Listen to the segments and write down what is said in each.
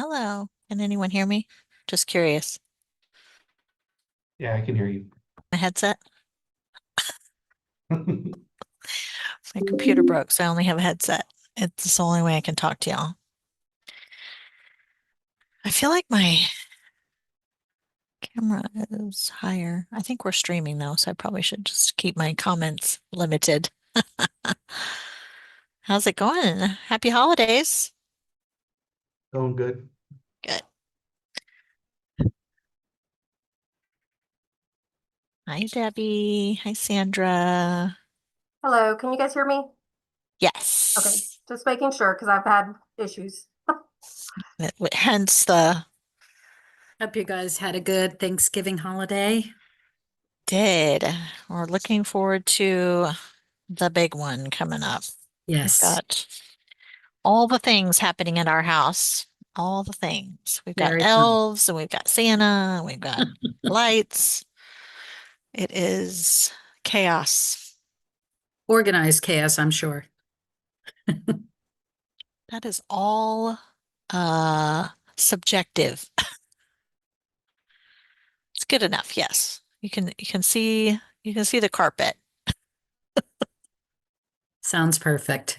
Hello. Can anyone hear me? Just curious. Yeah, I can hear you. My headset? My computer broke, so I only have a headset. It's the only way I can talk to y'all. I feel like my camera is higher. I think we're streaming though, so I probably should just keep my comments limited. How's it going? Happy holidays. Going good. Good. Hi, Debbie. Hi, Sandra. Hello, can you guys hear me? Okay, Yes. just making sure because I've had issues. Hence the Hope you guys had a good Thanksgiving holiday. did. We're looking forward to the big one coming up. We've Yes, got all the things happening at our house. All the things. We've got very fun. elves and we've got Santa, and we've got lights. It is chaos. Organized chaos, I'm sure. That is all subjective. It's good enough, yes. You can see the carpet. Sounds perfect.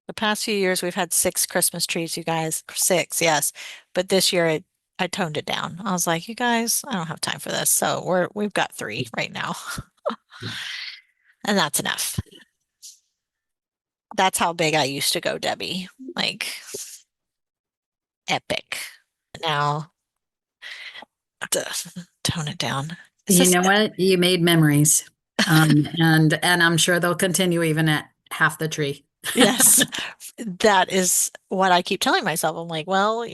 The past few years we've had 6 Christmas trees, you guys. 6, yes. But this year I toned it down. I was like, you guys, I don't have time for this. So we've got 3 right now. And that's enough. That's how big I used to go, Debbie. Like epic. Now I have to tone it down. Is You this know what? You made memories. And I'm sure they'll continue even at half the tree. yes. That is what I keep telling myself. I'm like, well,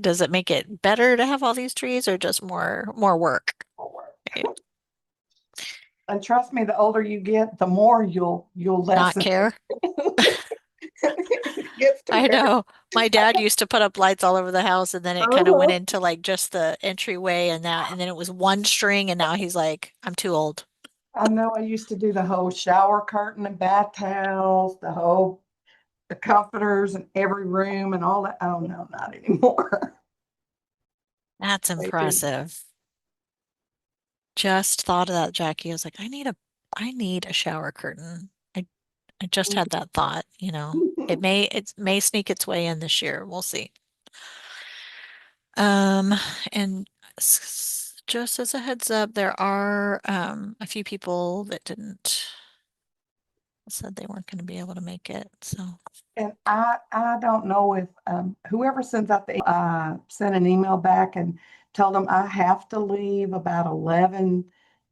does it make it better to have all these trees or just more work? Right? And trust me, the older you get, the more you'll Not lessen. care. It gets to I where know. My dad used to put up lights all over the house and then it kind of went uh-huh. into like just the entryway and then it was one string and now he's like, I'm too old. I know I used to do the whole shower curtain and bath towels, the comforters in every room and all that. Oh no, not anymore. That's Way too. impressive. Just thought of that, Jackie. I was like, I need a shower curtain. I just had that thought. It may sneak its way in this year. We'll see. Um, and just as a heads up, there are a few people that didn't said they weren't going to be able to make it. So, And I don't know if whoever sends out the sent an email back and told them I have to leave about 11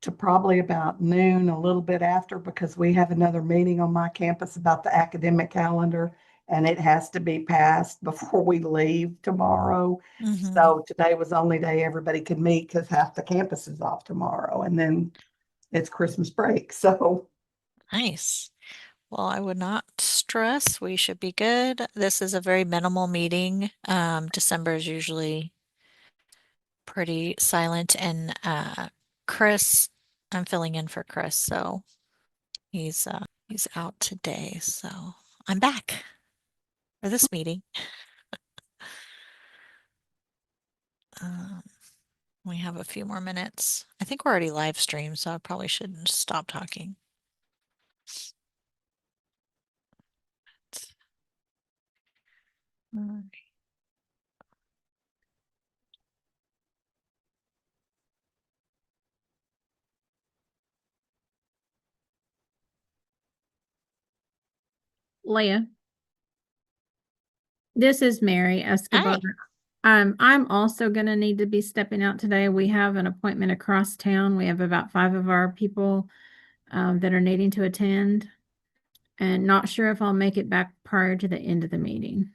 to probably about noon, a little bit after, because we have another meeting on my campus about the academic calendar and it has to be passed before we leave tomorrow. mhm. So today was the only day everybody could meet because half the campus is off tomorrow and then it's Christmas break. So Nice. Well, I would not stress. We should be good. This is a very minimal meeting. December is usually pretty silent. And Chris, I'm filling in for Chris, so he's out today. So I'm back for this meeting. Um, we have a few more minutes. I think we're already live streamed, so I probably shouldn't stop talking. Mm. Leah, this is Mary Escobar. Hi. I'm also going to need to be stepping out today. We have an appointment across town. We have about 5 of our people that are needing to attend, and not sure if I'll make it back prior to the end of the meeting.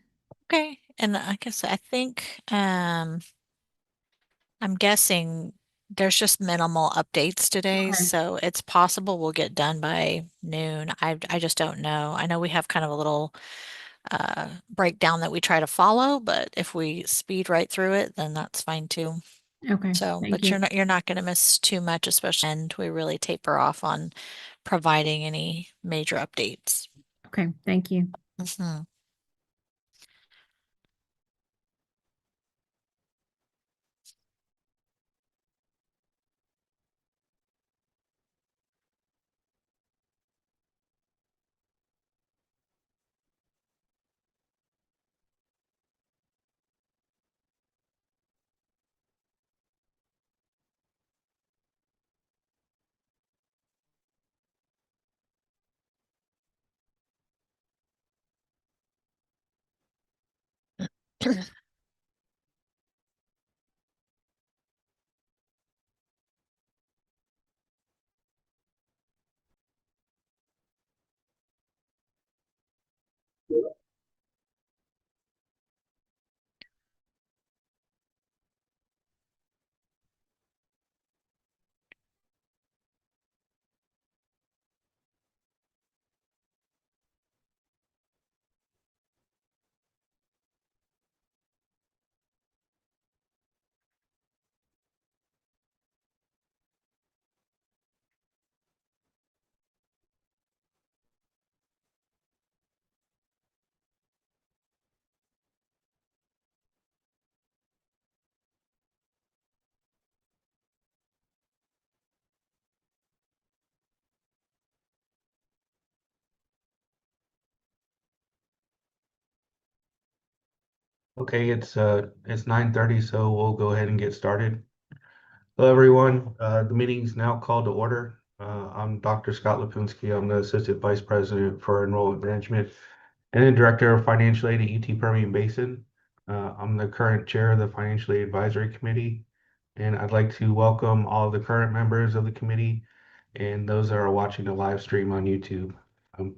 Okay. And like I said, I think I'm guessing there's just minimal updates today, Okay. so it's possible we'll get done by noon. I just don't know. I know we have kind of a little breakdown that we try to follow, but if we speed right through it, then that's fine too. Okay. So, Thank but you. you're not going to miss too much, especially and we really taper off on providing any major updates. Okay. Thank you. Mhm. Okay, it's 9:30, so we'll go ahead and get started. Hello, everyone. The meeting is now called to order. I'm Dr. Scott Lipinski. I'm the Assistant Vice President for Enrollment Management and the Director of Financial Aid at UT Permian Basin. I'm the current Chair of the Financial Aid Advisory Committee, and I'd like to welcome all of the current members of the committee and those that are watching the live stream on YouTube.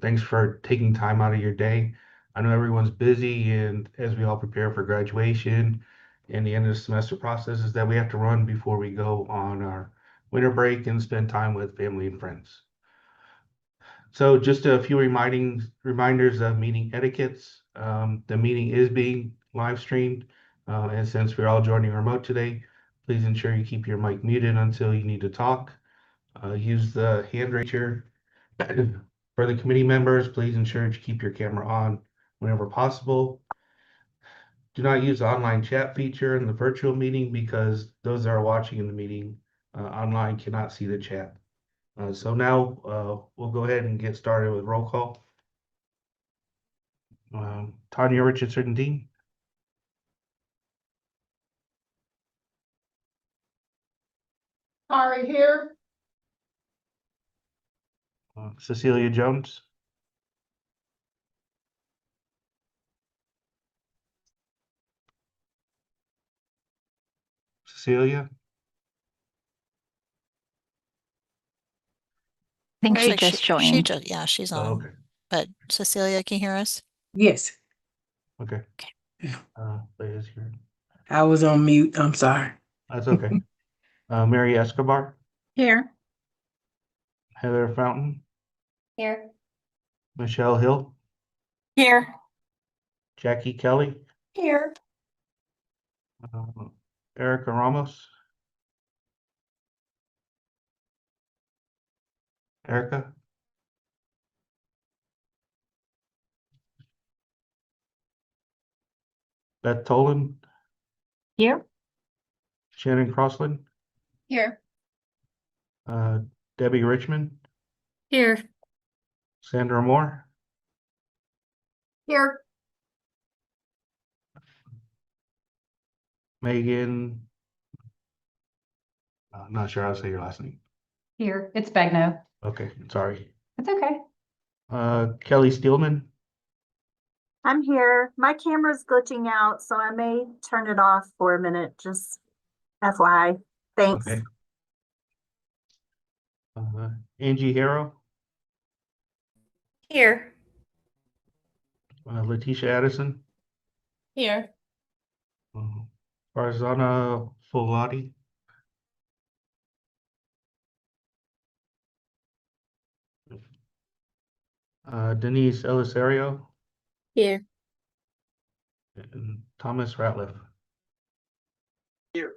Thanks for taking time out of your day. I know everyone's busy, and as we all prepare for graduation and the end of the semester processes that we have to run before we go on our winter break and spend time with family and friends. So just a few reminders of meeting etiquettes. The meeting is being live streamed, and since we're all joining remote today, please ensure you keep your mic muted until you need to talk. Use the hand raise. For the committee members, please ensure to keep your camera on whenever possible. Do not use the online chat feature in the virtual meeting because those that are watching in the meeting online cannot see the chat. So now we'll go ahead and get started with roll call. Tanya Richardson Dean. Ari here. Cecilia Jones. Cecilia. I think she Actually, just she joined. just, yeah, she's Oh, on. okay. But Cecilia, can you hear us? Yes, Okay. Leah's here. I was on mute. I'm sorry. That's okay. Mary Escobar. Here. Heather Fountain. Here. Michelle Hill. Here. Jackie Kelly. Here. Erica Ramos. Erica. Beth Tolan. Here. Shannon Crossland. Here. Debbie Richmond. Here. Sandra Moore. Here. Megan. I'm not sure how to say your last name. Here. It's Bagno. Okay, sorry. It's okay. Kelly Steelman. I'm here. My camera's glitching out, so I may turn it off for a minute, just FYI. Thanks. Okay. Angie Harrow. Here. Letitia Addison. Here. Farzana Folati. Denise Elisario. Here. And Thomas Ratliff. Here.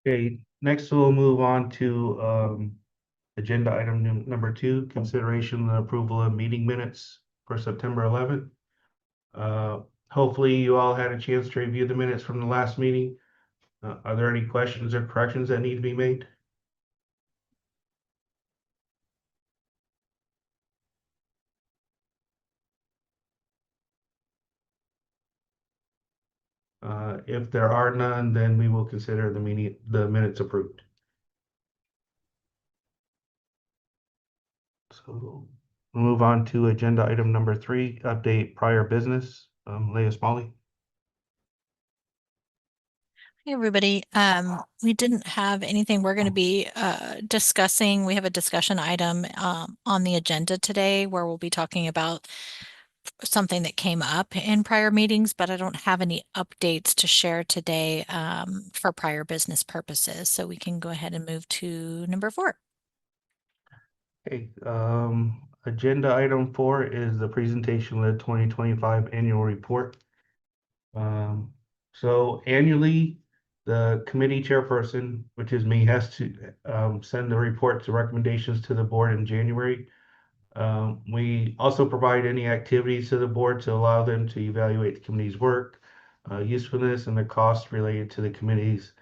Okay, next we'll move on to agenda item number 2, consideration and approval of meeting minutes for September 11th. Hopefully you all had a chance to review the minutes from the last meeting. Are there any questions or corrections that need to be made? If there are none, then we will consider the minutes approved. So We'll move on to agenda item number 3, update prior business. Leah Smalley. Hey, everybody. We didn't have anything we're going to be discussing. We have a discussion item on the agenda today where we'll be talking about something that came up in prior meetings, but I don't have any updates to share today for prior business purposes. So we can go ahead and move to number 4. Okay, agenda item 4 is the presentation of the 2025 annual report. So annually, the committee chairperson, which is me, has to send the reports and recommendations to the board in January. We also provide any activities to the board to allow them to evaluate the committee's work, usefulness, and the costs related to the committee's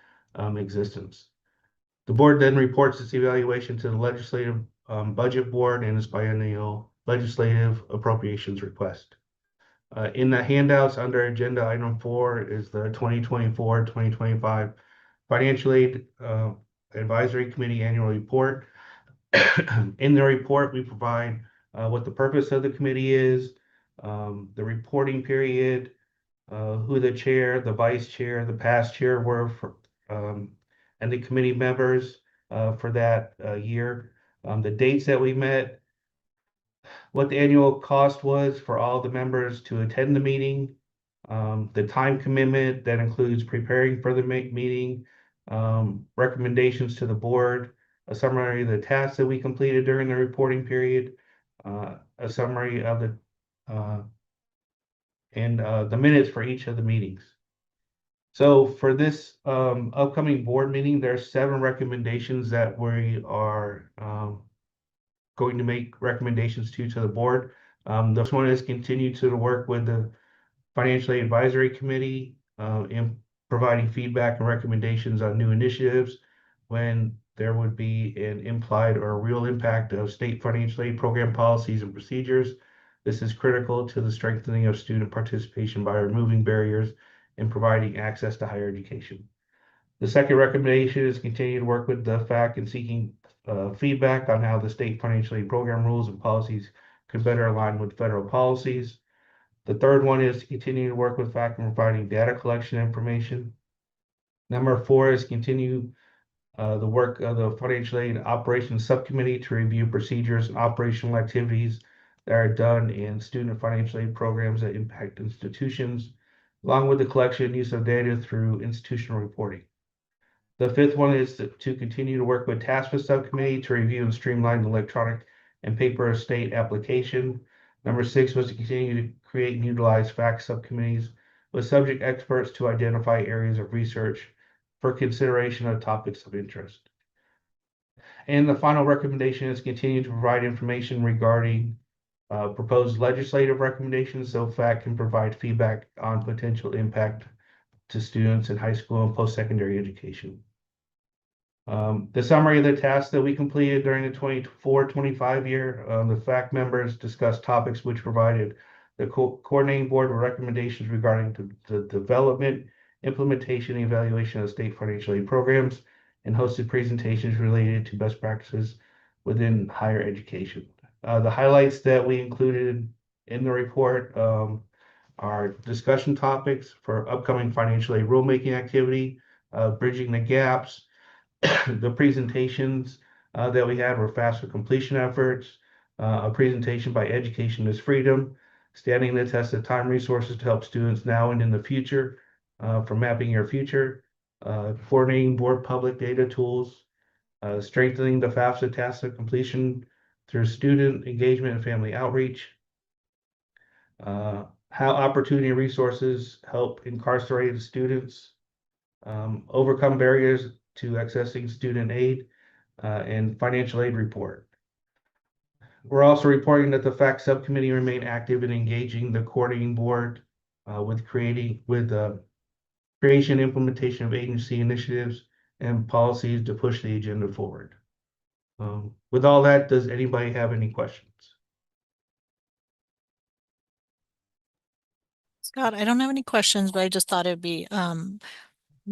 existence. The board then reports its evaluation to the legislative budget board and its biennial legislative appropriations request. In the handouts under agenda item 4 is the 2024-2025 Financial Aid Advisory Committee Annual Report. In the report, we provide what the purpose of the committee is, the reporting period, who the chair, the vice chair, the past chair were for, and the committee members for that year, the dates that we met, what the annual cost was for all the members to attend the meeting, the time commitment that includes preparing for the meeting, recommendations to the board, a summary of the tasks that we completed during the reporting period, a summary of the minutes for each of the meetings. So for this upcoming board meeting, there's 7 recommendations that we are going to make recommendations to the board. The first one is continue to work with the Financial Aid Advisory Committee in providing feedback and recommendations on new initiatives when there would be an implied or real impact of state financial aid program policies and procedures. This is critical to the strengthening of student participation by removing barriers and providing access to higher education. The second recommendation is continue to work with the FAAC in seeking feedback on how the state financial aid program rules and policies could better align with federal policies. The third one is to continue to work with FAAC in providing data collection information. Number 4 is continue the work of the Financial Aid Operations Subcommittee to review procedures and operational activities that are done in student financial aid programs that impact institutions, along with the collection and use of data through institutional reporting. The fifth one is to continue to work with Task Force Subcommittee to review and streamline the electronic and paper estate application. Number 6 was to continue to create and utilize FAAC subcommittees with subject experts to identify areas of research for consideration of topics of interest. And the final recommendation is continue to provide information regarding proposed legislative recommendations so FAAC can provide feedback on potential impact to students in high school and post-secondary education. The summary of the tasks that we completed during the 24-25 year, the FAAC members discussed topics which provided the coordinating board with recommendations regarding the development, implementation, and evaluation of state financial aid programs, and hosted presentations related to best practices within higher education. The highlights that we included in the report are discussion topics for upcoming financial aid rulemaking activity, bridging the gaps. The presentations that we had were FAFSA completion efforts, a presentation by Education is Freedom, standing the test of time resources to help students now and in the future for mapping your future, coordinating board public data tools, strengthening the FAFSA task of completion through student engagement and family outreach, how opportunity resources help incarcerated students overcome barriers to accessing student aid and financial aid report. We're also reporting that the FAAC subcommittee remain active in engaging the coordinating board with creation and implementation of agency initiatives and policies to push the agenda forward. With all that, does anybody have any questions? Scott, I don't have any questions, but I just thought it'd be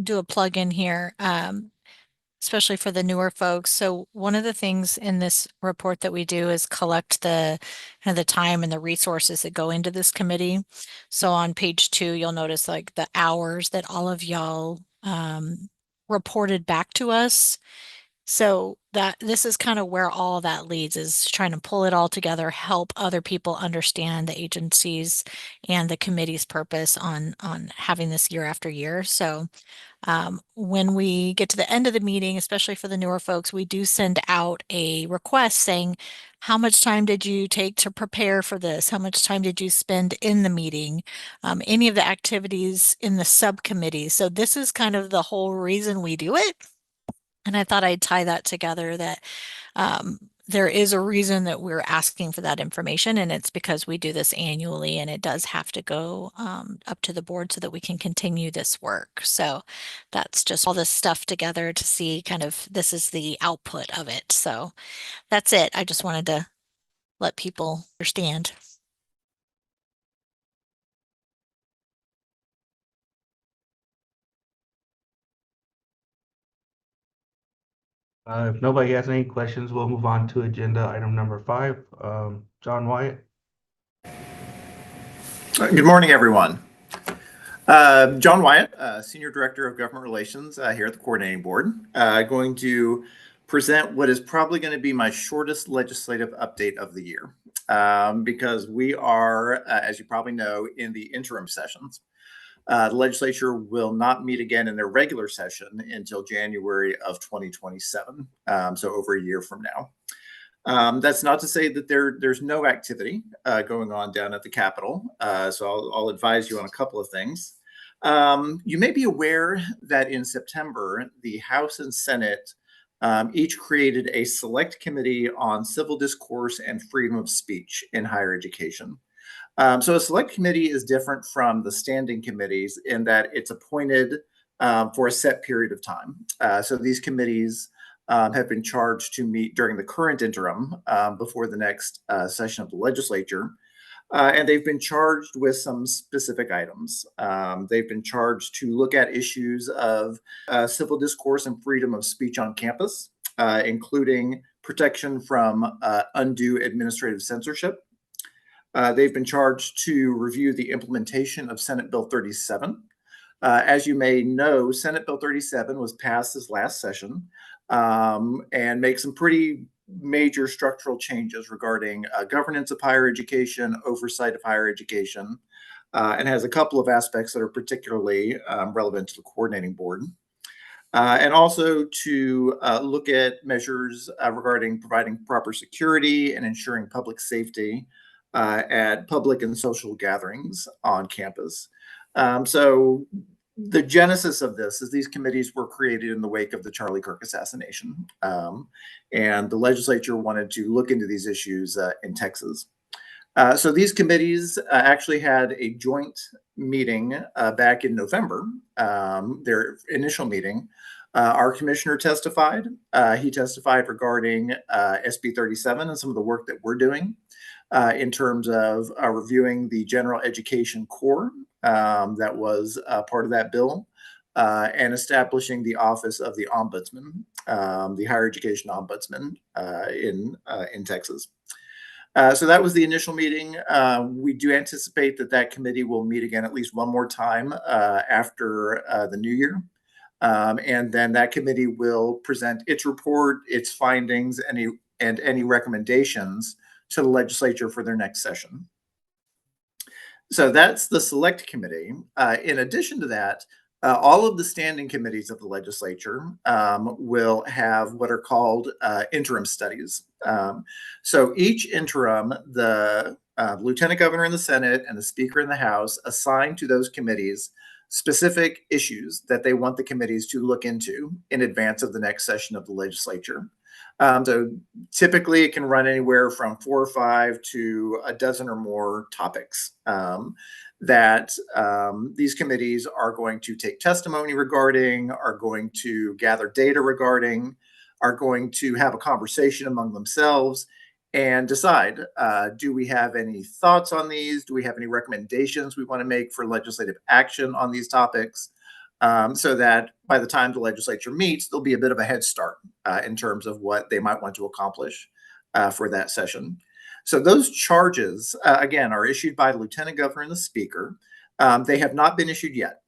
do a plug in here. especially for the newer folks. So one of the things in this report that we do is collect the kind of the time and the resources that go into this committee. So on page 2, you'll notice like the hours that all of y'all reported back to us. So that this is kind of where all of that leads, is trying to pull it all together, help other people understand the agencies and the committee's purpose on having this year after year. So when we get to the end of the meeting, especially for the newer folks, we do send out a request saying, how much time did you take to prepare for this? How much time did you spend in the meeting? Any of the activities in the subcommittee. So this is kind of the whole reason we do it. And I thought I'd tie that together, that there is a reason that we're asking for that information, and it's because we do this annually, and it does have to go up to the board so that we can continue this work. So that's just all this stuff together to see kind of this is the output of it. So that's it. I just wanted to let people understand. If nobody has any questions, we'll move on to agenda item number 5. John Wyatt. Good morning, everyone. John Wyatt, Senior Director of Government Relations here at the Coordinating Board, going to present what is probably going to be my shortest legislative update of the year, because we are, as you probably know, in the interim sessions. The legislature will not meet again in their regular session until January of 2027, so over a year from now. That's not to say that there's no activity going on down at the Capitol, so I'll advise you on a couple of things. You may be aware that in September, the House and Senate each created a select committee on civil discourse and freedom of speech in higher education. So a select committee is different from the standing committees in that it's appointed for a set period of time. So these committees have been charged to meet during the current interim before the next session of the legislature. And they've been charged with some specific items. They've been charged to look at issues of civil discourse and freedom of speech on campus, including protection from undue administrative censorship. They've been charged to review the implementation of Senate Bill 37. As you may know, Senate Bill 37 was passed this last session and makes some pretty major structural changes regarding governance of higher education, oversight of higher education, and has a couple of aspects that are particularly relevant to the coordinating board. And also to look at measures regarding providing proper security and ensuring public safety at public and social gatherings on campus. So the genesis of this is these committees were created in the wake of the Charlie Kirk assassination. And the legislature wanted to look into these issues in Texas. So these committees actually had a joint meeting back in November, their initial meeting. Our commissioner testified. He testified regarding SB 37 and some of the work that we're doing in terms of reviewing the general education core that was part of that bill, and establishing the office of the ombudsman, the higher education ombudsman in Texas. So that was the initial meeting. We do anticipate that that committee will meet again at least one more time after the new year. And then that committee will present its report, its findings, and any recommendations to the legislature for their next session. So that's the select committee. In addition to that, all of the standing committees of the legislature will have what are called interim studies. So each interim, the lieutenant governor in the Senate and the speaker in the House assign to those committees specific issues that they want the committees to look into in advance of the next session of the legislature. So typically it can run anywhere from 4 or 5 to a dozen or more topics that these committees are going to take testimony regarding, are going to gather data regarding, are going to have a conversation among themselves and decide, do we have any thoughts on these? Do we have any recommendations we want to make for legislative action on these topics? so that by the time the legislature meets, there'll be a bit of a head start in terms of what they might want to accomplish for that session. So those charges, again, are issued by the Lieutenant Governor and the Speaker. They have not been issued yet.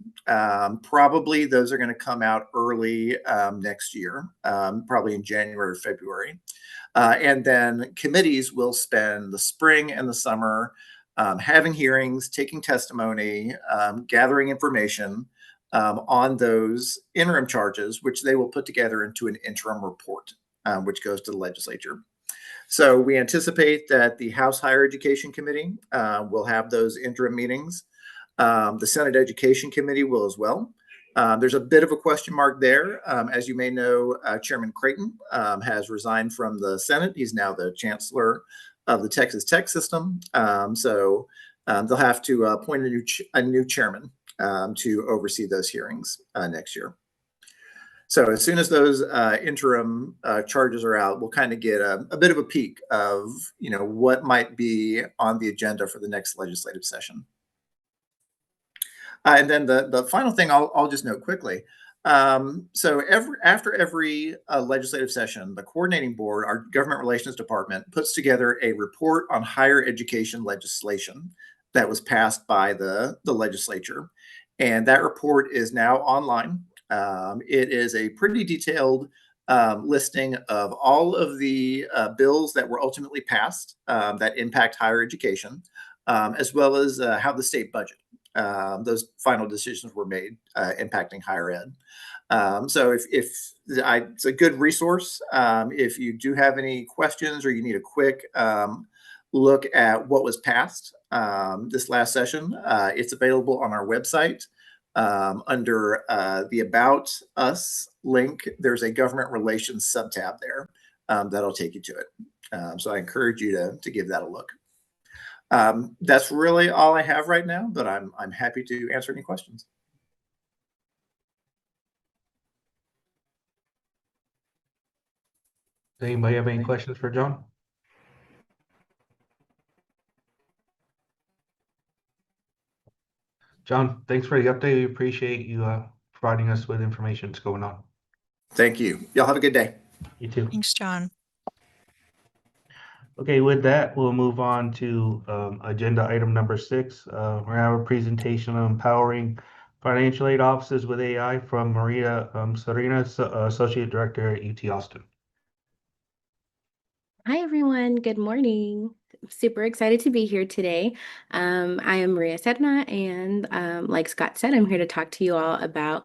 Probably those are going to come out early next year, probably in January or February. And then committees will spend the spring and the summer having hearings, taking testimony, gathering information on those interim charges, which they will put together into an interim report, which goes to the legislature. So we anticipate that the House Higher Education Committee will have those interim meetings. The Senate Education Committee will as well. There's a bit of a question mark there. As you may know, Chairman Creighton has resigned from the Senate. He's now the Chancellor of the Texas Tech System. So they'll have to appoint a new chairman to oversee those hearings next year. So as soon as those interim charges are out, we'll kind of get a bit of a peek of what might be on the agenda for the next legislative session. And then the final thing I'll just note quickly. So after every legislative session, the coordinating board, our government relations department, puts together a report on higher education legislation that was passed by the legislature. And that report is now online. It is a pretty detailed listing of all of the bills that were ultimately passed that impact higher education, as well as how the state budget, those final decisions were made impacting higher ed. So it's a good resource. If you do have any questions or you need a quick look at what was passed this last session, it's available on our website. Under the About Us link, there's a government relations subtab there that'll take you to it. So I encourage you to give that a look. That's really all I have right now, but I'm happy to answer any questions. Does anybody have any questions for John? John, thanks for the update. We appreciate you providing us with information that's going on. Thank you. Y'all have a good day. You too. Thanks, John. Okay, with that, we'll move on to agenda item number 6. We're gonna have a presentation on empowering financial aid offices with AI from Maria Serena, Associate Director at UT Austin. Hi, everyone. Good morning. Super excited to be here today. I am Maria Sedna, and like Scott said, I'm here to talk to you all about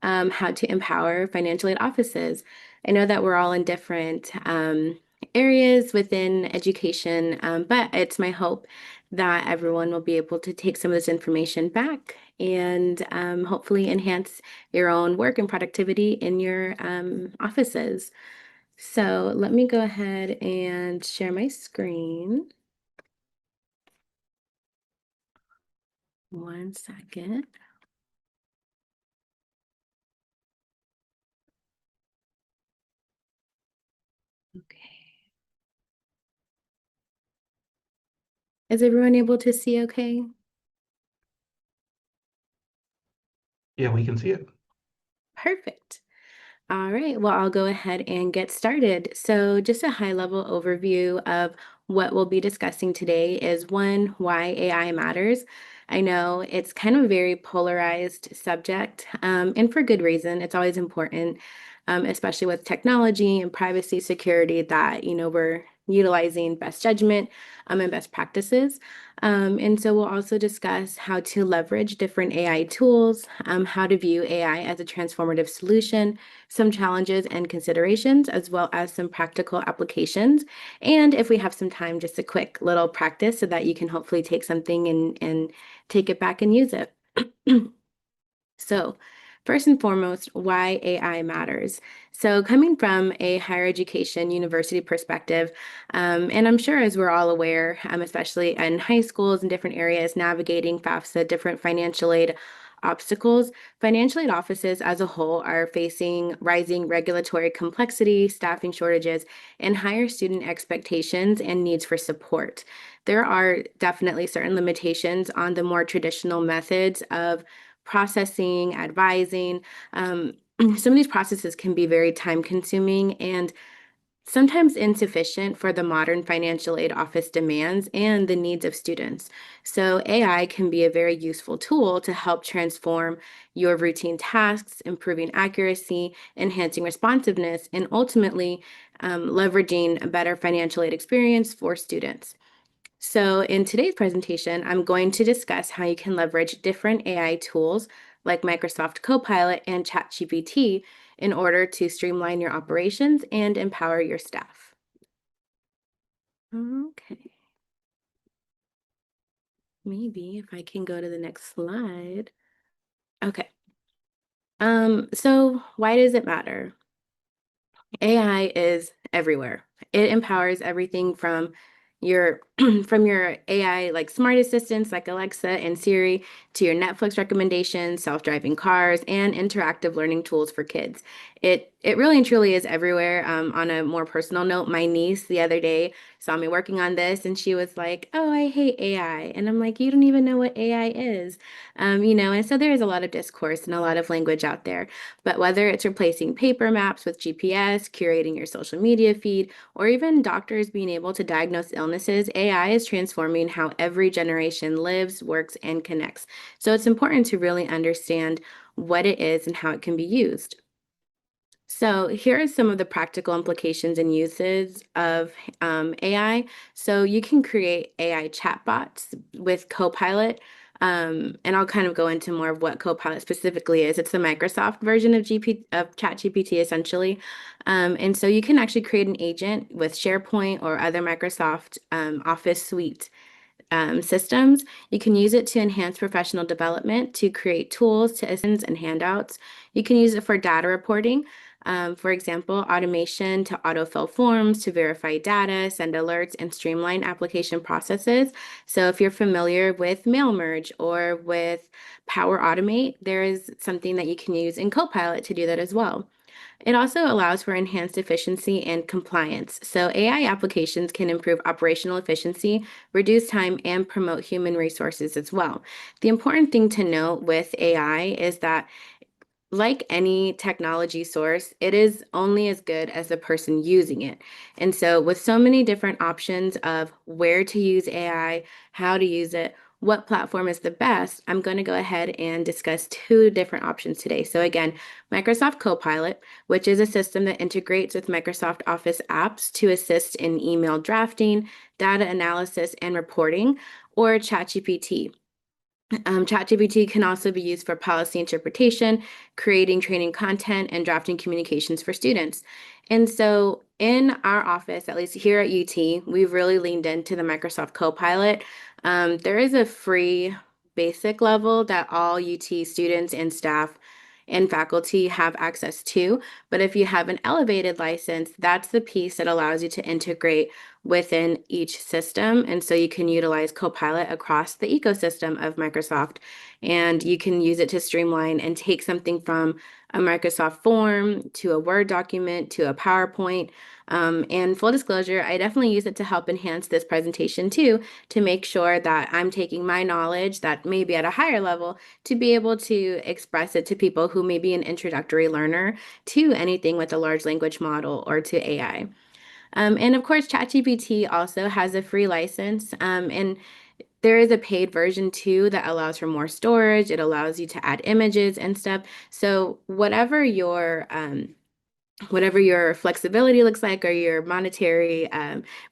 how to empower financial aid offices. I know that we're all in different areas within education, but it's my hope that everyone will be able to take some of this information back and hopefully enhance your own work and productivity in your offices. So let me go ahead and share my screen. One second. Okay. Is everyone able to see okay? Yeah, we can see it. Perfect. All right, well, I'll go ahead and get started. So just a high-level overview of what we'll be discussing today is, one, why AI matters. I know it's kind of a very polarized subject, and for good reason. It's always important, especially with technology and privacy security, that, we're utilizing best judgment and best practices. And so we'll also discuss how to leverage different AI tools, how to view AI as a transformative solution, some challenges and considerations, as well as some practical applications. And if we have some time, just a quick little practice so that you can hopefully take something and take it back and use it. So first and foremost, why AI matters. So coming from a higher education university perspective, and I'm sure as we're all aware, especially in high schools and different areas navigating FAFSA, different financial aid obstacles, financial aid offices as a whole are facing rising regulatory complexity, staffing shortages, and higher student expectations and needs for support. There are definitely certain limitations on the more traditional methods of processing, advising. Some of these processes can be very time consuming and sometimes insufficient for the modern financial aid office demands and the needs of students. So AI can be a very useful tool to help transform your routine tasks, improving accuracy, enhancing responsiveness, and ultimately leveraging a better financial aid experience for students. So in today's presentation, I'm going to discuss how you can leverage different AI tools like Microsoft Copilot and ChatGPT in order to streamline your operations and empower your staff. Okay. Maybe if I can go to the next slide. Okay. So why does it matter? AI is everywhere. It empowers everything from your from your AI like smart assistants like Alexa and Siri to your Netflix recommendations, self-driving cars, and interactive learning tools for kids. It really and truly is everywhere. On a more personal note, my niece the other day saw me working on this and she was like, "Oh, I hate AI." And I'm like, "You don't even know what AI is." And so there is a lot of discourse and a lot of language out there. But whether it's replacing paper maps with GPS, curating your social media feed, or even doctors being able to diagnose illnesses, AI is transforming how every generation lives, works, and connects. So it's important to really understand what it is and how it can be used. So here are some of the practical implications and uses of AI. So you can create AI chatbots with Copilot. And I'll kind of go into more of what Copilot specifically is. It's the Microsoft version of ChatGPT, essentially. And so you can actually create an agent with SharePoint or other Microsoft Office suite systems. You can use it to enhance professional development, to create tools, to assist and handouts. You can use it for data reporting. For example, automation to autofill forms, to verify data, send alerts, and streamline application processes. So if you're familiar with Mail Merge or with Power Automate, there is something that you can use in Copilot to do that as well. It also allows for enhanced efficiency and compliance. So AI applications can improve operational efficiency, reduce time, and promote human resources as well. The important thing to note with AI is that like any technology source, it is only as good as the person using it. And so with so many different options of where to use AI, how to use it, what platform is the best, I'm going to go ahead and discuss two different options today. So again, Microsoft Copilot, which is a system that integrates with Microsoft Office apps to assist in email drafting, data analysis, and reporting, or ChatGPT. ChatGPT can also be used for policy interpretation, creating training content, and drafting communications for students. And so in our office, at least here at UT, we've really leaned into the Microsoft Copilot. There is a free basic level that all UT students and staff and faculty have access to. But if you have an elevated license, that's the piece that allows you to integrate within each system. And so you can utilize Copilot across the ecosystem of Microsoft, and you can use it to streamline and take something from a Microsoft form to a Word document to a PowerPoint. And full disclosure, I definitely use it to help enhance this presentation too, to make sure that I'm taking my knowledge that may be at a higher level to be able to express it to people who may be an introductory learner to anything with a large language model or to AI. And of course, ChatGPT also has a free license, and there is a paid version too that allows for more storage. It allows you to add images and stuff. So whatever your flexibility looks like or your monetary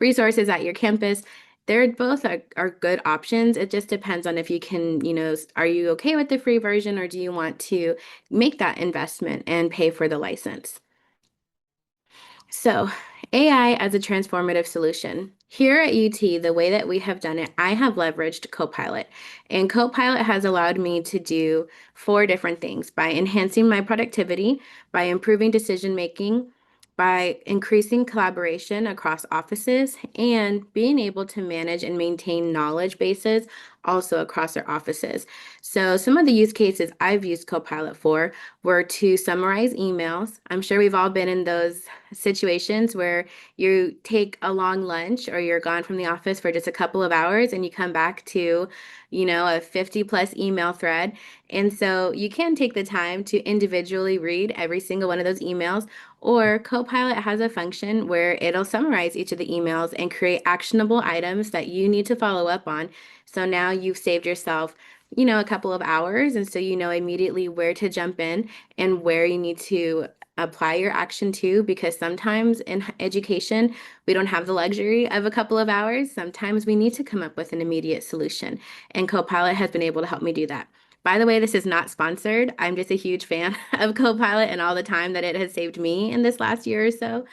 resources at your campus, they're both are good options. It just depends on if you can, are you okay with the free version or do you want to make that investment and pay for the license? So AI as a transformative solution. Here at UT, the way that we have done it, I have leveraged Copilot. And Copilot has allowed me to do 4 different things: by enhancing my productivity, by improving decision making, by increasing collaboration across offices, and being able to manage and maintain knowledge bases also across our offices. So some of the use cases I've used Copilot for were to summarize emails. I'm sure we've all been in those situations where you take a long lunch or you're gone from the office for just a couple of hours and you come back to, a 50+ email thread. And so you can take the time to individually read every single one of those emails, or Copilot has a function where it'll summarize each of the emails and create actionable items that you need to follow up on. So now you've saved yourself, a couple of hours. And so you know immediately where to jump in and where you need to apply your action to, because sometimes in education, we don't have the luxury of a couple of hours. Sometimes we need to come up with an immediate solution. And Copilot has been able to help me do that. By the way, this is not sponsored. I'm just a huge fan of Copilot and all the time that it has saved me in this last year or so.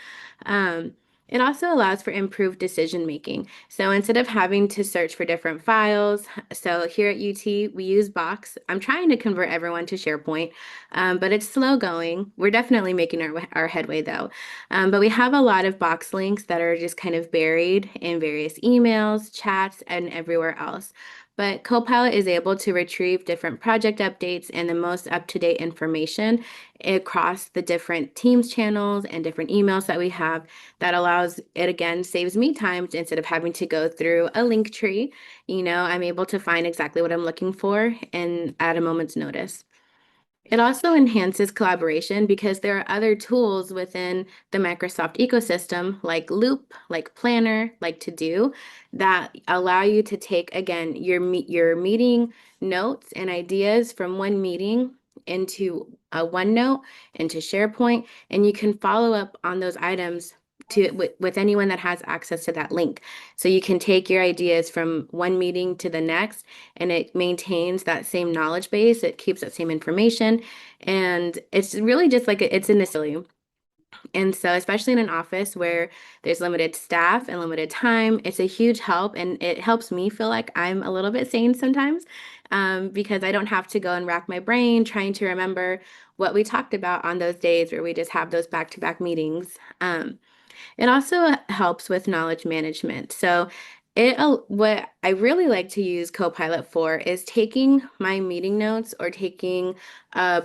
It also allows for improved decision making. So instead of having to search for different files, so here at UT, we use Box. I'm trying to convert everyone to SharePoint, but it's slow going. We're definitely making our headway though. But we have a lot of Box links that are just kind of buried in various emails, chats, and everywhere else. But Copilot is able to retrieve different project updates and the most up-to-date information across the different Teams channels and different emails that we have. That allows it, again, saves me time instead of having to go through a link tree. I'm able to find exactly what I'm looking for and at a moment's notice. It also enhances collaboration because there are other tools within the Microsoft ecosystem, like Loop, like Planner, like To Do, that allow you to take, again, your meeting notes and ideas from one meeting into a OneNote, into SharePoint, and you can follow up on those items with anyone that has access to that link. So you can take your ideas from one meeting to the next, and it maintains that same knowledge base. It keeps that same information, and it's really just like it's in the facility. And so, especially in an office where there's limited staff and limited time, it's a huge help, and it helps me feel like I'm a little bit sane sometimes, because I don't have to go and rack my brain trying to remember what we talked about on those days where we just have those back-to-back meetings. It also helps with knowledge management. So what I really like to use Copilot for is taking my meeting notes or taking a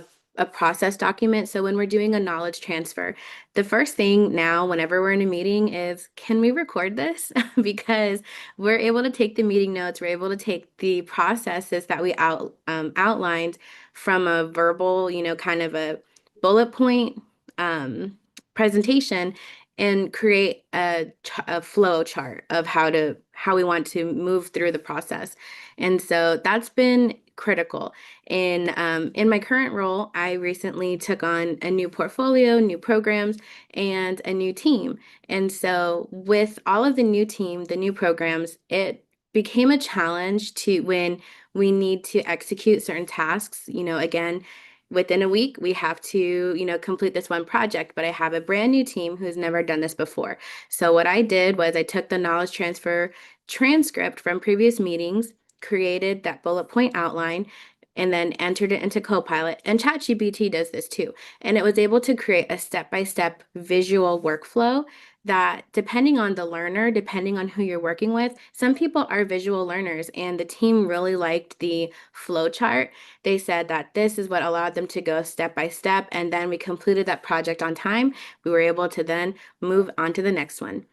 process document. So when we're doing a knowledge transfer, the first thing now, whenever we're in a meeting, is can we record this? Because we're able to take the meeting notes, we're able to take the processes that we outlined from a verbal, kind of a bullet point presentation, and create a flow chart of how we want to move through the process. And so that's been critical. In my current role, I recently took on a new portfolio, new programs, and a new team. And so with all of the new team, the new programs, it became a challenge when we need to execute certain tasks. Again, within a week, we have to, complete this one project, but I have a brand new team who's never done this before. So what I did was I took the knowledge transfer transcript from previous meetings, created that bullet point outline, and then entered it into Copilot. And ChatGPT does this too. And it was able to create a step-by-step visual workflow that, depending on the learner, depending on who you're working with, some people are visual learners, and the team really liked the flow chart. They said that this is what allowed them to go step by step, and then we completed that project on time. We were able to then move on to the next one.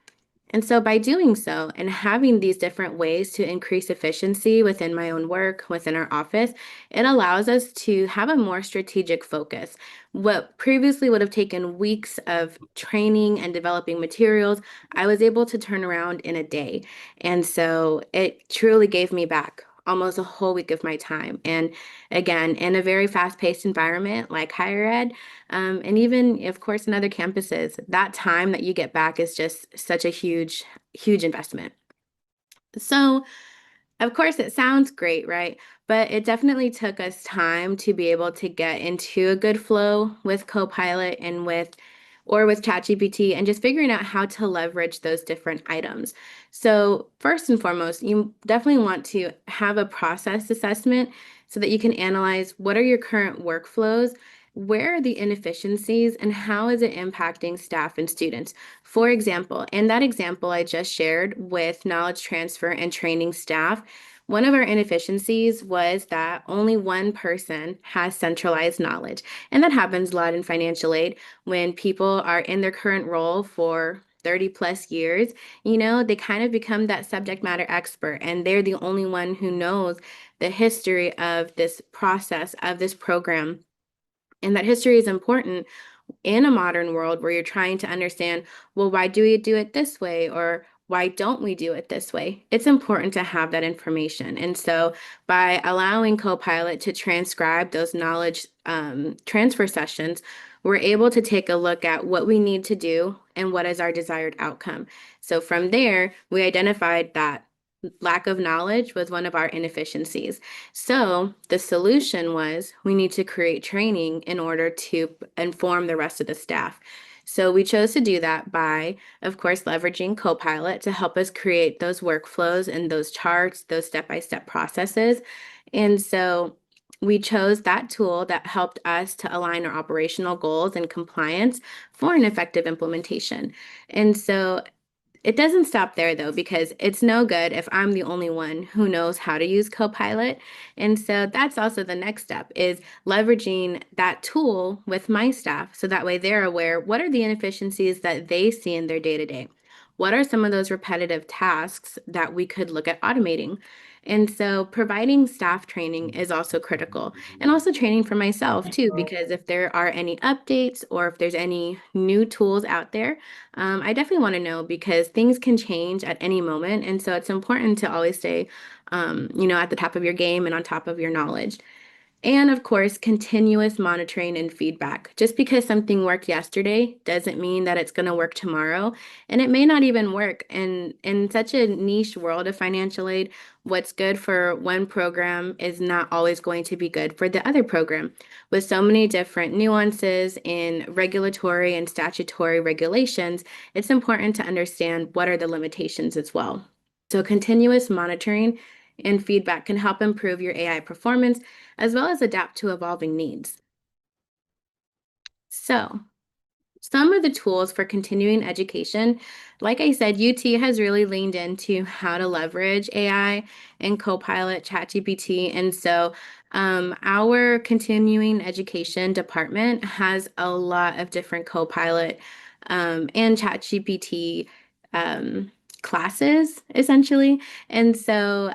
And so by doing so and having these different ways to increase efficiency within my own work, within our office, it allows us to have a more strategic focus. What previously would have taken weeks of training and developing materials, I was able to turn around in a day. And so it truly gave me back almost a whole week of my time. And again, in a very fast-paced environment like higher ed, and even, of course, in other campuses, that time that you get back is just such a huge, huge investment. So, of course, it sounds great, right? But it definitely took us time to be able to get into a good flow with Copilot and with ChatGPT, and just figuring out how to leverage those different items. So first and foremost, you definitely want to have a process assessment so that you can analyze what are your current workflows, where are the inefficiencies, and how is it impacting staff and students. For example, in that example I just shared with knowledge transfer and training staff, one of our inefficiencies was that only one person has centralized knowledge. And that happens a lot in financial aid when people are in their current role for 30 plus years. They kind of become that subject matter expert, and they're the only one who knows the history of this process, of this program. And that history is important in a modern world where you're trying to understand, well, why do we do it this way? Or why don't we do it this way? It's important to have that information. And so by allowing Copilot to transcribe those knowledge transfer sessions, we're able to take a look at what we need to do and what is our desired outcome. So from there, we identified that lack of knowledge was one of our inefficiencies. So the solution was we need to create training in order to inform the rest of the staff. So we chose to do that by, of course, leveraging Copilot to help us create those workflows and those charts, those step-by-step processes. And so we chose that tool that helped us to align our operational goals and compliance for an effective implementation. And so it doesn't stop there though, because it's no good if I'm the only one who knows how to use Copilot. And so that's also the next step, is leveraging that tool with my staff so that way they're aware what are the inefficiencies that they see in their day-to-day. What are some of those repetitive tasks that we could look at automating? And so providing staff training is also critical, and also training for myself too, because if there are any updates or if there's any new tools out there, I definitely want to know, because things can change at any moment. And so it's important to always stay, at the top of your game and on top of your knowledge. And of course, continuous monitoring and feedback. Just because something worked yesterday doesn't mean that it's going to work tomorrow. And it may not even work. And in such a niche world of financial aid, what's good for one program is not always going to be good for the other program. With so many different nuances in regulatory and statutory regulations, it's important to understand what are the limitations as well. So continuous monitoring and feedback can help improve your AI performance as well as adapt to evolving needs. So, some of the tools for continuing education, like I said, UT has really leaned into how to leverage AI and Copilot, ChatGPT. And so our continuing education department has a lot of different Copilot and ChatGPT classes, essentially. And so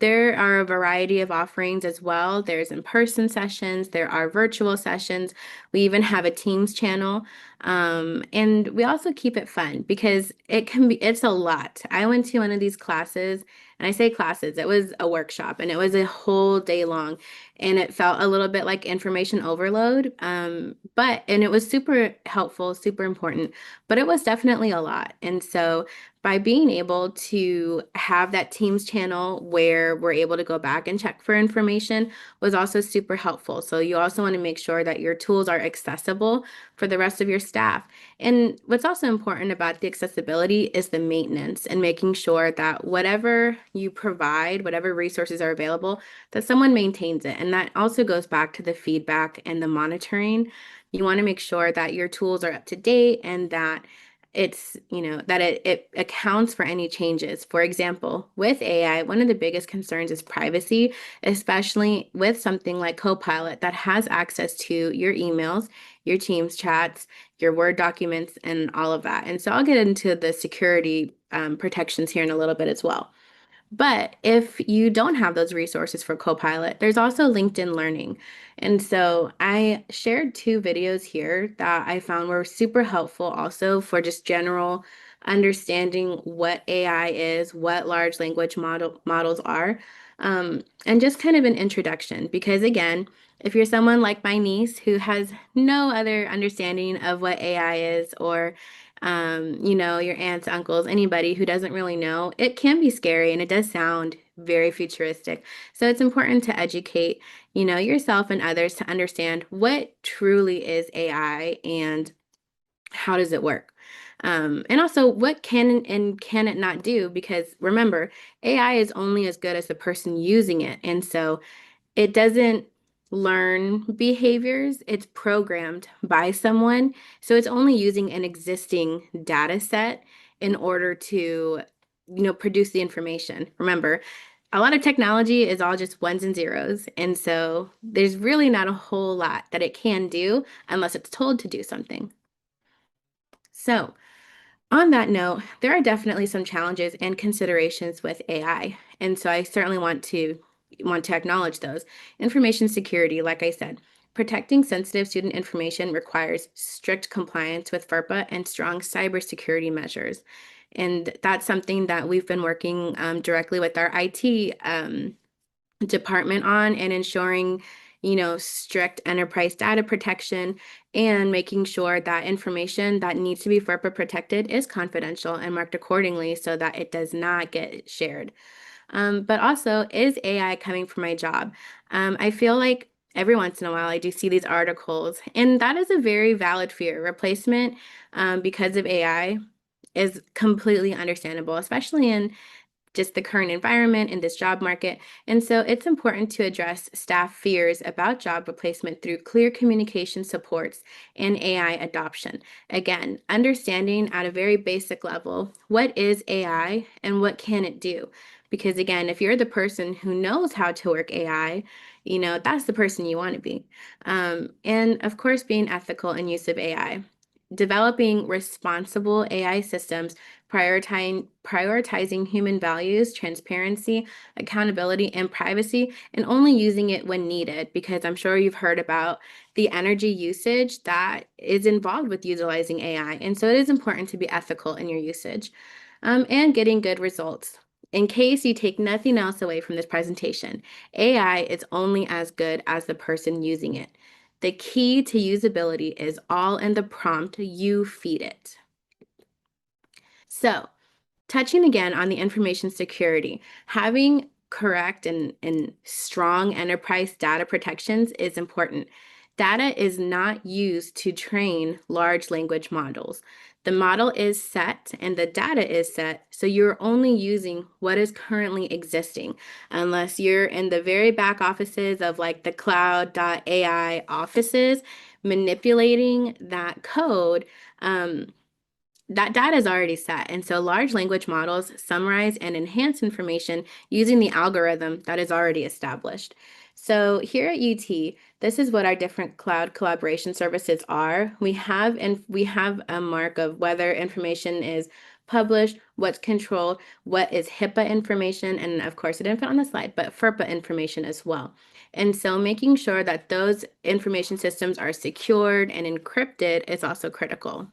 there are a variety of offerings as well. There's in-person sessions, there are virtual sessions. We even have a Teams channel. And we also keep it fun because it's a lot. I went to one of these classes, and I say classes, it was a workshop, and it was a whole day long, and it felt a little bit like information overload. And it was super helpful, super important, but it was definitely a lot. And so by being able to have that Teams channel where we're able to go back and check for information was also super helpful. So you also want to make sure that your tools are accessible for the rest of your staff. And what's also important about the accessibility is the maintenance and making sure that whatever you provide, whatever resources are available, that someone maintains it. And that also goes back to the feedback and the monitoring. You want to make sure that your tools are up to date and that it's, that it accounts for any changes. For example, with AI, one of the biggest concerns is privacy, especially with something like Copilot that has access to your emails, your Teams chats, your Word documents, and all of that. And so I'll get into the security protections here in a little bit as well. But if you don't have those resources for Copilot, there's also LinkedIn Learning. And so I shared 2 videos here that I found were super helpful also for just general understanding what AI is, what large language models are, and just kind of an introduction. Because again, if you're someone like my niece who has no other understanding of what AI is, or your aunts, uncles, anybody who doesn't really know, it can be scary and it does sound very futuristic. So it's important to educate, yourself and others to understand what truly is AI and how does it work. And also what can and can it not do? Because remember, AI is only as good as the person using it. And so it doesn't learn behaviors, it's programmed by someone. So it's only using an existing data set in order to, produce the information. Remember, a lot of technology is all just ones and zeros. And so there's really not a whole lot that it can do unless it's told to do something. So on that note, there are definitely some challenges and considerations with AI. And so I certainly want to acknowledge those. Information security, like I said, protecting sensitive student information requires strict compliance with FERPA and strong cybersecurity measures. And that's something that we've been working directly with our IT department on, and ensuring, strict enterprise data protection and making sure that information that needs to be FERPA protected is confidential and marked accordingly so that it does not get shared. But also, is AI coming for my job? I feel like every once in a while I do see these articles, and that is a very valid fear. Replacement because of AI is completely understandable, especially in just the current environment in this job market. And so it's important to address staff fears about job replacement through clear communication supports and AI adoption. Again, understanding at a very basic level, what is AI and what can it do? Because again, if you're the person who knows how to work AI, that's the person you want to be. And of course, being ethical in use of AI. Developing responsible AI systems, prioritizing human values, transparency, accountability, and privacy, and only using it when needed, because I'm sure you've heard about the energy usage that is involved with utilizing AI. And so it is important to be ethical in your usage, and getting good results. In case you take nothing else away from this presentation, AI is only as good as the person using it. The key to usability is all in the prompt you feed it. So, touching again on the information security, having correct and strong enterprise data protections is important. Data is not used to train large language models. The model is set and the data is set, so you're only using what is currently existing, unless you're in the very back offices of like the cloud.ai offices manipulating that code. That data is already set. And so large language models summarize and enhance information using the algorithm that is already established. So here at UT, this is what our different cloud collaboration services are. We have a mark of whether information is published, what's controlled, what is HIPAA information, and of course it didn't fit on the slide, but FERPA information as well. And so making sure that those information systems are secured and encrypted is also critical.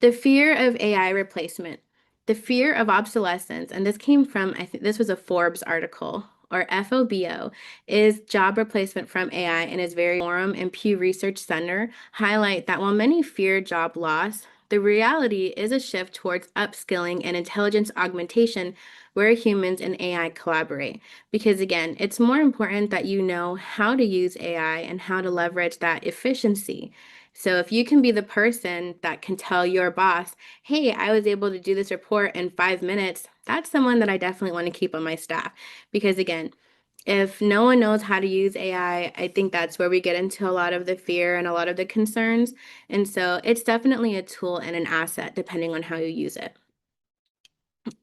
The fear of AI replacement, the fear of obsolescence, and this came from, I think this was a Forbes article, or FOBO, is job replacement from AI, and is very Forum and Pew Research Center highlight that while many fear job loss, the reality is a shift towards upskilling and intelligence augmentation where humans and AI collaborate. Because again, it's more important that you know how to use AI and how to leverage that efficiency. So if you can be the person that can tell your boss, hey, I was able to do this report in 5 minutes, that's someone that I definitely want to keep on my staff. Because again, if no one knows how to use AI, I think that's where we get into a lot of the fear and a lot of the concerns. And so it's definitely a tool and an asset depending on how you use it.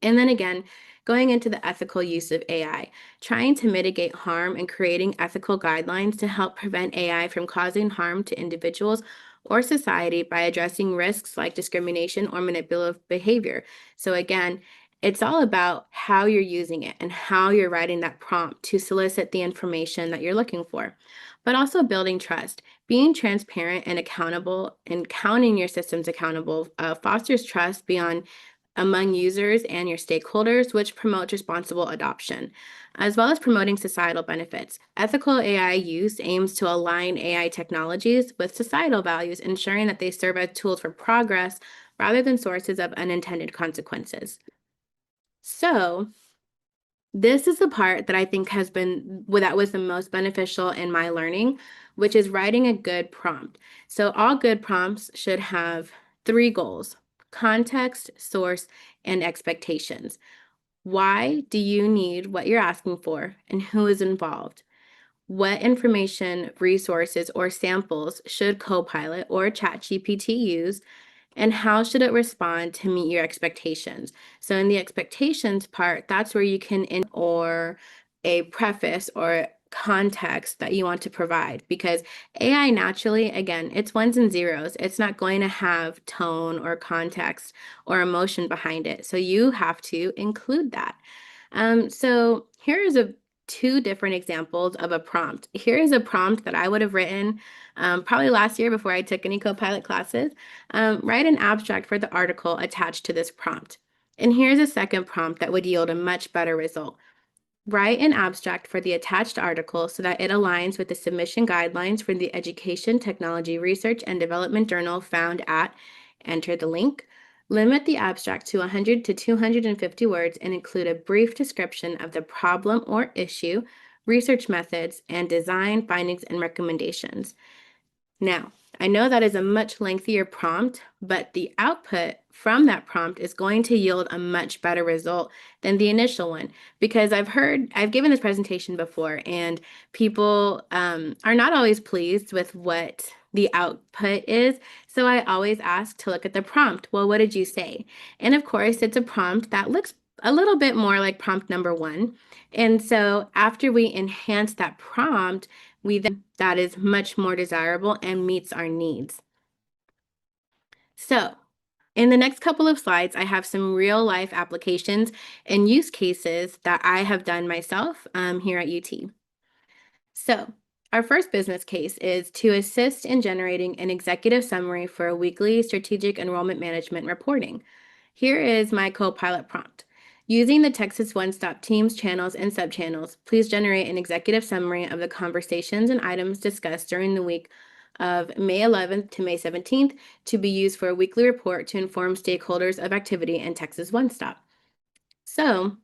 And then again, going into the ethical use of AI, trying to mitigate harm and creating ethical guidelines to help prevent AI from causing harm to individuals or society by addressing risks like discrimination or manipulative behavior. So again, it's all about how you're using it and how you're writing that prompt to solicit the information that you're looking for. But also building trust. Being transparent and accountable and counting your systems accountable fosters trust among users and your stakeholders, which promotes responsible adoption, as well as promoting societal benefits. Ethical AI use aims to align AI technologies with societal values, ensuring that they serve as tools for progress rather than sources of unintended consequences. So, this is the part that I think that was the most beneficial in my learning, which is writing a good prompt. So all good prompts should have 3 goals: context, source, and expectations. Why do you need what you're asking for, and who is involved? What information, resources, or samples should Copilot or ChatGPT use? And how should it respond to meet your expectations? So in the expectations part, that's where you can or a preface or context that you want to provide, because AI naturally, again, it's ones and zeros. It's not going to have tone or context or emotion behind it. So you have to include that. So here is two different examples of a prompt. Here is a prompt that I would have written probably last year before I took any Copilot classes. Write an abstract for the article attached to this prompt. And here's a second prompt that would yield a much better result. Write an abstract for the attached article so that it aligns with the submission guidelines for the Education, Technology, Research, and Development Journal found at, enter the link. Limit the abstract to 100 to 250 words and include a brief description of the problem or issue, research methods, and design findings and recommendations. Now, I know that is a much lengthier prompt, but the output from that prompt is going to yield a much better result than the initial one, because I've given this presentation before, and people are not always pleased with what the output is. So I always ask to look at the prompt. Well, what did you say? And of course, it's a prompt that looks a little bit more like prompt number 1. And so after we enhance that prompt, that is much more desirable and meets our needs. So in the next couple of slides, I have some real life applications and use cases that I have done myself here at UT. So our first business case is to assist in generating an executive summary for a weekly strategic enrollment management reporting. Here is my Copilot prompt. Using the Texas One Stop Teams channels and subchannels, please generate an executive summary of the conversations and items discussed during the week of May 11th to May 17th to be used for a weekly report to inform stakeholders of activity in Texas One Stop. So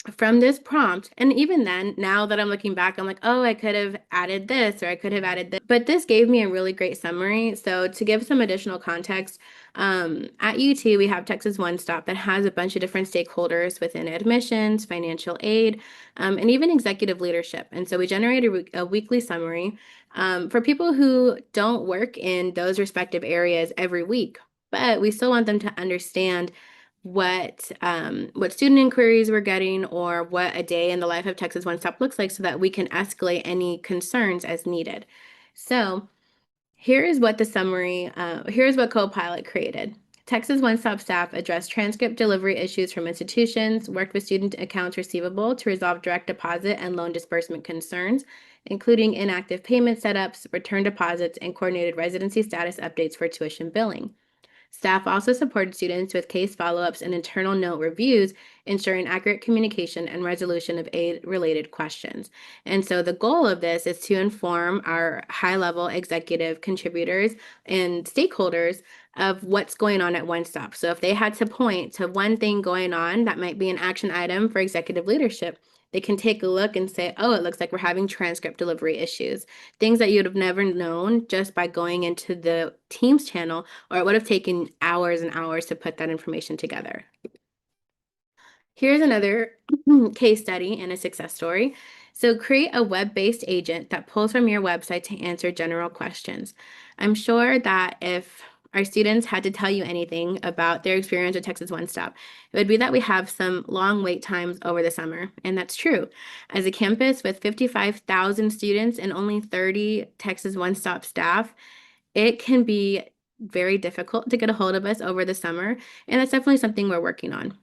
from this prompt, and even then, now that I'm looking back, I'm like, oh, I could have added this or I could have added this, but this gave me a really great summary. So to give some additional context, at UT, we have Texas One Stop that has a bunch of different stakeholders within admissions, financial aid, and even executive leadership. And so we generate a weekly summary for people who don't work in those respective areas every week, but we still want them to understand what student inquiries we're getting or what a day in the life of Texas One Stop looks like, so that we can escalate any concerns as needed. So here is what the summary, here's what Copilot created. Texas One Stop staff addressed transcript delivery issues from institutions, worked with student accounts receivable to resolve direct deposit and loan disbursement concerns, including inactive payment setups, return deposits, and coordinated residency status updates for tuition billing. Staff also supported students with case follow-ups and internal note reviews, ensuring accurate communication and resolution of aid-related questions. And so the goal of this is to inform our high-level executive contributors and stakeholders of what's going on at One Stop. So if they had to point to one thing going on that might be an action item for executive leadership, they can take a look and say, oh, it looks like we're having transcript delivery issues. Things that you'd have never known just by going into the Teams channel, or it would have taken hours and hours to put that information together. Here's another case study and a success story. So create a web-based agent that pulls from your website to answer general questions. I'm sure that if our students had to tell you anything about their experience with Texas One Stop, it would be that we have some long wait times over the summer. And that's true. As a campus with 55,000 students and only 30 Texas One Stop staff, it can be very difficult to get a hold of us over the summer. And that's definitely something we're working on.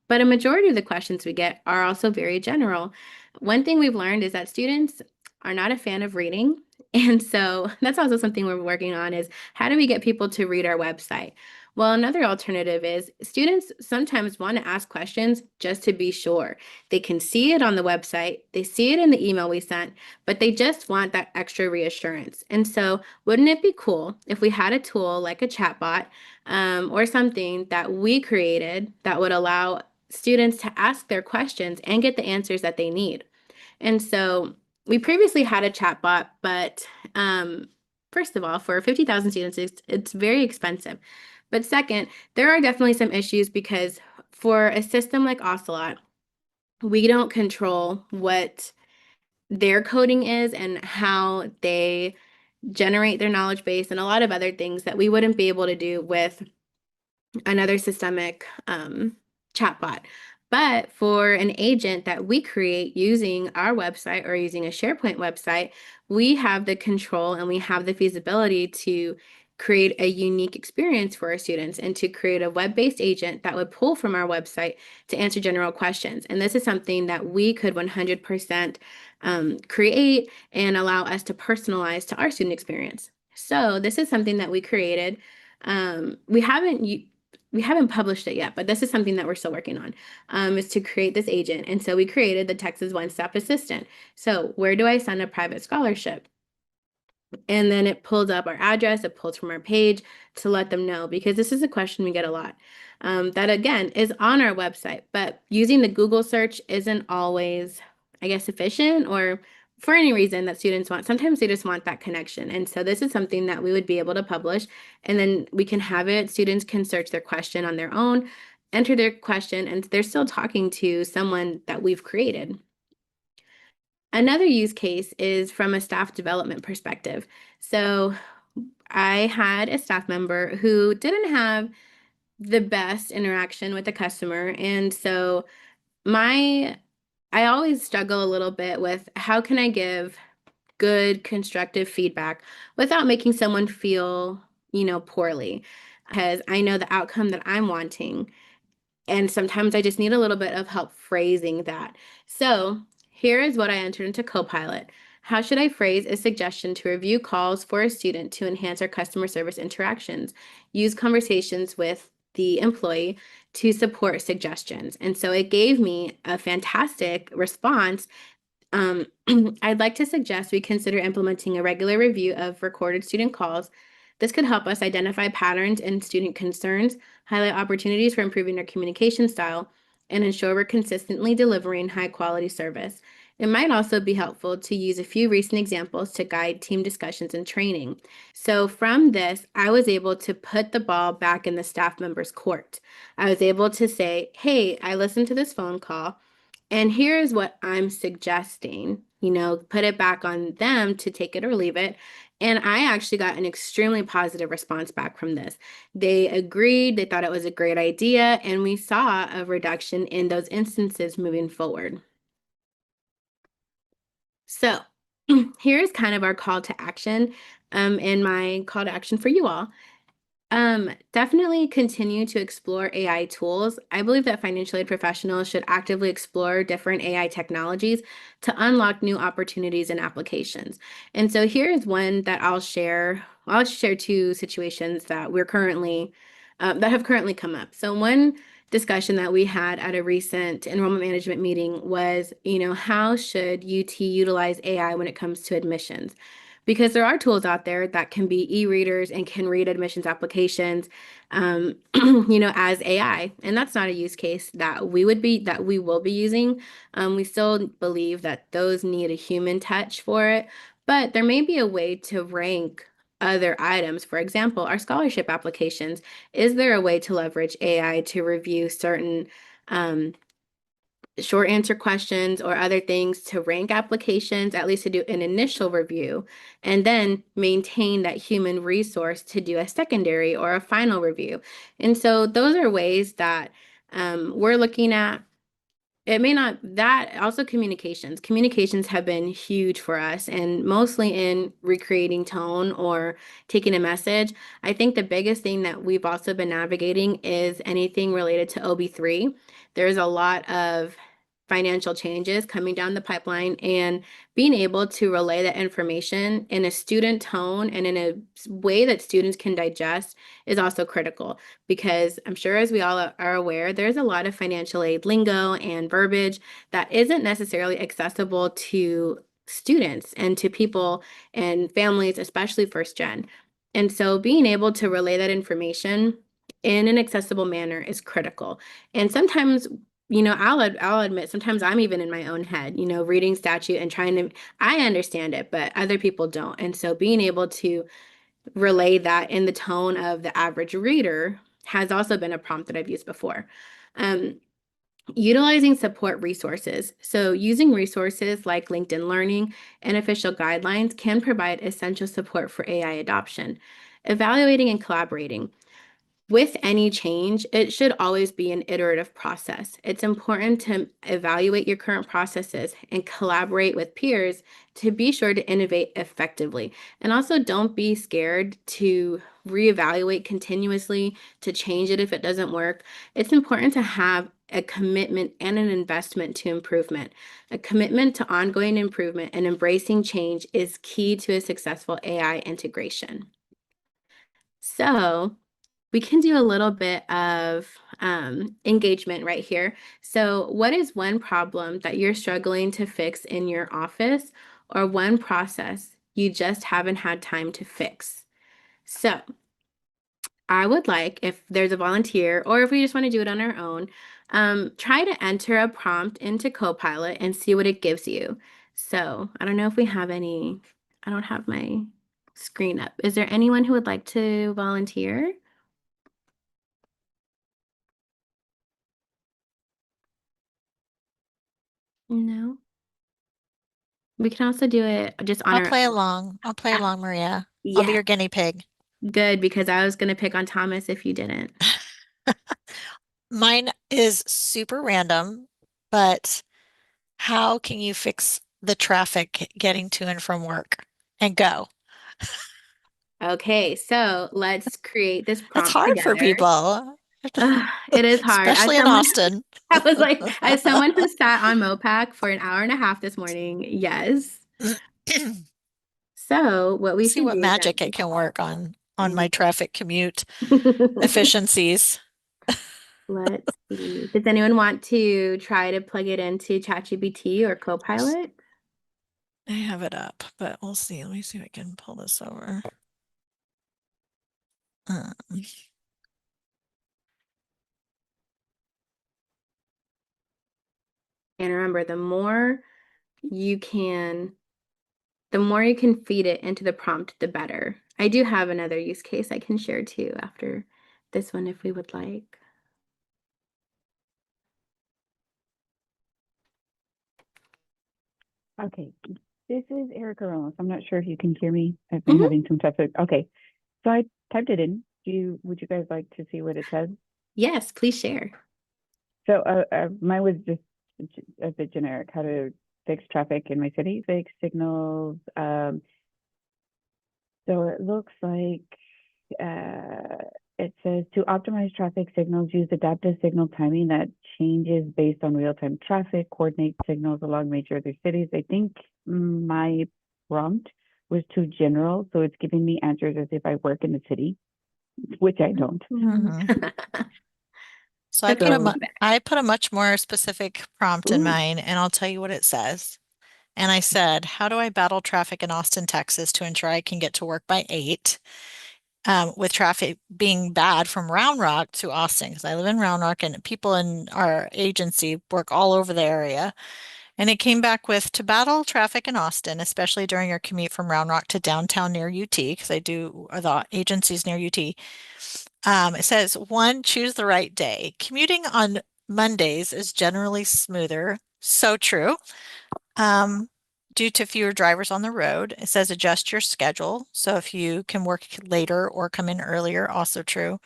But a majority of the questions we get are also very general. One thing we've learned is that students are not a fan of reading. And so that's also something we're working on, is how do we get people to read our website? Well, another alternative is students sometimes want to ask questions just to be sure. They can see it on the website, they see it in the email we sent, but they just want that extra reassurance. And so wouldn't it be cool if we had a tool like a chatbot or something that we created that would allow students to ask their questions and get the answers that they need? And so we previously had a chatbot, but first of all, for 50,000 students, it's very expensive. But second, there are definitely some issues, because for a system like Ocelot, we don't control what their coding is and how they generate their knowledge base, and a lot of other things that we wouldn't be able to do with another systemic chatbot. But for an agent that we create using our website or using a SharePoint website, we have the control and we have the feasibility to create a unique experience for our students and to create a web-based agent that would pull from our website to answer general questions. And this is something that we could 100% create and allow us to personalize to our student experience. So this is something that we created. We haven't published it yet, but this is something that we're still working on, is to create this agent. And so we created the Texas One-Stop Assistant. So where do I send a private scholarship? And then it pulls up our address, it pulls from our page to let them know, because this is a question we get a lot. That again is on our website, but using the Google search isn't always, I guess, efficient, or for any reason that students want. Sometimes they just want that connection. And so this is something that we would be able to publish, and then we can have it. Students can search their question on their own, enter their question, and they're still talking to someone that we've created. Another use case is from a staff development perspective. So I had a staff member who didn't have the best interaction with the customer. And so I always struggle a little bit with how can I give good constructive feedback without making someone feel, poorly, because I know the outcome that I'm wanting. And sometimes I just need a little bit of help phrasing that. So here is what I entered into Copilot. How should I phrase a suggestion to review calls for a student to enhance our customer service interactions? Use conversations with the employee to support suggestions. And so it gave me a fantastic response. I'd like to suggest we consider implementing a regular review of recorded student calls. This could help us identify patterns in student concerns, highlight opportunities for improving our communication style, and ensure we're consistently delivering high-quality service. It might also be helpful to use a few recent examples to guide team discussions and training. So from this, I was able to put the ball back in the staff member's court. I was able to say, hey, I listened to this phone call, and here's what I'm suggesting, put it back on them to take it or leave it. And I actually got an extremely positive response back from this. They agreed, they thought it was a great idea, and we saw a reduction in those instances moving forward. So here's kind of our call to action, and my call to action for you all. Definitely continue to explore AI tools. I believe that financial aid professionals should actively explore different AI technologies to unlock new opportunities and applications. And so here is one that I'll share. I'll share two situations that we're currently that have currently come up. So one discussion that we had at a recent enrollment management meeting was, how should UT utilize AI when it comes to admissions? Because there are tools out there that can be e-readers and can read admissions applications, as AI. And that's not a use case that we will be using. We still believe that those need a human touch for it, but there may be a way to rank other items. For example, our scholarship applications. Is there a way to leverage AI to review certain short answer questions or other things to rank applications, at least to do an initial review, and then maintain that human resource to do a secondary or a final review? And so those are ways that we're looking at. It may not, that also communications. Communications have been huge for us, and mostly in recreating tone or taking a message. I think the biggest thing that we've also been navigating is anything related to OB3. There's a lot of financial changes coming down the pipeline, and being able to relay that information in a student tone and in a way that students can digest is also critical, because I'm sure, as we all are aware, there's a lot of financial aid lingo and verbiage that isn't necessarily accessible to students and to people and families, especially first gen. And so being able to relay that information in an accessible manner is critical. And sometimes, I'll admit, sometimes I'm even in my own head, reading statute and I understand it, but other people don't. And so being able to relay that in the tone of the average reader has also been a prompt that I've used before. Utilizing support resources. So using resources like LinkedIn Learning and official guidelines can provide essential support for AI adoption. Evaluating and collaborating. With any change, it should always be an iterative process. It's important to evaluate your current processes and collaborate with peers to be sure to innovate effectively. And also, don't be scared to reevaluate continuously, to change it if it doesn't work. It's important to have a commitment and an investment to improvement. A commitment to ongoing improvement and embracing change is key to a successful AI integration. So, we can do a little bit of engagement right here. So what is one problem that you're struggling to fix in your office, or one process you just haven't had time to fix? So I would like, if there's a volunteer or if we just want to do it on our own, try to enter a prompt into Copilot and see what it gives you. So I don't know if we have any, I don't have my screen up. Is there anyone who would like to volunteer? No. We can also do it just on I'll our play own. along. I'll play along, Maria. I'll be Yeah, your guinea pig. good, because I was gonna pick on Thomas if you didn't. Mine is super random, but how can you fix the traffic getting to and from work and go? Okay, so let's create this It's prompt hard for together. people, It is hard. especially in Austin. I was like, as someone who sat on Mopac for an hour and a half this morning, yes. So what we See should what do magic it then. can work on my traffic commute Mm. efficiencies. Let's see. Does anyone want to try to plug it into ChatGPT or Copilot? I have it up, but we'll see. Let me see if I can pull this over. Um, And remember, you can the more you can feed it into the prompt, the better. I do have another use case I can share too after this one if we would like. Okay, this is Erica Ramos. I'm not sure if you can hear me. I've been having some tough. Okay, so I typed it in. Would you guys like to see what it says? Yes, please share. So mine was just a bit generic. How to fix traffic in my city, fix signals. So it looks like it says to optimize traffic signals, use adaptive signal timing that changes based on real-time traffic, coordinate signals along major other cities. I think my prompt was too general, so it's giving me answers as if I work in the city, which I don't. So I put a much more specific prompt in mine, and I'll tell you what it says. And I said, how do I battle traffic in Austin, Texas to ensure I can get to work by 8? With traffic being bad from Round Rock to Austin, because I live in Round Rock and people in our agency work all over the area. And it came back with to battle traffic in Austin, especially during your commute from Round Rock to downtown near UT, because I do the agencies near UT. It says, 1, choose the right day. Commuting on Mondays is generally smoother. So true. Due to fewer drivers on the road. It says adjust your schedule. So if you can work later or come in earlier, also true.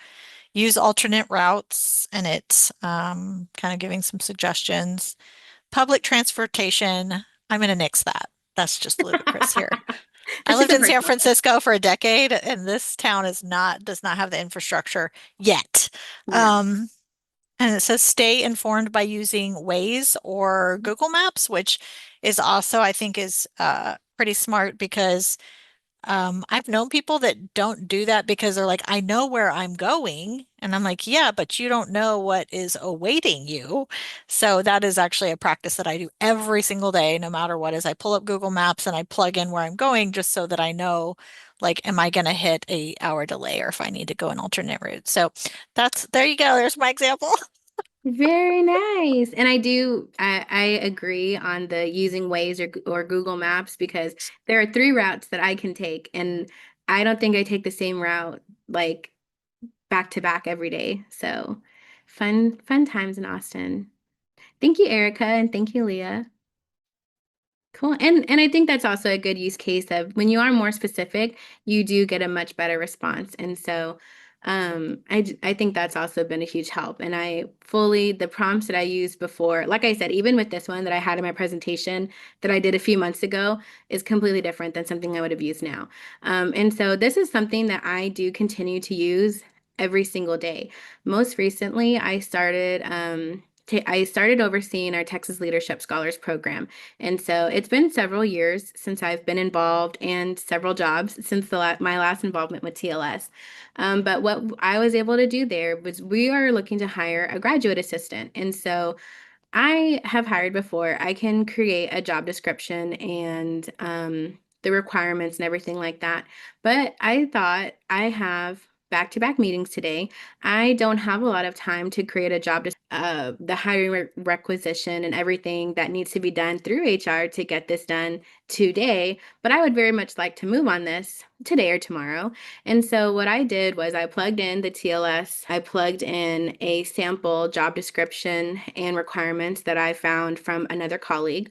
Use alternate routes, and it's kind of giving some suggestions. Public transportation, I'm going to nix that. That's just ludicrous here. I lived in San Francisco for a decade, and this town does not have the infrastructure yet. And it says stay informed by using Waze or Google Maps, which is also, I think, is pretty smart because I've known people that don't do that because they're like, I know where I'm going. And I'm like, yeah, but you don't know what is awaiting you. So that is actually a practice that I do every single day, no matter what, is I pull up Google Maps and I plug in where I'm going just so that I know, like, am I going to hit a hour delay or if I need to go an alternate route. So there you go. There's my example. Very nice. And I agree on the using Waze or Google Maps, because there are 3 routes that I can take, and I don't think I take the same route like back to back every day. So fun times in Austin. Thank you, Erica, and thank you, Leah. Cool. And I think that's also a good use case of when you are more specific, you do get a much better response. And so I think that's also been a huge help. And the prompts that I used before, like I said, even with this one that I had in my presentation that I did a few months ago is completely different than something I would have used now. And so this is something that I do continue to use every single day. Most recently, I started overseeing our Texas Leadership Scholars Program. And so it's been several years since I've been involved and several jobs since my last involvement with TLS. But what I was able to do there was we are looking to hire a graduate assistant. And so I have hired before. I can create a job description and the requirements and everything like that. But I thought I have back-to-back meetings today. I don't have a lot of time to create a the hiring requisition and everything that needs to be done through HR to get this done today. But I would very much like to move on this today or tomorrow. And so what I did was I plugged in the TLS, I plugged in a sample job description and requirements that I found from another colleague,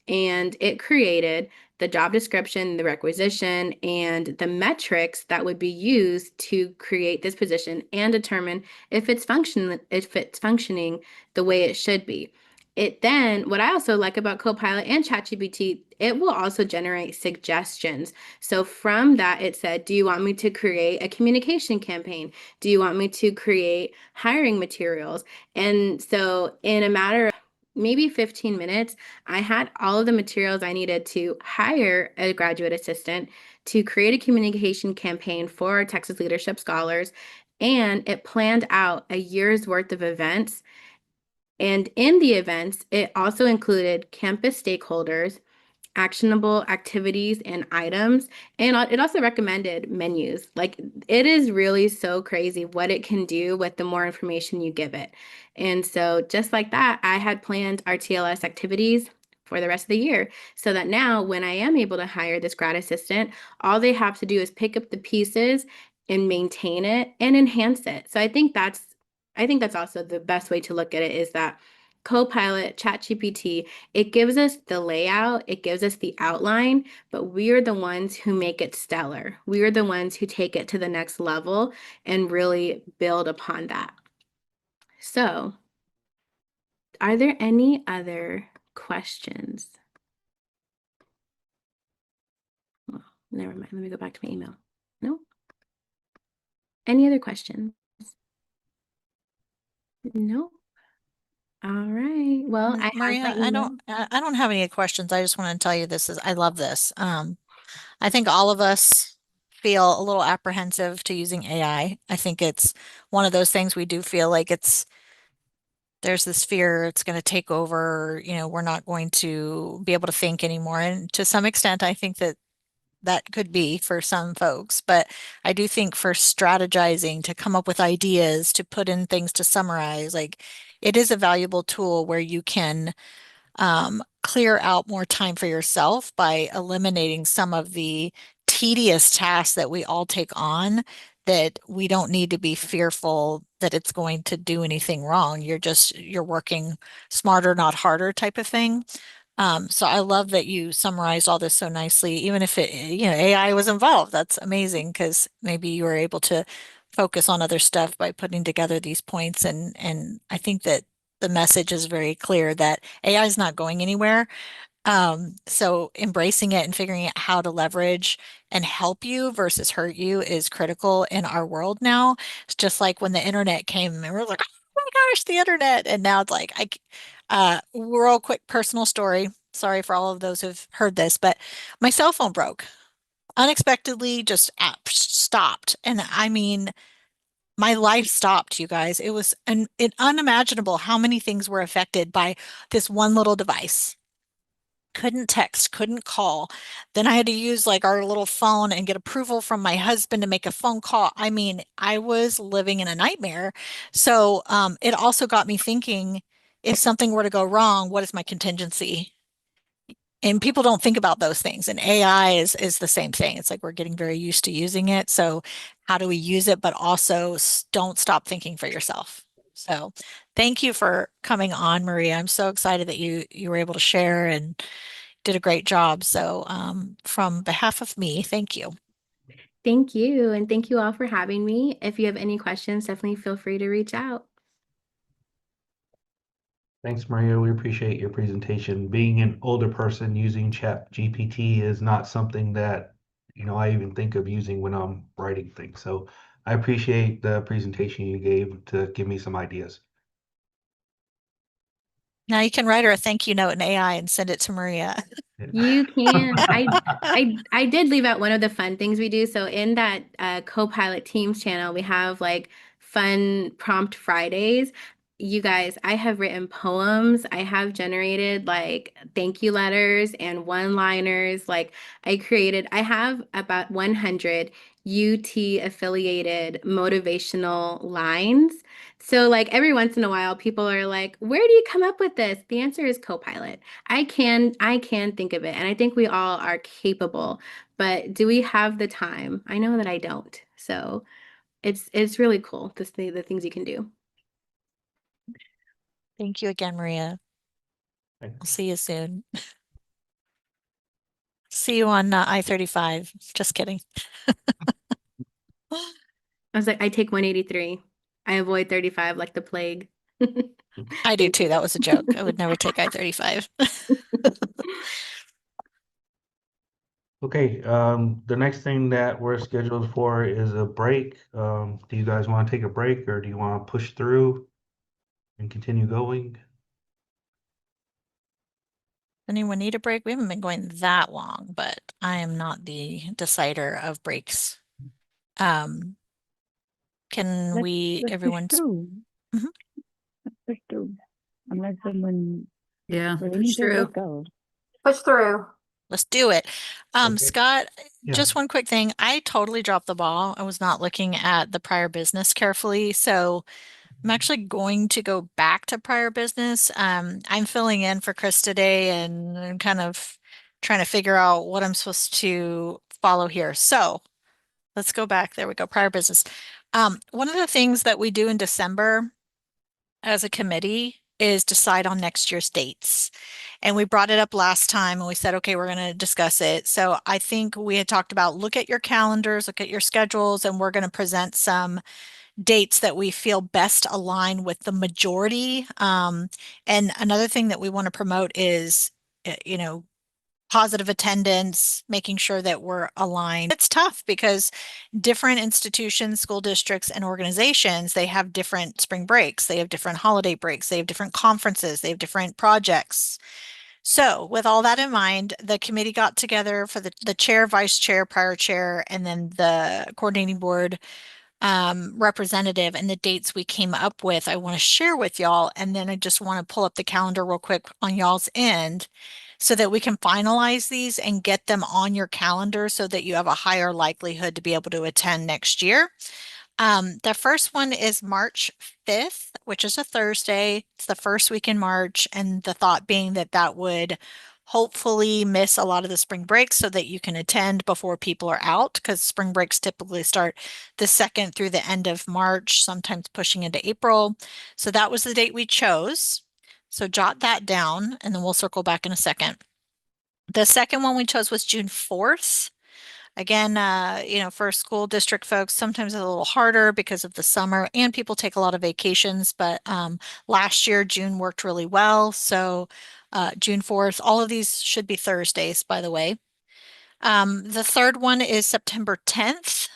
and it created the job description, the requisition, and the metrics that would be used to create this position and determine if it's functioning the way it should be. What I also like about Copilot and ChatGPT, it will also generate suggestions. So from that, it said, do you want me to create a communication campaign? Do you want me to create hiring materials? And so in a matter of maybe 15 minutes, I had all of the materials I needed to hire a graduate assistant, to create a communication campaign for our Texas Leadership Scholars, and it planned out a year's worth of events. And in the events, it also included campus stakeholders, actionable activities and items, and it also recommended menus. Like, it is really so crazy what it can do with the more information you give it. And so just like that, I had planned our TLS activities for the rest of the year, so that now when I am able to hire this grad assistant, all they have to do is pick up the pieces and maintain it and enhance it. So I think that's also the best way to look at it, is that Copilot, ChatGPT, it gives us the layout, it gives us the outline, but we are the ones who make it stellar. We are the ones who take it to the next level and really build upon that. So, are there any other questions? Well, never mind. Let me go back to my email. No? Any other questions? No? All right. Well, I Maria, have my email. I don't have any questions. I just want to tell you I love this. I think all of us feel a little apprehensive to using AI. I think it's one of those things we do feel like there's this fear it's going to take over, we're not going to be able to think anymore. And to some extent, I think that could be for some folks, but I do think for strategizing, to come up with ideas, to put in things to summarize, like, it is a valuable tool where you can clear out more time for yourself by eliminating some of the tedious tasks that we all take on, that we don't need to be fearful that it's going to do anything wrong. You're working smarter, not harder type of thing. So I love that you summarized all this so nicely, even if AI was involved. That's amazing, because maybe you were able to focus on other stuff by putting together these points. And I think that the message is very clear that AI is not going anywhere. So embracing it and figuring out how to leverage and help you versus hurt you is critical in our world now. It's just like when the internet came and we're like, oh my gosh, the internet. And now it's like, real quick personal story. Sorry for all of those who've heard this, but my cell phone broke unexpectedly, just stopped. And I mean, my life stopped, you guys. It was unimaginable how many things were affected by this one little device. Couldn't text, couldn't call. Then I had to use like our little phone and get approval from my husband to make a phone call. I mean, I was living in a nightmare. So it also got me thinking, if something were to go wrong, what is my contingency? And people don't think about those things. And AI is the same thing. It's like we're getting very used to using it. So how do we use it, but also don't stop thinking for yourself? So thank you for coming on, Maria. I'm so excited that you were able to share and did a great job. So from behalf of me, thank you. Thank you. And thank you all for having me. If you have any questions, definitely feel free to reach out. Thanks, Maria. We appreciate your presentation. Being an older person, using Chat GPT is not something that, I even think of using when I'm writing things. So I appreciate the presentation you gave to give me some ideas. Now you can write her a thank you note in AI and send it to Maria. You can. I did leave out one of the fun things we do. So in that Copilot Teams channel, we have like fun prompt Fridays. You guys, I have written poems. I have generated like thank you letters and one-liners. Like I have about 100 UT affiliated motivational lines. So like every once in a while, people are like, where do you come up with this? The answer is Copilot. I can think of it, and I think we all are capable, but do we have the time? I know that I don't. So it's really cool to see the things you can do. Thank you again, Maria. Thanks. I'll see you soon. See you on I-35. Just kidding. I was like, I take 183. I avoid 35 like the plague. I do Thank too. you. That was a joke. I would never take I-35. Okay, the next thing that we're scheduled for is a break. Do you guys want to take a break or do you want to push through and continue going? Anyone need a break? We haven't been going that long, but I am not the decider of breaks. Can Let's everyone's push through. Mhm. Let's push through. Unless someone Yeah, really push needs to through. let go. Push through. Let's do it. Okay. Scott, Yeah. just one quick thing. I totally dropped the ball. I was not looking at the prior business carefully. So I'm actually going to go back to prior business. I'm filling in for Chris today and kind of trying to figure out what I'm supposed to follow here. So let's go back. There we go. Prior business. One of the things that we do in December as a committee is decide on next year's dates. And we brought it up last time and we said, okay, we're going to discuss it. So I think we had talked about look at your calendars, look at your schedules, and we're going to present some dates that we feel best align with the majority. And another thing that we want to promote is, positive attendance, making sure that we're aligned. It's tough because different institutions, school districts, and organizations, they have different spring breaks, they have different holiday breaks, they have different conferences, they have different projects. So with all that in mind, the committee got together for the chair, vice chair, prior chair, and then the coordinating board representative, and the dates we came up with, I want to share with y'all. And then I just want to pull up the calendar real quick on y'all's end so that we can finalize these and get them on your calendar so that you have a higher likelihood to be able to attend next year. The first one is March 5th, which is a Thursday. It's the first week in March, and the thought being that that would hopefully miss a lot of the spring breaks so that you can attend before people are out, because spring breaks typically start the 2nd through the end of March, sometimes pushing into April. So that was the date we chose. So jot that down, and then we'll circle back in a second. The second one we chose was June 4th. Again, for school district folks, sometimes it's a little harder because of the summer and people take a lot of vacations. But last year, June worked really well. So June 4th, all of these should be Thursdays, by the way. The third one is September 10th.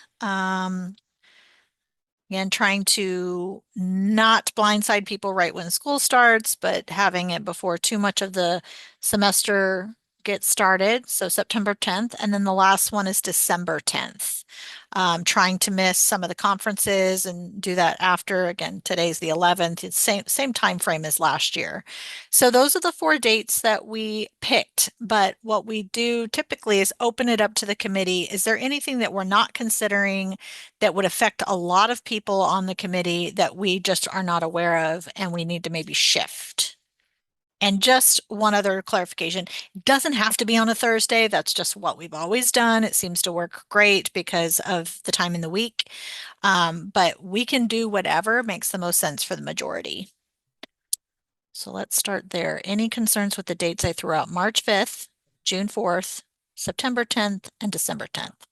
Again, trying to not blindside people right when school starts, but having it before too much of the semester gets started. So September 10th. And then the last one is December 10th. Trying to miss some of the conferences and do that after. Again, today's the 11th. It's same time frame as last year. So those are the 4 dates that we picked. But what we do typically is open it up to the committee. Is there anything that we're not considering that would affect a lot of people on the committee that we just are not aware of and we need to maybe shift? And just one other clarification, it doesn't have to be on a Thursday. That's just what we've always done. It seems to work great because of the time in the week. But we can do whatever makes the most sense for the majority. So let's start there. Any concerns with the dates I threw out? March 5th, June 4th, September 10th, and December 10th.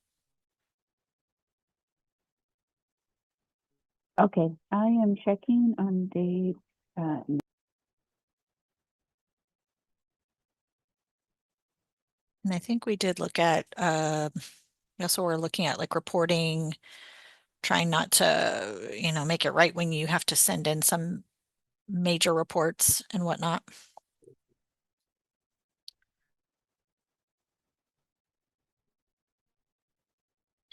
Okay, I am checking on dates. And I think we did look at, also we're looking at like reporting, trying not to, make it right when you have to send in some major reports and whatnot.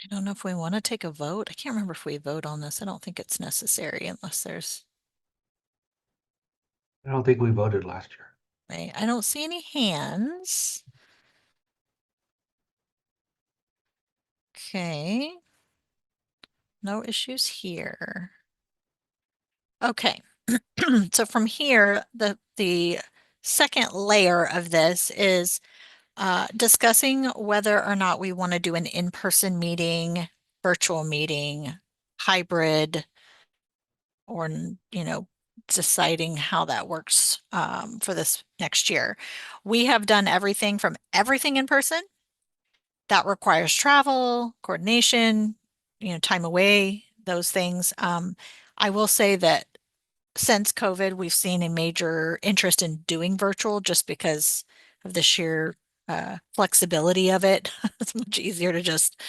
I don't know if we want to take a vote. I can't remember if we vote on this. I don't think it's necessary unless there's, I don't think we voted last year. right? I don't see any hands. Okay. No issues here. Okay. So from here, the second layer of this is discussing whether or not we want to do an in-person meeting, virtual meeting, hybrid, or, deciding how that works for this next year. We have done everything from everything in person. That requires travel, coordination, time away, those things. I will say that since COVID, we've seen a major interest in doing virtual just because of the sheer flexibility of it. It's much easier to just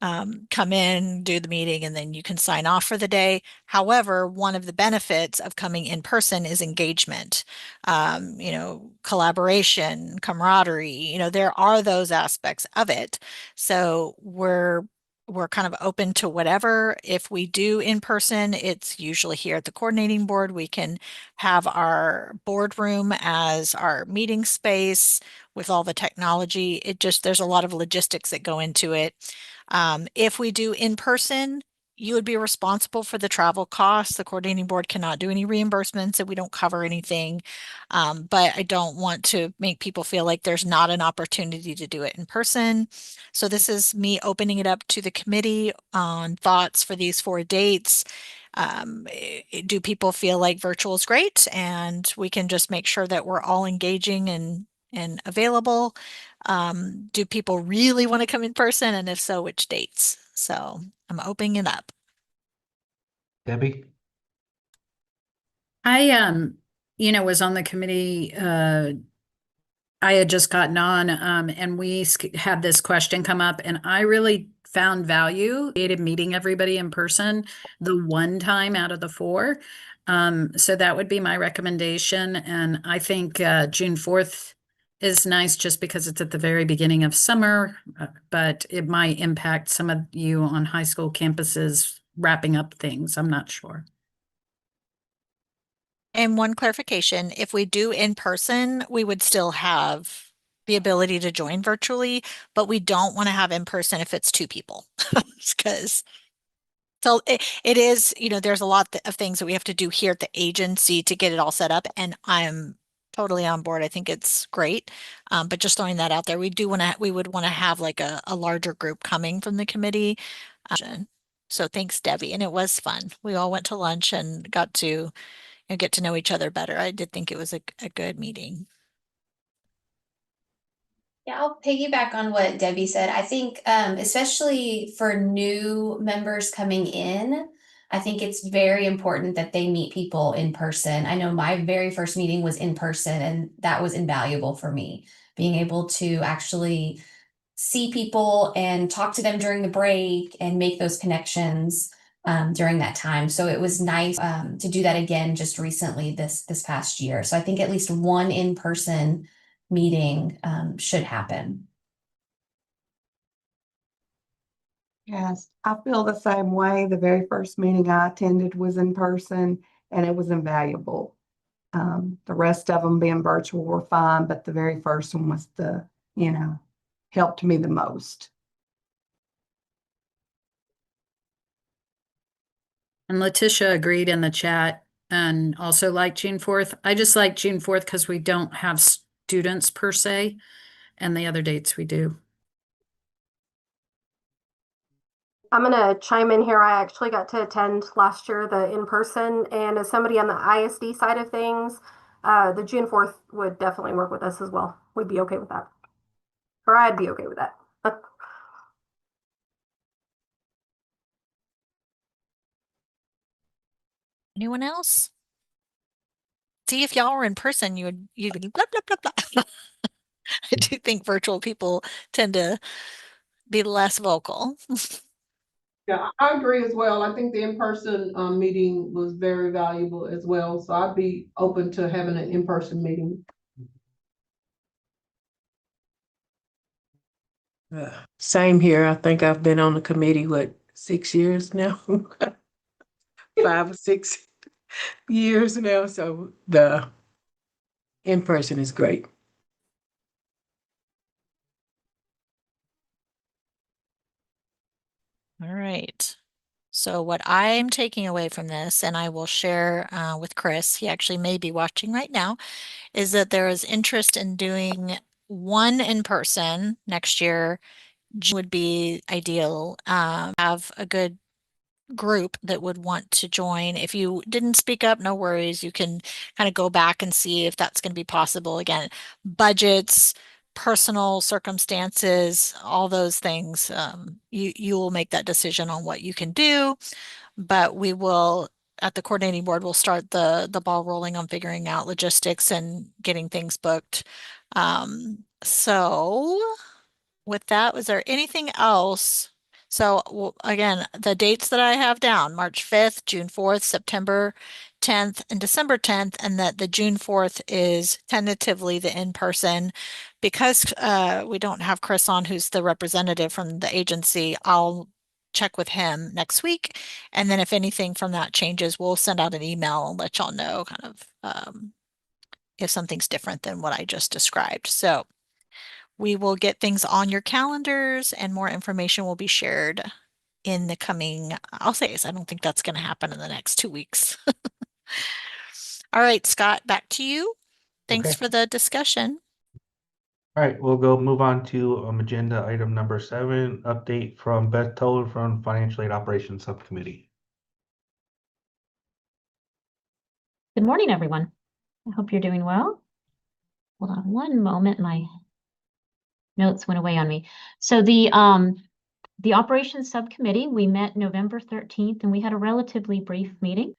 come in, do the meeting, and then you can sign off for the day. However, one of the benefits of coming in person is engagement, collaboration, camaraderie. There are those aspects of it. So we're kind of open to whatever. If we do in person, it's usually here at the coordinating board. We can have our boardroom as our meeting space with all the technology. There's a lot of logistics that go into it. If we do in person, you would be responsible for the travel costs. The coordinating board cannot do any reimbursements and we don't cover anything. But I don't want to make people feel like there's not an opportunity to do it in person. So this is me opening it up to the committee on thoughts for these 4 dates. Do people feel like virtual is great and we can just make sure that we're all engaging and available? Do people really want to come in person? And if so, which dates? So I'm opening it up. Debbie? I was on the committee, I had just gotten on, and we had this question come up, and I really found value in meeting everybody in person the one time out of the 4. So that would be my recommendation. And I think June 4th is nice just because it's at the very beginning of summer, but it might impact some of you on high school campuses wrapping up things. I'm not sure. And one clarification, if we do in person, we would still have the ability to join virtually, but we don't want to have in person if it's 2 people. Because so it is, there's a lot of things that we have to do here at the agency to get it all set up. And I'm totally on board. I think it's great. But just throwing that out there, we would want to have like a larger group coming from the committee. So thanks, Debbie. And it was fun. We all went to lunch and got to get to know each other better. I did think it was a good meeting. Yeah, I'll piggyback on what Debbie said. I think, especially for new members coming in, I think it's very important that they meet people in person. I know my very first meeting was in person, and that was invaluable for me. Being able to actually see people and talk to them during the break and make those connections during that time. So it was nice to do that again just recently this past year. So I think at least one in-person meeting should happen. Yes, I feel the same way. The very first meeting I attended was in person and it was invaluable. The rest of them being virtual were fine, but the very first one was helped me the most. And Letitia agreed in the chat. and also like June 4th. I just like June 4th because we don't have students per se, and the other dates we do. I'm gonna chime in here. I actually got to attend last year the in-person, and as somebody on the ISD side of things, the June 4th would definitely work with us as well. We'd be okay with that. Or I'd be okay with that. Anyone else? See, if y'all were in person, you'd be blah blah blah blah. I do think virtual people tend to be less vocal. Yeah, I agree as well. I think the in-person meeting was very valuable as well. So I'd be open to having an in-person meeting. Same here. I think I've been on the committee, 6 years now? 5 or 6 years now. So the in-person is great. All right. So what I'm taking away from this, and I will share with Chris, he actually may be watching right now, is that there is interest in doing one in person next year. June would be ideal. Have a good group that would want to join. If you didn't speak up, no worries. You can kind of go back and see if that's going to be possible. Again, budgets, personal circumstances, all those things. You will make that decision on what you can do, but we will at the coordinating board, we'll start the ball rolling on figuring out logistics and getting things booked. So with that, was there anything else? So again, the dates that I have down, March 5th, June 4th, September 10th, and December 10th, and that the June 4th is tentatively the in-person. Because we don't have Chris on, who's the representative from the agency, I'll check with him next week. And then if anything from that changes, we'll send out an email and let y'all know kind of if something's different than what I just described. So we will get things on your calendars and more information will be shared in the coming, I'll say, I don't think that's going to happen in the next 2 weeks. All right, Scott, back to you. Thanks Okay. for the discussion. All right, we'll go move on to agenda item number 7, update from Beth Toller from Financial Aid Operations Subcommittee. Good morning, everyone. I hope you're doing well. Hold on one moment. My notes went away on me. So the operations subcommittee, we met November 13th and we had a relatively brief meeting.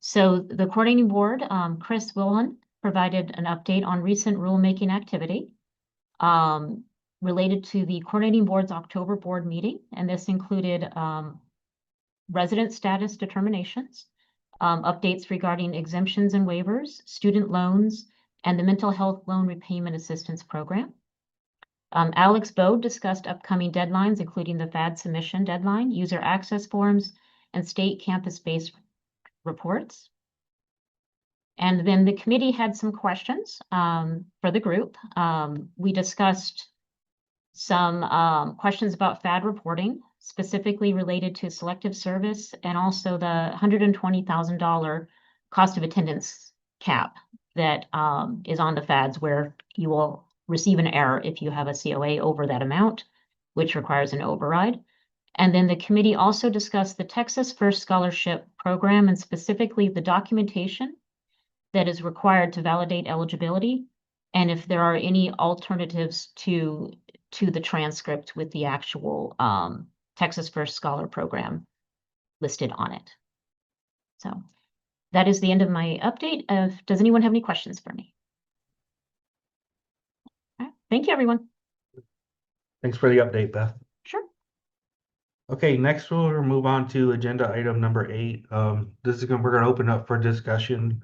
So the coordinating board, Chris Wilhan, provided an update on recent rulemaking activity related to the coordinating board's October board meeting. And this included resident status determinations, updates regarding exemptions and waivers, student loans, and the mental health loan repayment assistance program. Alex Bode discussed upcoming deadlines, including the FAAC submission deadline, user access forms, and state campus-based reports. And then the committee had some questions for the group. We discussed some questions about FAD reporting, specifically related to selective service and also the $120,000 cost of attendance cap that is on the FADs, where you will receive an error if you have a COA over that amount, which requires an override. And then the committee also discussed the Texas First Scholarship Program and specifically the documentation that is required to validate eligibility, and if there are any alternatives to the transcript with the actual Texas First Scholar Program listed on it. So that is the end of my update. Does anyone have any questions for me? All right. Thank you, everyone. Thanks for the update, Beth. Sure. Okay, next we'll move on to agenda item number 8. We're gonna open up for discussion.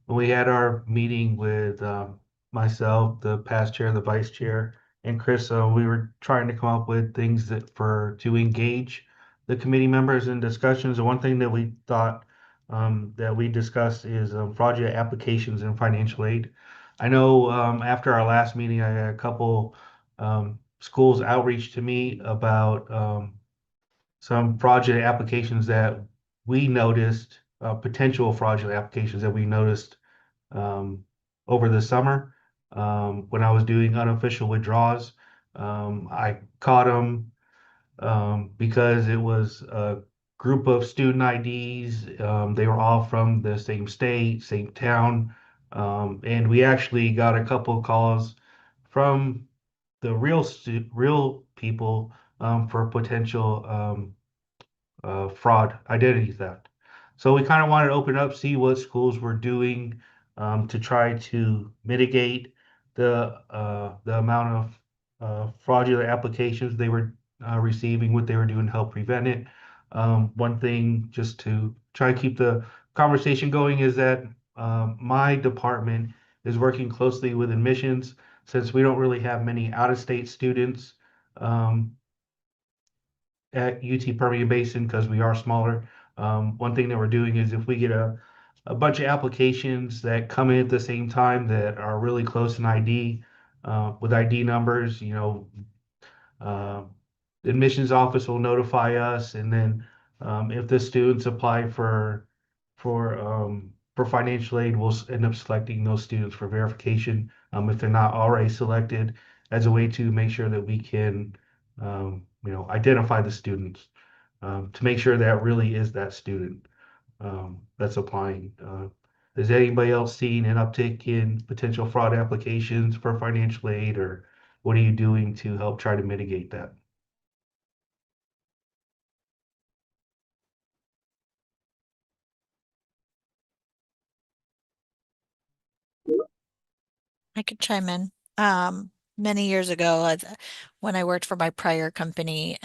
When we had our meeting with myself, the past chair, the vice chair, and Chris, we were trying to come up with things to engage the committee members in discussions. And one thing that we thought that we discussed is project applications and financial aid. I know after our last meeting, I had a couple schools outreach to me about some project applications that we noticed potential fraudulent applications that we noticed over the summer. When I was doing unofficial withdrawals, I caught them because it was a group of student IDs. They were all from the same state, same town. And we actually got a couple of calls from the real people for potential fraud, identity theft. So we kind of wanted to open up, see what schools were doing to try to mitigate the amount of fraudulent applications they were receiving, what they were doing to help prevent it. One thing just to try to keep the conversation going is that my department is working closely with admissions since we don't really have many out-of-state students at UT Permian Basin because we are smaller. One thing that we're doing is if we get a bunch of applications that come in at the same time that are really close in ID, with ID numbers, uh, the admissions office will notify us, and then if the students apply for financial aid, we'll end up selecting those students for verification if they're not already selected, as a way to make sure that we can identify the students to make sure that really is that student that's applying. Is anybody else seeing an uptick in potential fraud applications for financial aid, or what are you doing to help try to mitigate that? I could chime in. Many years ago, when I worked for my prior company,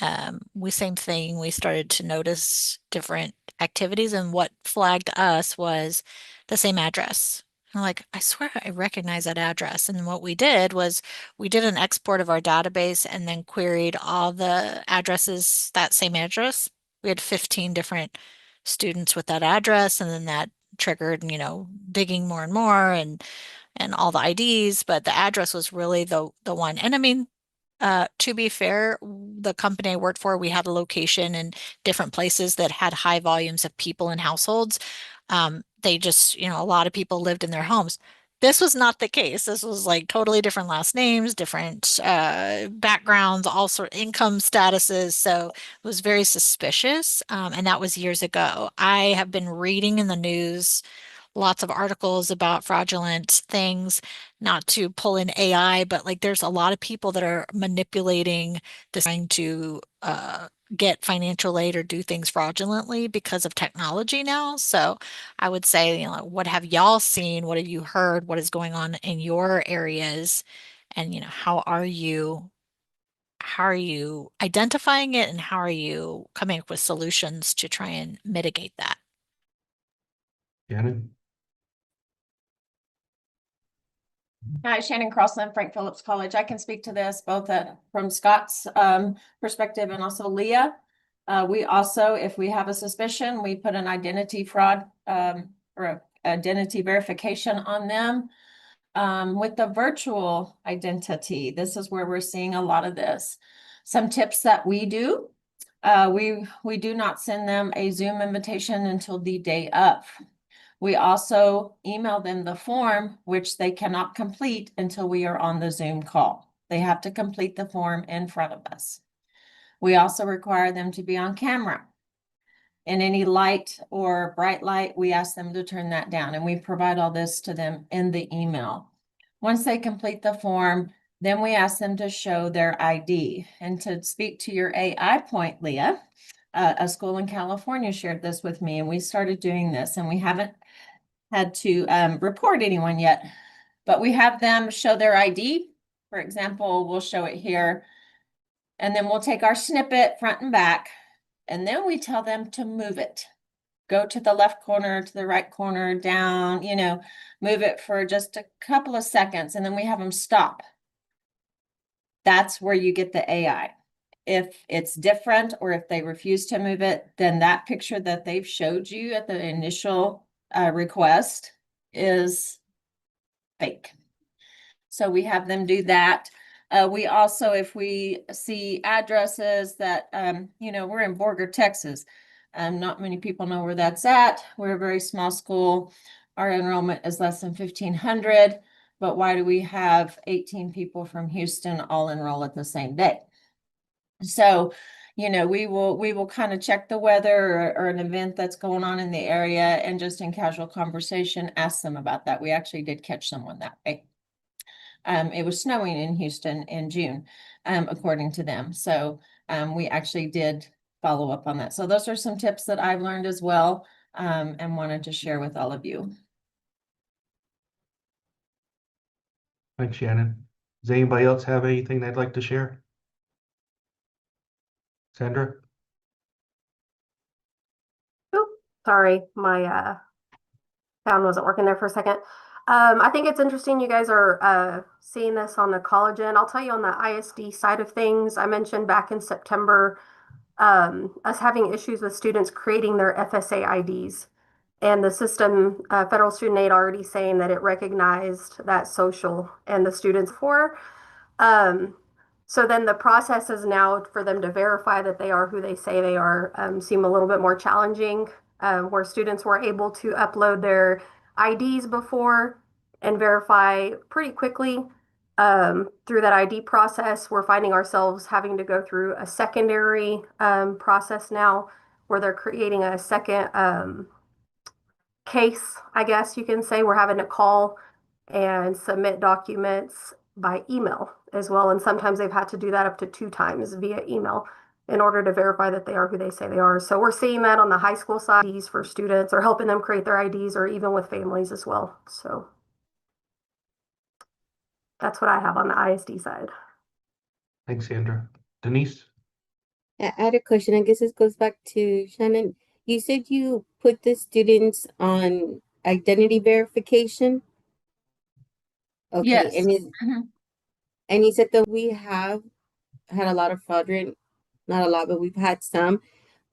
same thing. We started to notice different activities, and what flagged us was the same address. I'm like, I swear I recognize that address. And what we did was we did an export of our database and then queried all the addresses, that same address. We had 15 different students with that address, and then that triggered, digging more and more and all the IDs, but the address was really the one. And I mean, to be fair, the company I worked for, we had a location in different places that had high volumes of people and households. They just, a lot of people lived in their homes. This was not the case. This was like totally different last names, different backgrounds, all sort of income statuses. So it was very suspicious. And that was years ago. I have been reading in the news lots of articles about fraudulent things, not to pull in AI, but like there's a lot of people that are manipulating this, trying to get financial aid or do things fraudulently because of technology now. So I would say, what have y'all seen? What have you heard? What is going on in your areas? And, how are you identifying it, and how are you coming up with solutions to try and mitigate that? Shannon? Hi, Shannon Crossland, Frank Phillips College. I can speak to this both from Scott's perspective and also Leah. We also, if we have a suspicion, we put an identity fraud or identity verification on them. With the virtual identity, this is where we're seeing a lot of this. Some tips that we do, we do not send them a Zoom invitation until the day of. We also email them the form, which they cannot complete until we are on the Zoom call. They have to complete the form in front of us. We also require them to be on camera. In any light or bright light, we ask them to turn that down, and we provide all this to them in the email. Once they complete the form, then we ask them to show their ID. And to speak to your AI point, Leah, a school in California shared this with me, and we started doing this, and we haven't had to report anyone yet, but we have them show their ID. For example, we'll show it here, and then we'll take our snippet front and back, and then we tell them to move it. Go to the left corner, to the right corner, down, move it for just a couple of seconds, and then we have them stop. That's where you get the AI. If it's different, or if they refuse to move it, then that picture that they've showed you at the initial request is fake. So we have them do that. We also, if we see addresses that, we're in Borger, Texas, Not many people know where that's at. We're a very small school. Our enrollment is less than 1,500, but why do we have 18 people from Houston all enroll at the same day? So, you know, we will kind of check the weather or an event that's going on in the area, and just in casual conversation, ask them about that. We actually did catch someone that way. It was snowing in Houston in June, according to them. So we actually did follow up on that. So those are some tips that I've learned as well, and wanted to share with all of you. Thanks, Shannon. Does anybody else have anything they'd like to share? Sandra? Oop, sorry, my sound wasn't working there for a second. I think it's interesting you guys are seeing this on the college end. I'll tell you on the ISD side of things, I mentioned back in September us having issues with students creating their FSA IDs. And the system, federal student aid already saying that it recognized that social and the students for. So then the process is now for them to verify that they are who they say they are, seem a little bit more challenging, where students were able to upload their IDs before and verify pretty quickly. Through that ID process, we're finding ourselves having to go through a secondary process now, where they're creating a second case, I guess you can say. We're having to call and submit documents by email as well. And sometimes they've had to do that up to 2 times via email in order to verify that they are who they say they are. So we're seeing that on the high school side for students, or helping them create their IDs, or even with families as well. So that's what I have on the ISD side. Thanks, Sandra. Denise? I had a question. I guess this goes back to Shannon. You said you put the students on identity verification. Okay, Yes. and you said that we have had a lot of fraudulent, not a lot, but we've had some,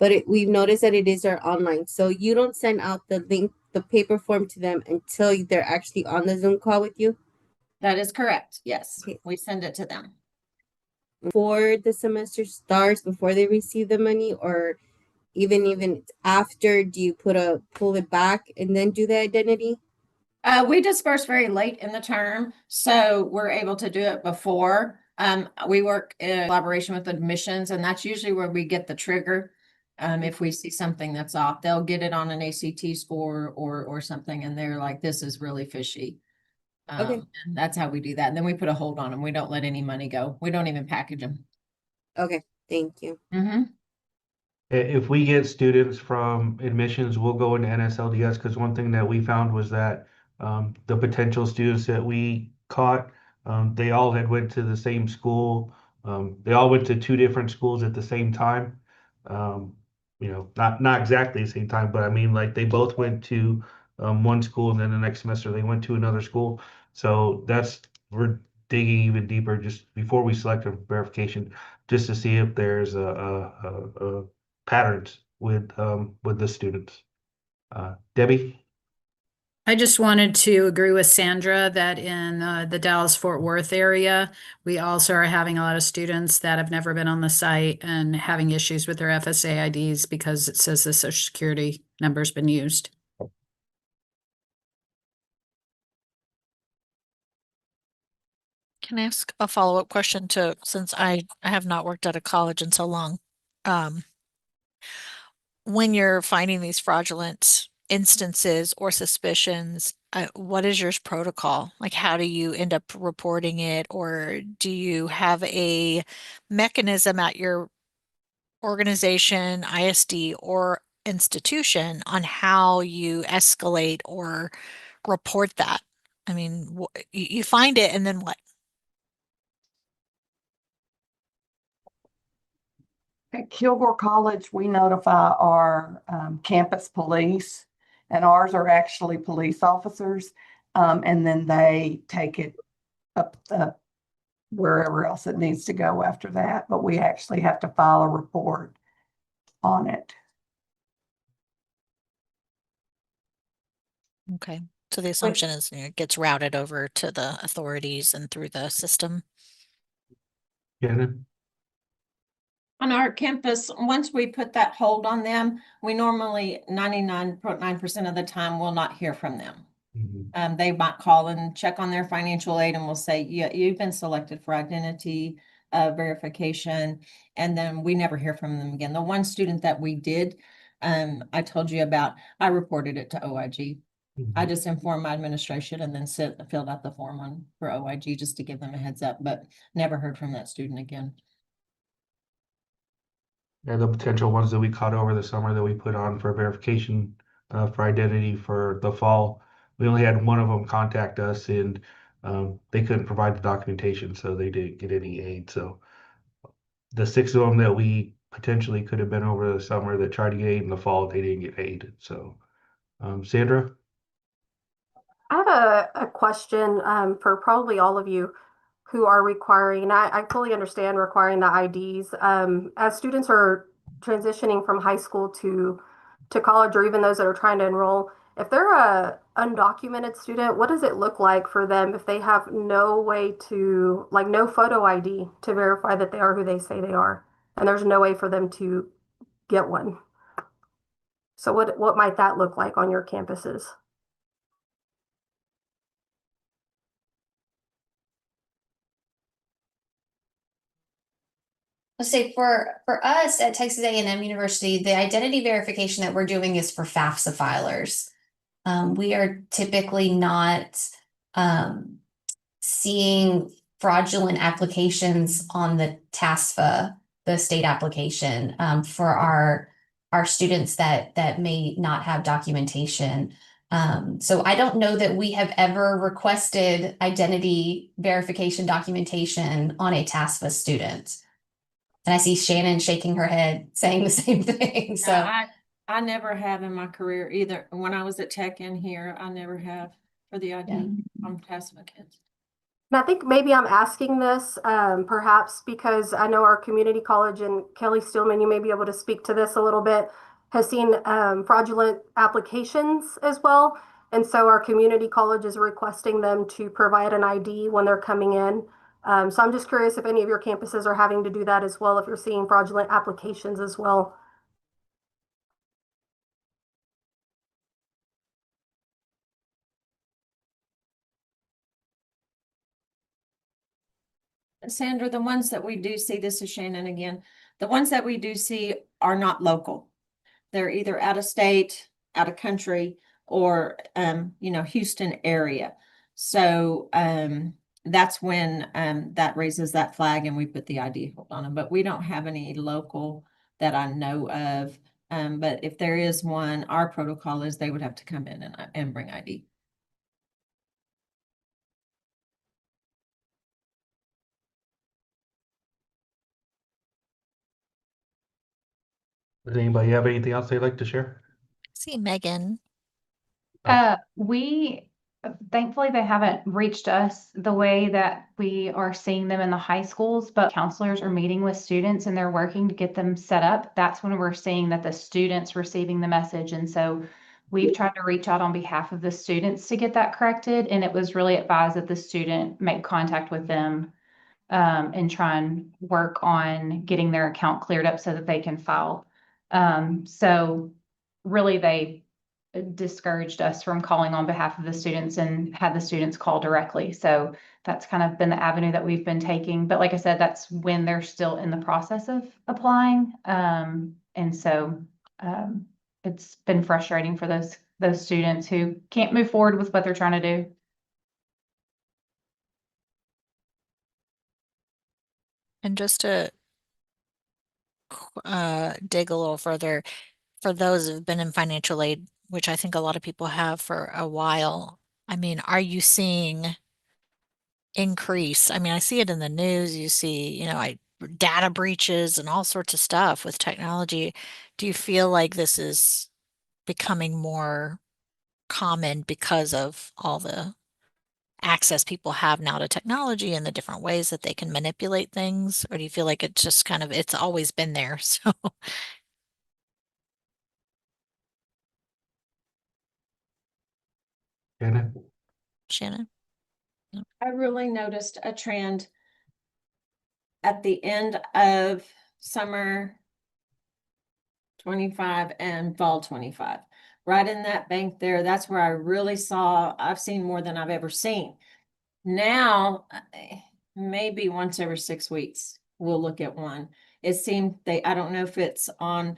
but we've noticed that it is our online. So you don't send out the link, the paper form to them until they're actually on the Zoom call with you? That is correct. Yes, Okay. we send it to them. Before the semester starts, before they receive the money, or even after, do you pull it back and then do the identity? We disperse very late in the term, so we're able to do it before. We work in collaboration with admissions, and that's usually where we get the trigger. If we see something that's off, they'll get it on an ACT score or something, and they're like, this is really fishy. Okay. And that's how we do that. And then we put a hold on them. We don't let any money go. We don't even package them. Okay, thank you. If we get students from admissions, we'll go into NSLDS, because one thing that we found was that the potential students that we caught, they all had went to the same school. They all went to 2 different schools at the same time. You know, not exactly the same time, but I mean, like, they both went to one school, and then the next semester they went to another school. So we're digging even deeper just before we select a verification, just to see if there's a patterns with the students. Debbie? I just wanted to agree with Sandra that in the Dallas-Fort Worth area, we also are having a lot of students that have never been on the site and having issues with their FSA IDs because it says the Social Security number's been used. Can I ask a follow-up question since I have not worked at a college in so long? When you're finding these fraudulent instances or suspicions, what is your protocol? Like, how do you end up reporting it, or do you have a mechanism at your organization, ISD, or institution on how you escalate or report that? I mean, you find it and then what? At Kilgore College, we notify our campus police, and ours are actually police officers. And then they take it up wherever else it needs to go after that. But we actually have to file a report on it. Okay. So the assumption is, it gets routed over to the authorities and through the system. Shannon? On our campus, once we put that hold on them, we normally 99.9% of the time will not hear from them. They might call and check on their financial aid and we'll say, yeah, you've been selected for identity verification. And then we never hear from them again. The one student that we did, I told you about, I reported it to OIG. I just informed my administration and then filled out the form for OIG just to give them a heads up, but never heard from that student again. Yeah, the potential ones that we caught over the summer that we put on for verification for identity for the fall, we only had one of them contact us, and they couldn't provide the documentation, so they didn't get any aid. So the 6 of them that we potentially could have been over the summer that tried to get aid in the fall, they didn't get aid. So Sandra? I have a question for probably all of you who are requiring, and I fully understand requiring the IDs. As students are transitioning from high school to college, or even those that are trying to enroll, if they're a undocumented student, what does it look like for them if they have no way to, like no photo ID to verify that they are who they say they are, and there's no way for them to get one? So what might that look like on your campuses? Let's say for us at Texas A&M University, the identity verification that we're doing is for FAFSA filers. We are typically not seeing fraudulent applications on the TASFA, the state application, for our students that may not have documentation. So I don't know that we have ever requested identity verification documentation on a TASFA student. And I see Shannon shaking her head saying the same thing. So I never have in my career either. When I was at Tech in here, I never have for the ID on TASFA kids. And I think maybe I'm asking this perhaps because I know our community college, and Kelly Steelman, you may be able to speak to this a little bit, has seen fraudulent applications as well. And so our community college is requesting them to provide an ID when they're coming in. So I'm just curious if any of your campuses are having to do that as well, if you're seeing fraudulent applications as well. Sandra, the ones that we do see, this is Shannon again, the ones that we do see are not local. They're either out of state, out of country, or Houston area. So that's when that raises that flag and we put the ID hold on them. But we don't have any local that I know of. But if there is one, our protocol is they would have to come in and bring ID. Does anybody have anything else they'd like to share? See Megan. We thankfully they haven't reached us the way that we are seeing them in the high schools, but counselors are meeting with students and they're working to get them set up. That's when we're seeing that the students receiving the message. And so we've tried to reach out on behalf of the students to get that corrected. And it was really advised that the student make contact with them and try and work on getting their account cleared up so that they can file. So really they discouraged us from calling on behalf of the students and had the students call directly. So that's kind of been the avenue that we've been taking. But like I said, that's when they're still in the process of applying. And so it's been frustrating for those students who can't move forward with what they're trying to do. And just to dig a little further, for those who've been in financial aid, which I think a lot of people have for a while, I mean, are you seeing increase? I mean, I see it in the news. You see, data breaches and all sorts of stuff with technology. Do you feel like this is becoming more common because of all the access people have now to technology and the different ways that they can manipulate things? Or do you feel like it's just kind of, it's always been there? So Shannon? I really noticed a trend at the end of summer 25 and fall 25. Right in that bank there, that's where I really saw, I've seen more than I've ever seen. Now, maybe once every 6 weeks, we'll look at one. It seemed I don't know if it's on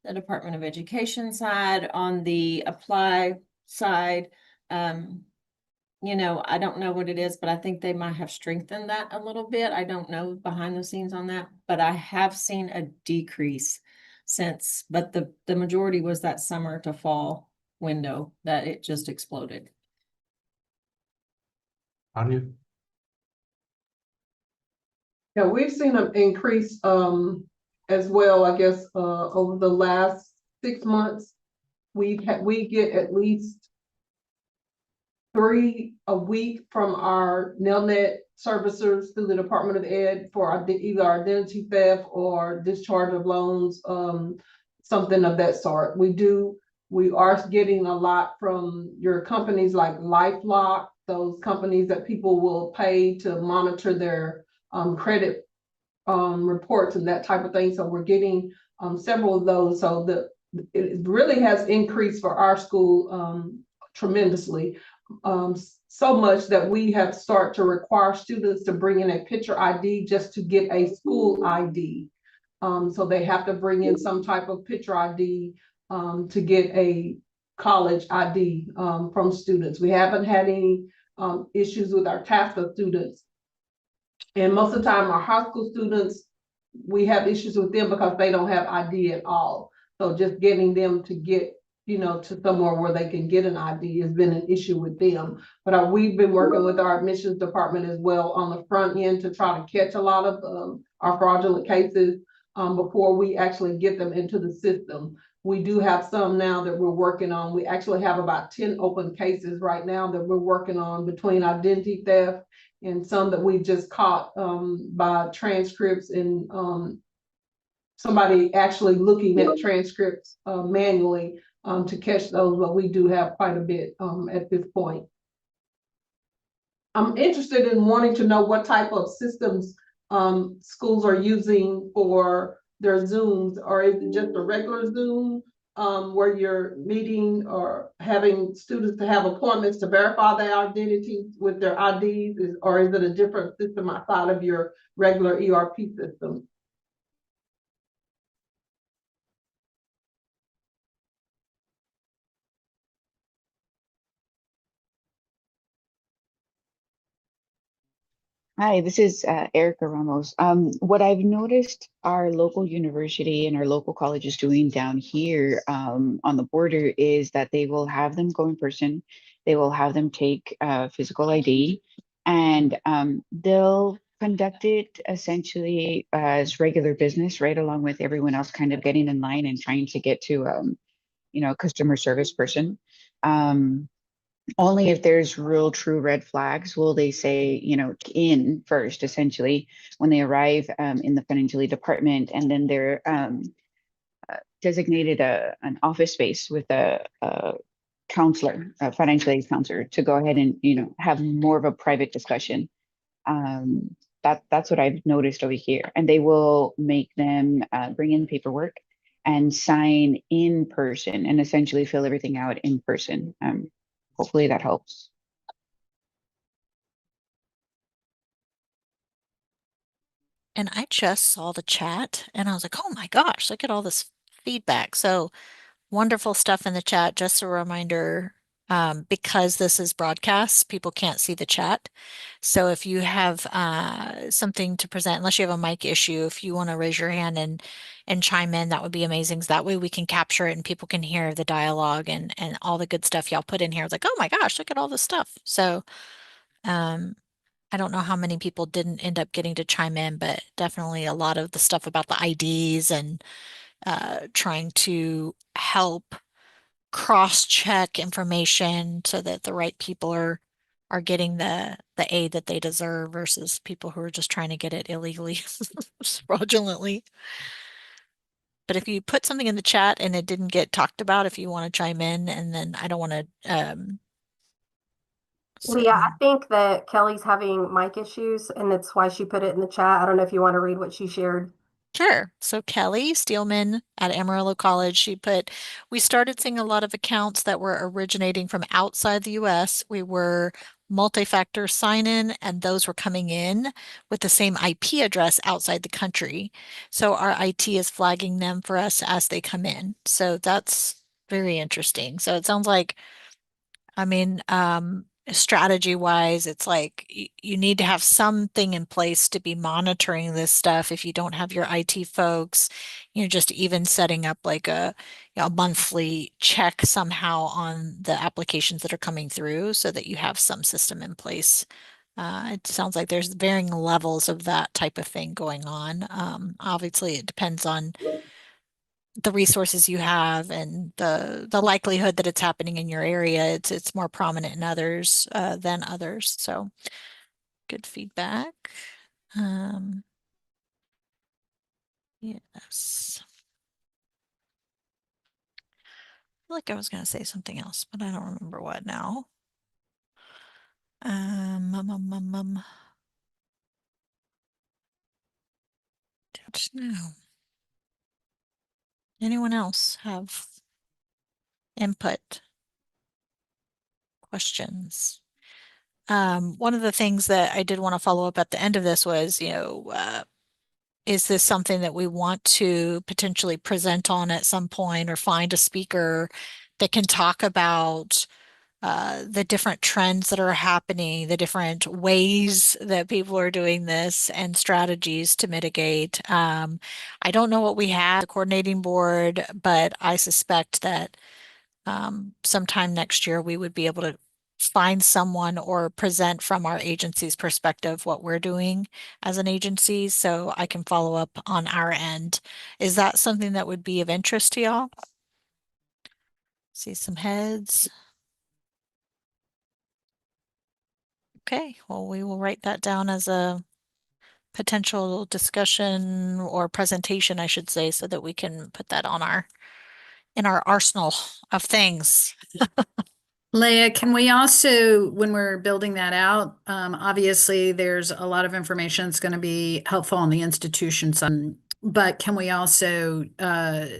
the Department of Education side, on the apply side. You know, I don't know what it is, but I think they might have strengthened that a little bit. I don't know behind the scenes on that, but I have seen a decrease since, but the majority was that summer to fall window that it just exploded. Anya? Yeah, we've seen an increase as well, I guess, over the last 6 months. We get at least 3 a week from our Nelnet servicers through the Department of Ed for either identity theft or discharge of loans, something of that sort. We are getting a lot from your companies like LifeLock, those companies that people will pay to monitor their credit reports and that type of thing. So we're getting several of those. So it really has increased for our school tremendously. So much that we have started to require students to bring in a picture ID just to get a school ID. So they have to bring in some type of picture ID to get a college ID from students. We haven't had any issues with our TAFTA students. And most of the time, our high school students, we have issues with them because they don't have ID at all. So just getting them to get, to somewhere where they can get an ID has been an issue with them. But we've been working with our admissions department as well on the front end to try to catch a lot of our fraudulent cases before we actually get them into the system. We do have some now that we're working on. We actually have about 10 open cases right now that we're working on between identity theft and some that we just caught by transcripts and somebody actually looking at transcripts manually to catch those, but we do have quite a bit at this point. I'm interested in wanting to know what type of systems schools are using for their Zooms, or is it just a regular Zoom where you're meeting or having students to have appointments to verify their identity with their IDs, or is it a different system outside of your regular ERP system? Hi, this is Erica Ramos. What I've noticed our local university and our local colleges doing down here on the border is that they will have them go in person. They will have them take physical ID, and they'll conduct it essentially as regular business, right along with everyone else kind of getting in line and trying to get to, customer service person. Only if there's real true red flags will they say, in first, essentially, when they arrive in the financial aid department, and then they're designated an office space with a counselor, a financial aid counselor, to go ahead and, have more of a private discussion. That's what I've noticed over here. And they will make them bring in paperwork and sign in person and essentially fill everything out in person. Hopefully that helps. And I just saw the chat and I was like, oh my gosh, look at all this feedback. So wonderful stuff in the chat. Just a reminder, because this is broadcast, people can't see the chat. So if you have something to present, unless you have a mic issue, if you want to raise your hand and chime in, that would be amazing. So that way we can capture it and people can hear the dialogue and all the good stuff y'all put in here. It's like, oh my gosh, look at all this stuff. So I don't know how many people didn't end up getting to chime in, but definitely a lot of the stuff about the IDs and trying to help cross-check information so that the right people are getting the aid that they deserve versus people who are just trying to get it illegally, fraudulently. But if you put something in the chat and it didn't get talked about, if you want to chime in, and then I don't want to Leah, I think that Kelly's having mic issues and that's why she put it in the chat. I don't know if you want to read what she shared. Sure. So Kelly Steelman at Amarillo College, she put, we started seeing a lot of accounts that were originating from outside the US. We were multi-factor sign-in, and those were coming in with the same IP address outside the country. So our IT is flagging them for us as they come in. So that's very interesting. So it sounds like, I mean, strategy wise, it's like you need to have something in place to be monitoring this stuff. If you don't have your IT folks, just even setting up like a monthly check somehow on the applications that are coming through so that you have some system in place. It sounds like there's varying levels of that type of thing going on. Obviously, it depends on the resources you have and the likelihood that it's happening in your area. It's more prominent in others than others. So good feedback. Yes. I feel like I was going to say something else, but I don't remember what now. Don't know. Anyone else have input? Questions? One of the things that I did want to follow up at the end of this was, is this something that we want to potentially present on at some point or find a speaker that can talk about the different trends that are happening, the different ways that people are doing this and strategies to mitigate. I don't know what we have, the coordinating board, but I suspect that sometime next year we would be able to find someone or present from our agency's perspective what we're doing as an agency, so I can follow up on our end. Is that something that would be of interest to y'all? See some heads. Okay, well, we will write that down as a potential discussion or presentation, I should say, so that we can put that on in our arsenal of things. Leah, can we also, when we're building that out, obviously there's a lot of information that's going to be helpful on the institution side, but can we also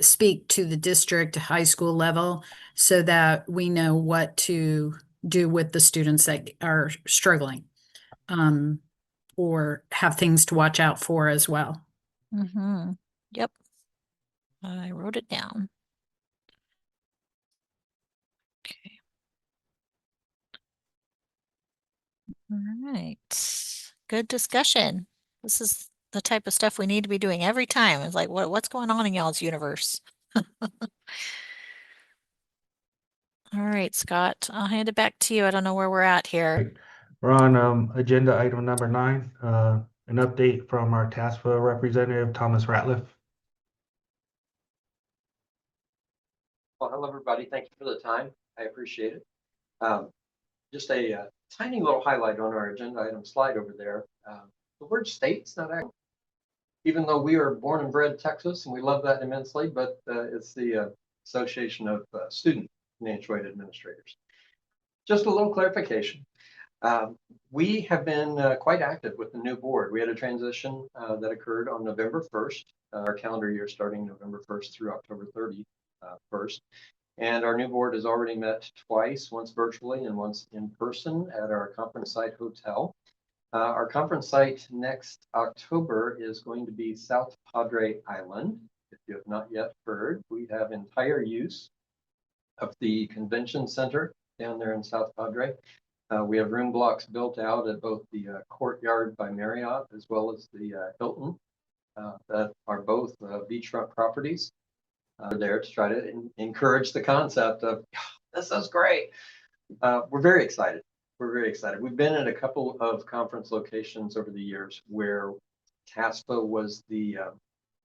speak to the district high school level so that we know what to do with the students that are struggling or have things to watch out for as well? Mm-hmm. Yep. I wrote it down. Okay. All right. Good discussion. This is the type of stuff we need to be doing every time. It's like, what's going on in y'all's universe? All right, Scott, I'll hand it back to you. I don't know where we're at here. We're on agenda item number 9, an update from our task force representative, Thomas Ratliff. Well, hello, everybody. Thank you for the time. I appreciate it. Just a tiny little highlight on our agenda item slide over there. The word state's not actually, even though we are born and bred Texas, and we love that immensely, but it's the Association of Student Financial Aid Administrators. Just a little clarification. We have been quite active with the new board. We had a transition that occurred on November 1st, our calendar year starting November 1st through October 31st. And our new board has already met twice, once virtually and once in person at our conference site hotel. Our conference site next October is going to be South Padre Island. If you have not yet heard, we have entire use of the convention center down there in South Padre. We have room blocks built out at both the Courtyard by Marriott as well as the Hilton that are both beachfront properties. There to try to encourage the concept of, this is great. We're very excited. We're very excited. We've been at a couple of conference locations over the years where TASPA was the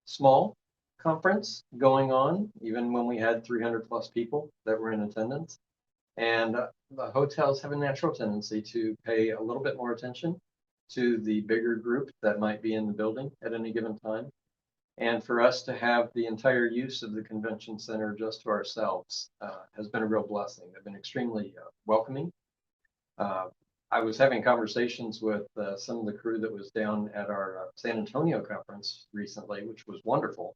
small conference going on, even when we had 300 plus people that were in attendance. And the hotels have a natural tendency to pay a little bit more attention to the bigger group that might be in the building at any given time. And for us to have the entire use of the convention center just to ourselves has been a real blessing. They've been extremely welcoming. I was having conversations with some of the crew that was down at our San Antonio conference recently, which was wonderful.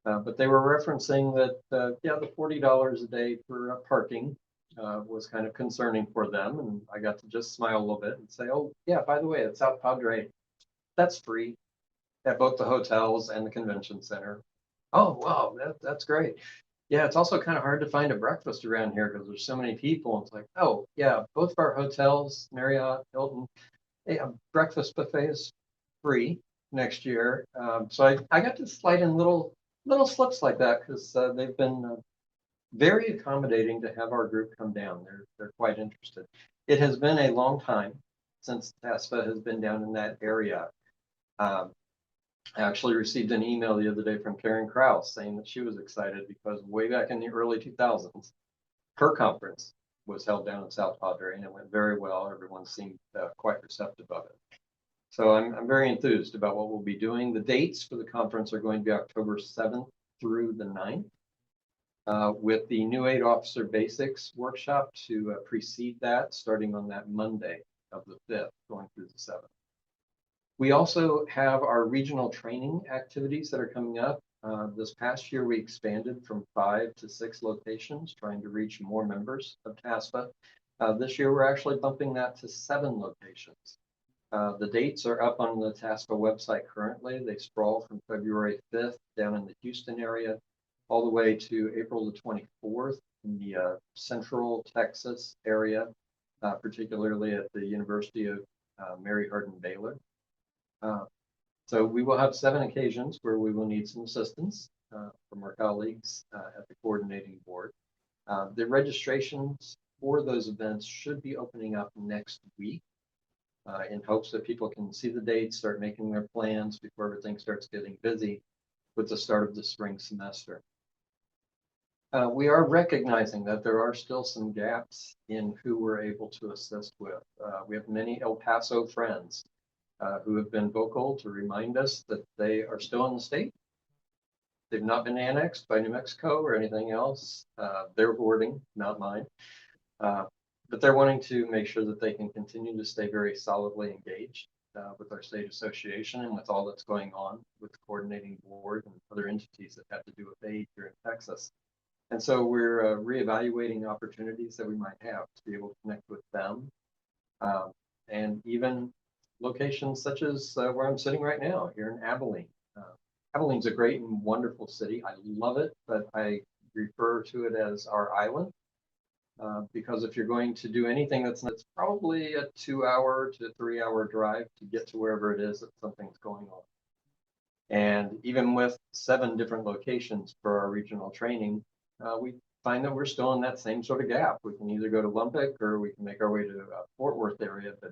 But they were referencing that, yeah, the $40 a day for parking was kind of concerning for them. And I got to just smile a little bit and say, oh, yeah, by the way, at South Padre, that's free at both the hotels and the convention center. Oh, wow, that's great. Yeah, it's also kind of hard to find a breakfast around here because there's so many people. It's like, oh, yeah, both of our hotels, Marriott, Hilton, they have breakfast buffets free next year. So I got to slide in little slips like that because they've been very accommodating to have our group come down. They're quite interested. It has been a long time since TASFA has been down in that area. I actually received an email the other day from Karen Krause saying that she was excited because way back in the early 2000s, her conference was held down in South Padre and it went very well. Everyone seemed quite receptive of it. So I'm very enthused about what we'll be doing. The dates for the conference are going to be October 7th through the 9th, with the New Aid Officer Basics workshop to precede that, starting on that Monday of the 5th, going through the 7th. We also have our regional training activities that are coming up. This past year, we expanded from 5 to 6 locations, trying to reach more members of TASFA. This year, we're actually bumping that to 7 locations. The dates are up on the TASFA website currently. They sprawl from February 5th down in the Houston area, all the way to April the 24th in the Central Texas area, particularly at the University of Mary Hardin Baylor. So we will have 7 occasions where we will need some assistance from our colleagues at the coordinating board. The registrations for those events should be opening up next week in hopes that people can see the dates, start making their plans before everything starts getting busy with the start of the spring semester. We are recognizing that there are still some gaps in who we're able to assist with. We have many El Paso friends who have been vocal to remind us that they are still in the state. They've not been annexed by New Mexico or anything else. They're boarding, not mine. But they're wanting to make sure that they can continue to stay very solidly engaged with our state association and with all that's going on with the coordinating board and other entities that have to do with aid here in Texas. And so we're reevaluating opportunities that we might have to be able to connect with them and even locations such as where I'm sitting right now here in Abilene. Abilene's a great and wonderful city. I love it, but I refer to it as our island because if you're going to do anything that's probably a 2-hour to 3-hour drive to get to wherever it is that something's going on. And even with 7 different locations for our regional training, we find that we're still in that same sort of gap. We can either go to Lubbock or we can make our way to Fort Worth area, but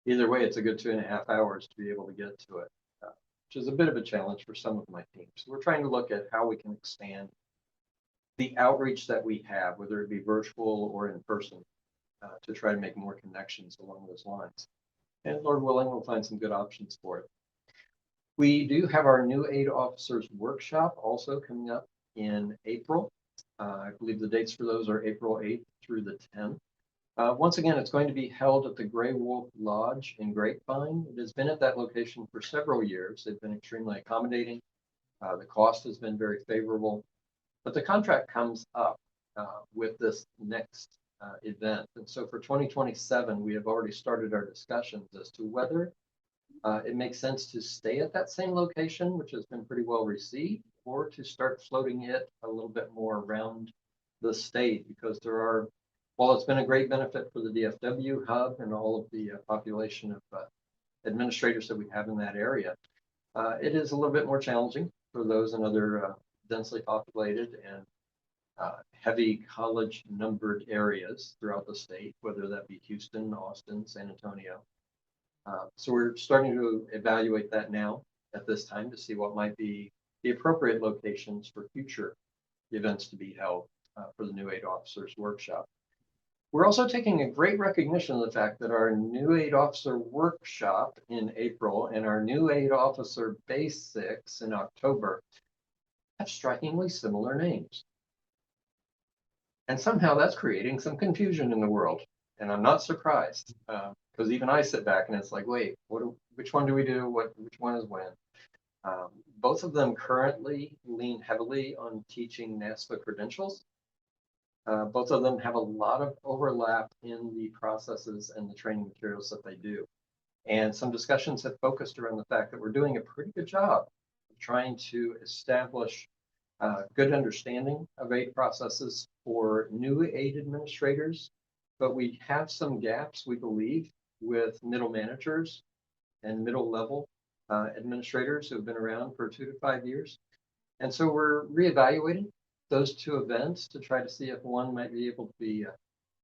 either way, it's a good 2.5 hours to be able to get to it, which is a bit of a challenge for some of my teams. So we're trying to look at how we can expand the outreach that we have, whether it be virtual or in person, to try to make more connections along those lines. And Lord willing, we'll find some good options for it. We do have our New Aid Officers Workshop also coming up in April. I believe the dates for those are April 8th through the 10th. Once again, it's going to be held at the Gray Wolf Lodge in Grapevine. It has been at that location for several years. They've been extremely accommodating. The cost has been very favorable, but the contract comes up with this next event. And so for 2027, we have already started our discussions as to whether it makes sense to stay at that same location, which has been pretty well received, or to start floating it a little bit more around the state, because there are, while it's been a great benefit for the DFW hub and all of the population of administrators that we have in that area, it is a little bit more challenging for those in other densely populated and heavy college numbered areas throughout the state, whether that be Houston, Austin, San Antonio. So we're starting to evaluate that now at this time to see what might be the appropriate locations for future events to be held for the New Aid Officers Workshop. We're also taking a great recognition of the fact that our New Aid Officer Workshop in April and our New Aid Officer Basics in October have strikingly similar names. And somehow that's creating some confusion in the world. And I'm not surprised, because even I sit back and it's like, wait, which one do we do? Which one is when? Both of them currently lean heavily on teaching NASPA credentials. Both of them have a lot of overlap in the processes and the training materials that they do. And some discussions have focused around the fact that we're doing a pretty good job of trying to establish good understanding of aid processes for new aid administrators. But we have some gaps, we believe, with middle managers and middle level administrators who have been around for 2 to 5 years. And so we're reevaluating those two events to try to see if one might be able to be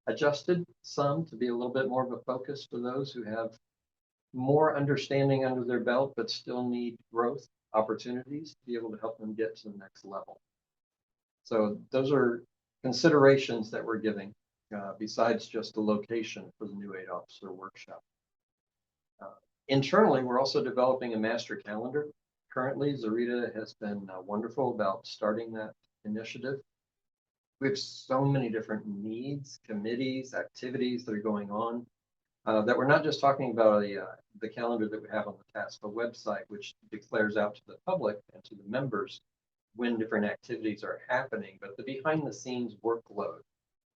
adjusted some to be a little bit more of a focus for those who have more understanding under their belt, but still need growth opportunities to be able to help them get to the next level. So those are considerations that we're giving besides just the location for the new aid officer workshop. Internally, we're also developing a master calendar. Currently, Zarita has been wonderful about starting that initiative. We have so many different needs, committees, activities that are going on that we're not just talking about the calendar that we have on the TASPA website, which declares out to the public and to the members when different activities are happening, but the behind the scenes workload.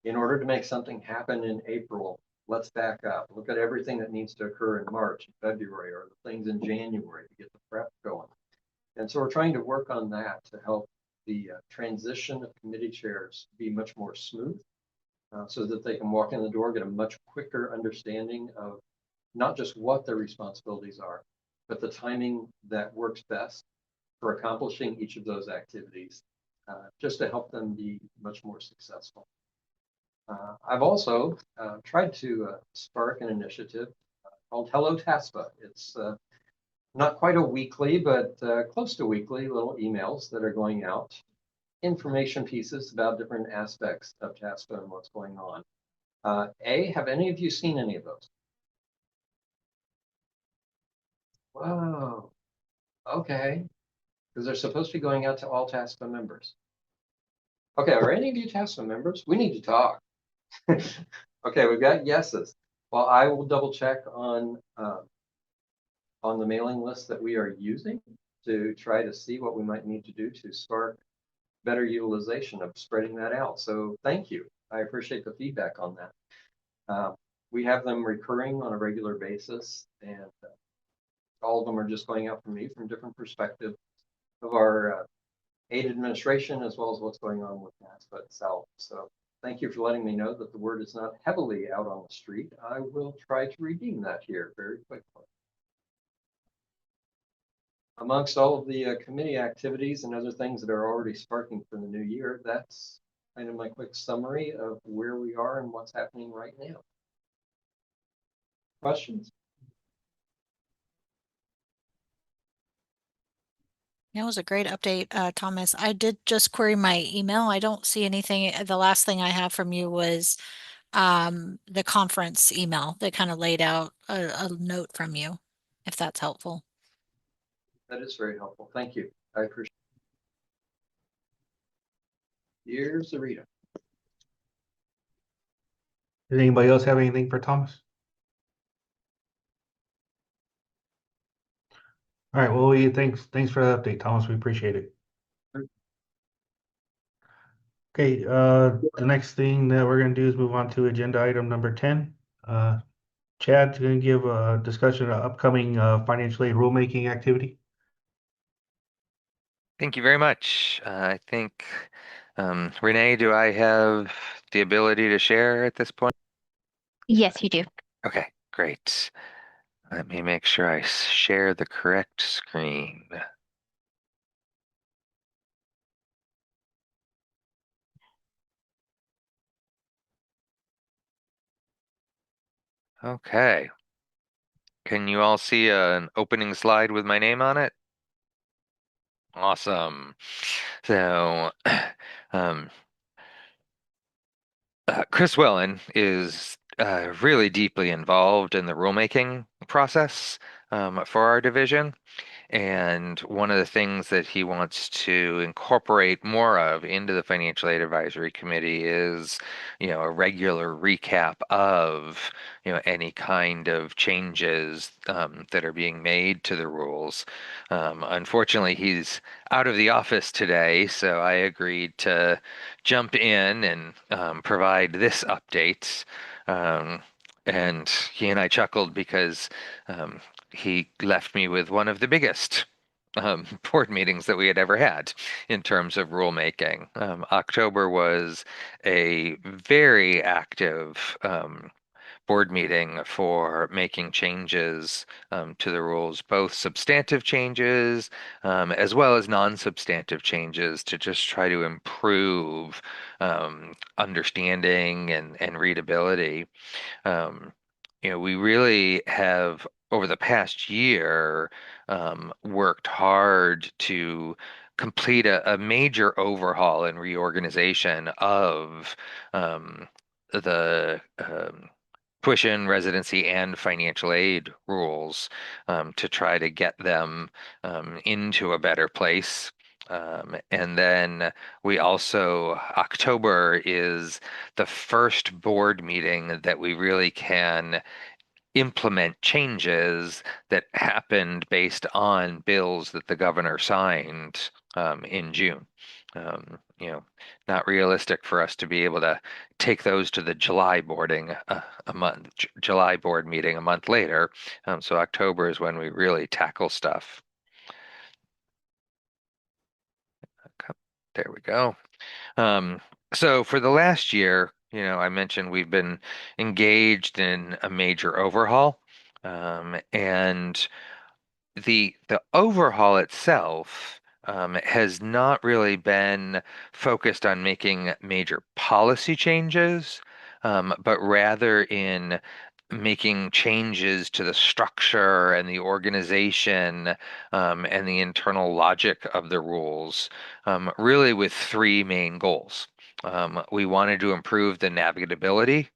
In order to make something happen in April, let's back up. Look at everything that needs to occur in March, February, or the things in January to get the prep going. And so we're trying to work on that to help the transition of committee chairs be much more smooth so that they can walk in the door, get a much quicker understanding of not just what their responsibilities are, but the timing that works best for accomplishing each of those activities, just to help them be much more successful. I've also tried to spark an initiative called Hello TASPA. It's not quite a weekly, but close to weekly little emails that are going out, information pieces about different aspects of TASPA and what's going on. Have any of you seen any of those? Whoa, okay, because they're supposed to be going out to all TASPA members. Okay, are any of you TASPA members? We need to talk. Okay, we've got yeses. Well, I will double check on the mailing list that we are using to try to see what we might need to do to spark better utilization of spreading that out. So thank you. I appreciate the feedback on that. We have them recurring on a regular basis, and all of them are just going out from me from different perspectives of our aid administration as well as what's going on with NASPA itself. So thank you for letting me know that the word is not heavily out on the street. I will try to redeem that here very quickly. Amongst all of the committee activities and other things that are already sparking for the new year, that's kind of my quick summary of where we are and what's happening right now. Questions? That was a great update, Thomas. I did just query my email. I don't see anything. The last thing I have from you was the conference email that kind of laid out a note from you, if that's helpful. That is very helpful. Thank you. I appreciate it. Here's Zarita. Does anybody else have anything for Thomas? All right, well, thanks for the update, Thomas. We appreciate it. Okay, the next thing that we're gonna do is move on to agenda item number 10. Chad's gonna give a discussion of upcoming financial aid rulemaking activity. Thank you very much. I think, Renee, do I have the ability to share at this point? Yes, you do. Okay, great. Let me make sure I share the correct screen. Okay. Can you all see an opening slide with my name on it? Awesome. So, Chris Wellen is really deeply involved in the rulemaking process for our division. And one of the things that he wants to incorporate more of into the Financial Aid Advisory Committee is, a regular recap of, any kind of changes that are being made to the rules. Unfortunately, he's out of the office today, so I agreed to jump in and provide this update. And he and I chuckled because he left me with one of the biggest board meetings that we had ever had in terms of rulemaking. October was a very active board meeting for making changes to the rules, both substantive changes as well as non-substantive changes to just try to improve understanding and readability. Um, we really have, over the past year, worked hard to complete a major overhaul and reorganization of the tuition, residency, and financial aid rules to try to get them into a better place. And then we also, October is the first board meeting that we really can implement changes that happened based on bills that the governor signed in June. Not realistic for us to be able to take those to the July July board meeting a month later. So October is when we really tackle stuff. Okay, there we go. So for the last year, I mentioned we've been engaged in a major overhaul, and the overhaul itself has not really been focused on making major policy changes, but rather in making changes to the structure and the organization and the internal logic of the rules, really with three main goals. We wanted to improve the navigability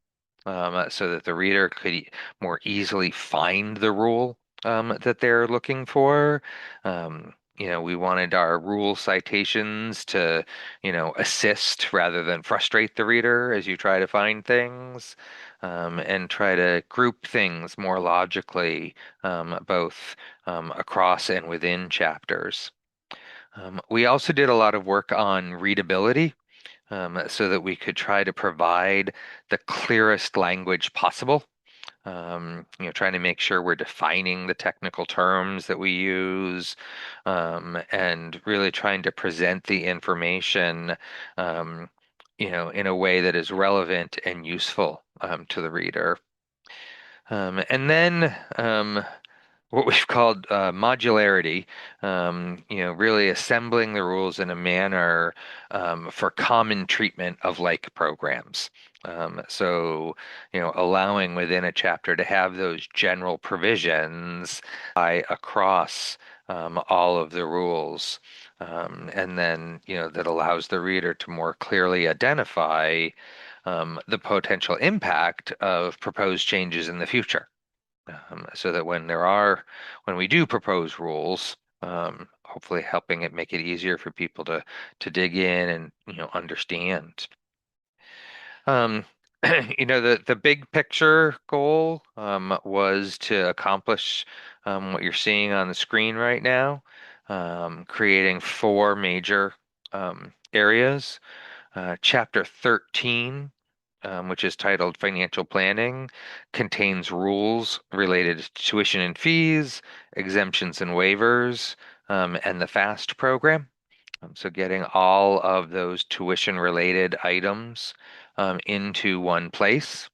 so that the reader could more easily find the rule that they're looking for. We wanted our rule citations to, assist rather than frustrate the reader as you try to find things, and try to group things more logically, both across and within chapters. We also did a lot of work on readability. So that we could try to provide the clearest language possible. Trying to make sure we're defining the technical terms that we use, and really trying to present the information, in a way that is relevant and useful to the reader. And then what we've called modularity, really assembling the rules in a manner for common treatment of like programs. So, allowing within a chapter to have those general provisions across all of the rules. And then, that allows the reader to more clearly identify the potential impact of proposed changes in the future. So that when we do propose rules, hopefully helping it make it easier for people to dig in and understand. The big picture goal was to accomplish what you're seeing on the screen right now, creating four major areas. Chapter 13, which is titled Financial Planning, contains rules related to tuition and fees, exemptions and waivers, and the FAST program. So getting all of those tuition-related items into one place.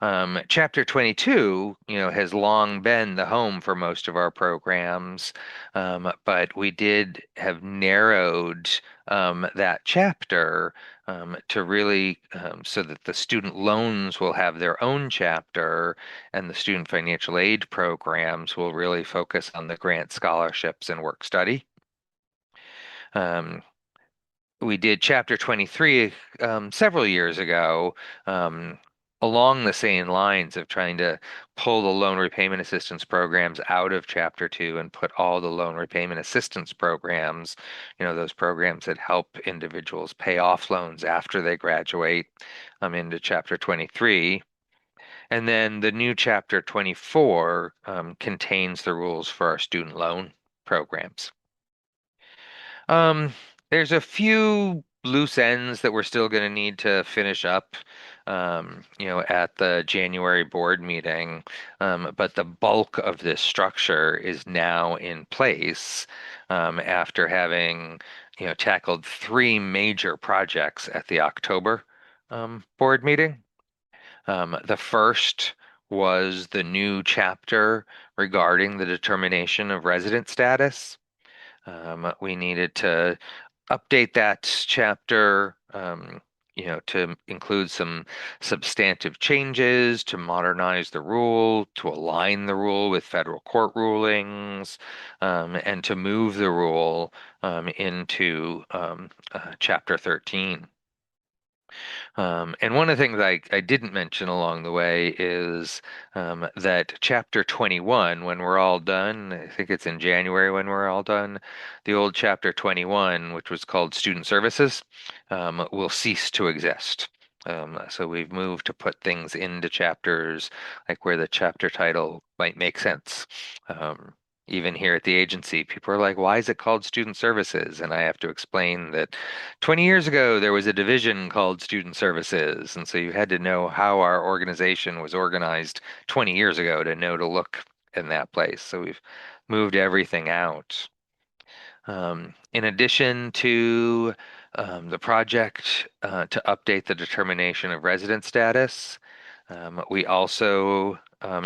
Chapter 22, has long been the home for most of our programs, but we did have narrowed that chapter to really so that the student loans will have their own chapter and the student financial aid programs will really focus on the grant scholarships and work study. We did chapter 23 several years ago, along the same lines of trying to pull the loan repayment assistance programs out of Chapter 2 and put all the loan repayment assistance programs, those programs that help individuals pay off loans after they graduate, into Chapter 23. And then the new Chapter 24 contains the rules for our student loan programs. There's a few loose ends that we're still going to need to finish up, at the January board meeting. But the bulk of this structure is now in place, after having, tackled 3 major projects at the October board meeting. The first was the new chapter regarding the determination of resident status. We needed to update that chapter, to include some substantive changes, to modernize the rule, to align the rule with federal court rulings, and to move the rule into Chapter 13. And one of the things I didn't mention along the way is that Chapter 21, when we're all done, I think it's in January when we're all done, the old Chapter 21, which was called Student Services, will cease to exist. So we've moved to put things into chapters like where the chapter title might make sense. Even here at the agency, people are like, why is it called Student Services? And I have to explain that 20 years ago, there was a division called Student Services. And so you had to know how our organization was organized 20 years ago to know to look in that place. So we've moved everything out. In addition to the project to update the determination of resident status, we also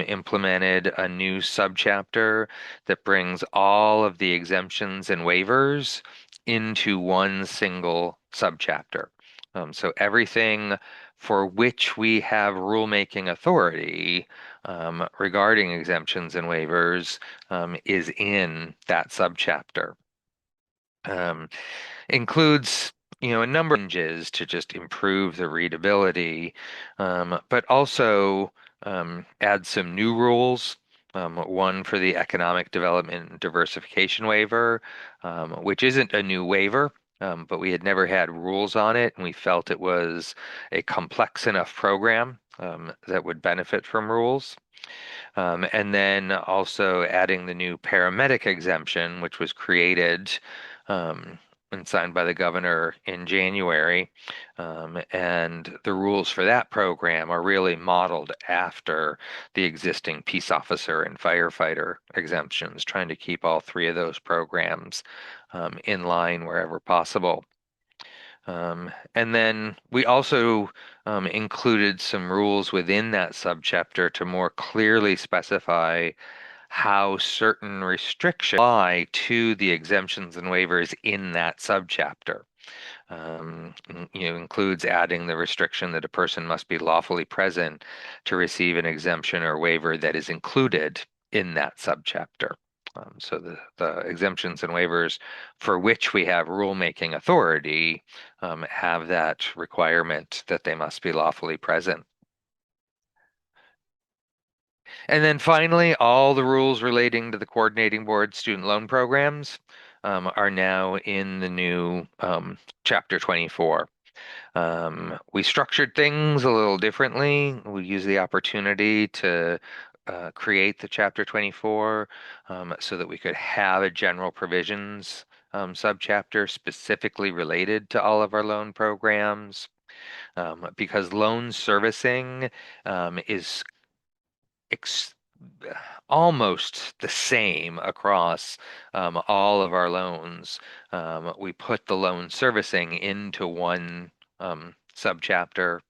implemented a new subchapter that brings all of the exemptions and waivers into one single subchapter. So everything for which we have rulemaking authority regarding exemptions and waivers is in that subchapter. Includes a number of changes to just improve the readability, but also add some new rules. One for the economic development and diversification waiver, which isn't a new waiver, but we had never had rules on it, and we felt it was a complex enough program that would benefit from rules. And then also adding the new paramedic exemption, which was created and signed by the governor in January. And the rules for that program are really modeled after the existing peace officer and firefighter exemptions, trying to keep all 3 of those programs in line wherever possible. And then we also included some rules within that subchapter to more clearly specify how certain restrictions apply to the exemptions and waivers in that subchapter. Includes adding the restriction that a person must be lawfully present to receive an exemption or waiver that is included in that subchapter. So the exemptions and waivers for which we have rulemaking authority have that requirement that they must be lawfully present. And then finally, all the rules relating to the coordinating board student loan programs are now in the new Chapter 24. We structured things a little differently. We used the opportunity to create the Chapter 24 so that we could have a general provisions subchapter specifically related to all of our loan programs. Because loan servicing is almost the same across all of our loans. We put the loan servicing into one subchapter.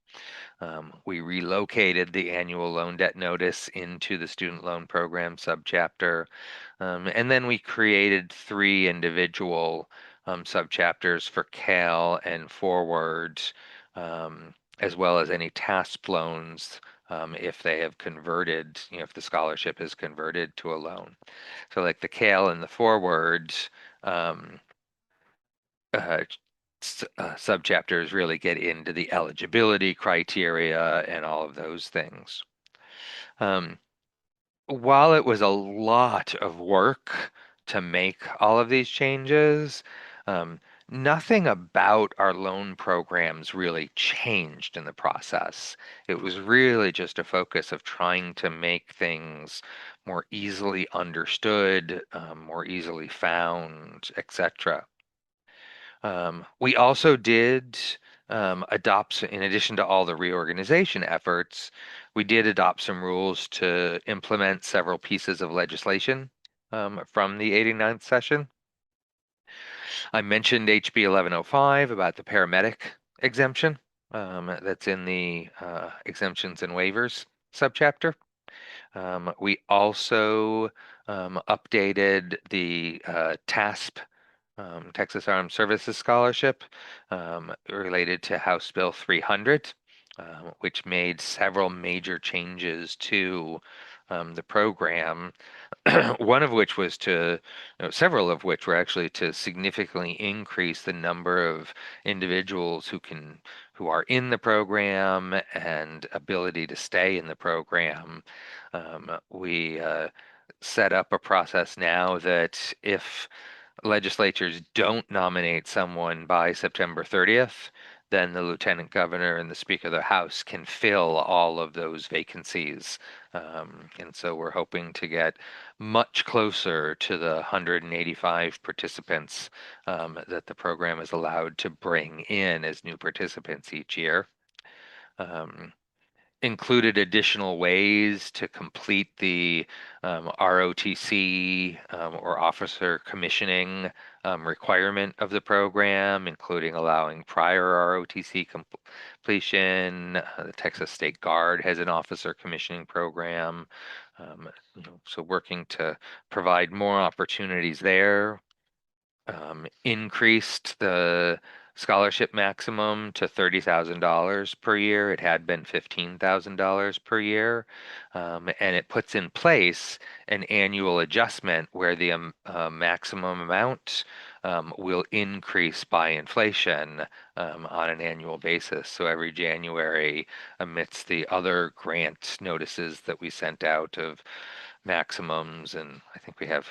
We relocated the annual loan debt notice into the student loan program subchapter. And then we created 3 individual subchapters for CAL and Forward, as well as any task loans if they have converted, if the scholarship has converted to a loan. So like the CAL and the Forward subchapters really get into the eligibility criteria and all of those things. While it was a lot of work to make all of these changes, nothing about our loan programs really changed in the process. It was really just a focus of trying to make things more easily understood, more easily found, etc. We also did adopt, in addition to all the reorganization efforts, we did adopt some rules to implement several pieces of legislation from the 89th session. I mentioned HB 1105 about the paramedic exemption that's in the exemptions and waivers subchapter. We also updated the TASP, Texas Armed Services Scholarship, related to House Bill 300, which made several major changes to the program. One of which was several of which were actually to significantly increase the number of individuals who are in the program and ability to stay in the program. We set up a process now that if legislatures don't nominate someone by September 30th, then the lieutenant governor and the speaker of the House can fill all of those vacancies. And so we're hoping to get much closer to the 185 participants that the program is allowed to bring in as new participants each year. Included additional ways to complete the ROTC or officer commissioning requirement of the program, including allowing prior ROTC completion. The Texas State Guard has an officer commissioning program. So working to provide more opportunities there. Increased the scholarship maximum to $30,000 per year. It had been $15,000 per year. And it puts in place an annual adjustment where the maximum amount will increase by inflation on an annual basis. So every January, amidst the other grant notices that we sent out of maximums, and I think we have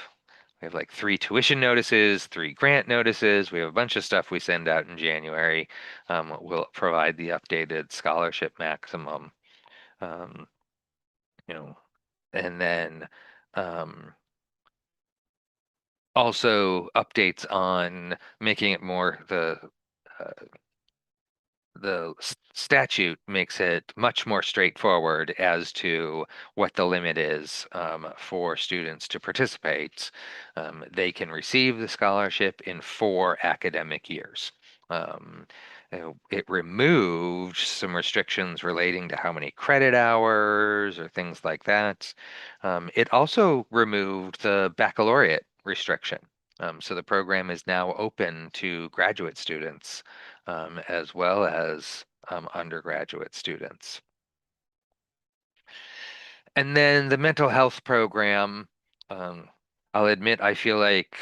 like 3 tuition notices, 3 grant notices. We have a bunch of stuff we send out in January. We'll provide the updated scholarship maximum. And then also updates on making it more the statute makes it much more straightforward as to what the limit is for students to participate. They can receive the scholarship in 4 academic years. It removed some restrictions relating to how many credit hours or things like that. It also removed the baccalaureate restriction. So the program is now open to graduate students as well as undergraduate students. And then the mental health program, I'll admit I feel like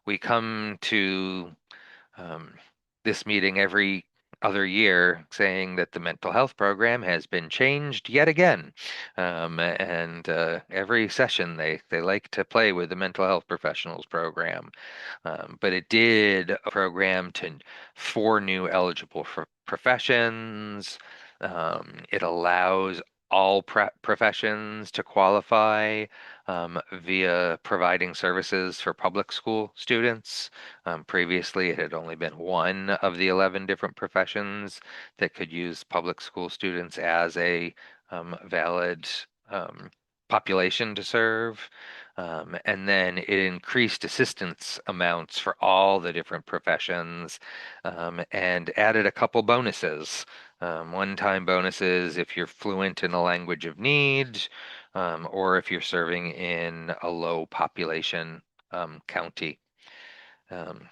we come to this meeting every other year saying that the mental health program has been changed yet again. And every session they like to play with the mental health professionals program. But it did a program to 4 new eligible professions. It allows all professions to qualify via providing services for public school students. Previously, it had only been one of the 11 different professions that could use public school students as a valid population to serve. And then it increased assistance amounts for all the different professions and added a couple bonuses. One-time bonuses if you're fluent in a language of need or if you're serving in a low population county. And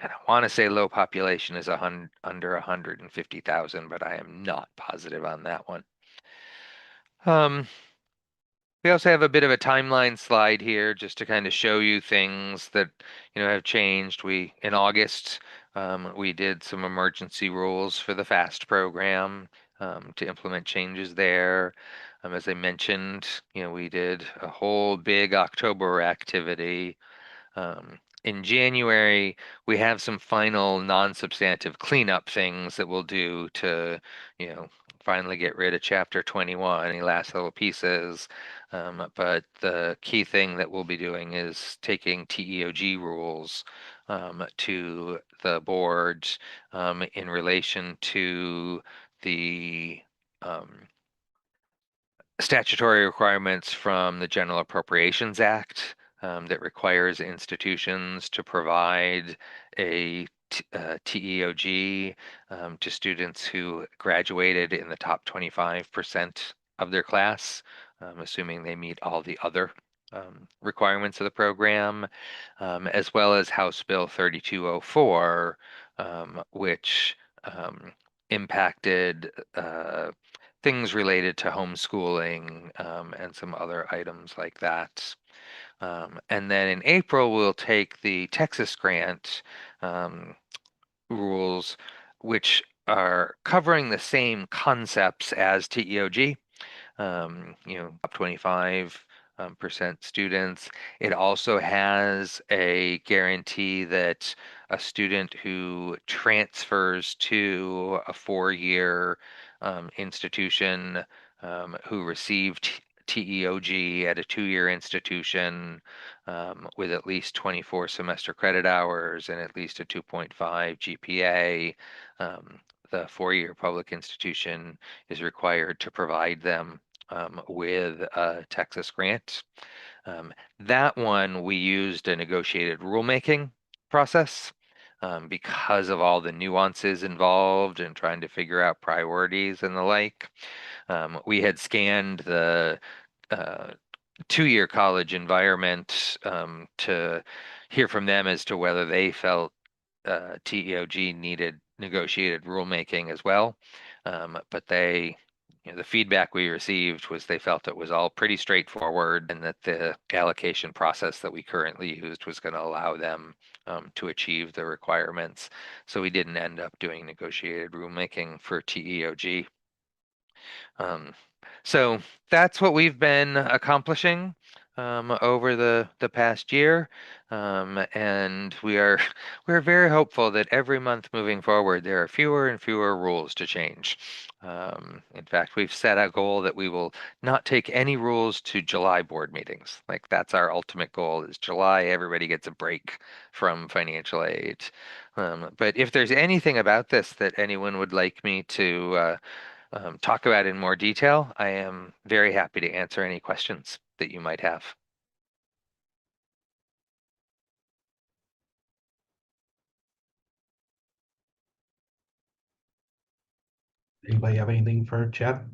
I want to say low population is under 150,000, but I am not positive on that one. We also have a bit of a timeline slide here just to kind of show you things that have changed. In August, We did some emergency rules for the FAST program to implement changes there. As I mentioned, we did a whole big October activity. In January, we have some final non-substantive cleanup things that we'll do to, finally get rid of Chapter 21, any last little pieces. But the key thing that we'll be doing is taking TEOG rules to the board in relation to the statutory requirements from the General Appropriations Act that requires institutions to provide a TEOG to students who graduated in the top 25% of their class, assuming they meet all the other requirements of the program, as well as House Bill 3204, which impacted things related to homeschooling and some other items like that. And then in April, we'll take the Texas grant rules, which are covering the same concepts as TEOG. Up 25% students. It also has a guarantee that a student who transfers to a 4-year institution who received TEOG at a 2-year institution with at least 24 semester credit hours and at least a 2.5 GPA, the 4-year public institution is required to provide them with a Texas grant. That one, we used a negotiated rulemaking process because of all the nuances involved and trying to figure out priorities and the like. We had scanned the 2-year college environment to hear from them as to whether they felt TEOG needed negotiated rulemaking as well. But they, the feedback we received was they felt it was all pretty straightforward and that the allocation process that we currently used was going to allow them to achieve the requirements. So we didn't end up doing negotiated rulemaking for TEOG. So that's what we've been accomplishing over the past year, and we're very hopeful that every month moving forward there are fewer and fewer rules to change. In fact, we've set a goal that we will not take any rules to July board meetings. Like that's our ultimate goal is July, everybody gets a break from financial aid. But if there's anything about this that anyone would like me to talk about in more detail, I am very happy to answer any questions that you might have. Anybody have anything for Chad?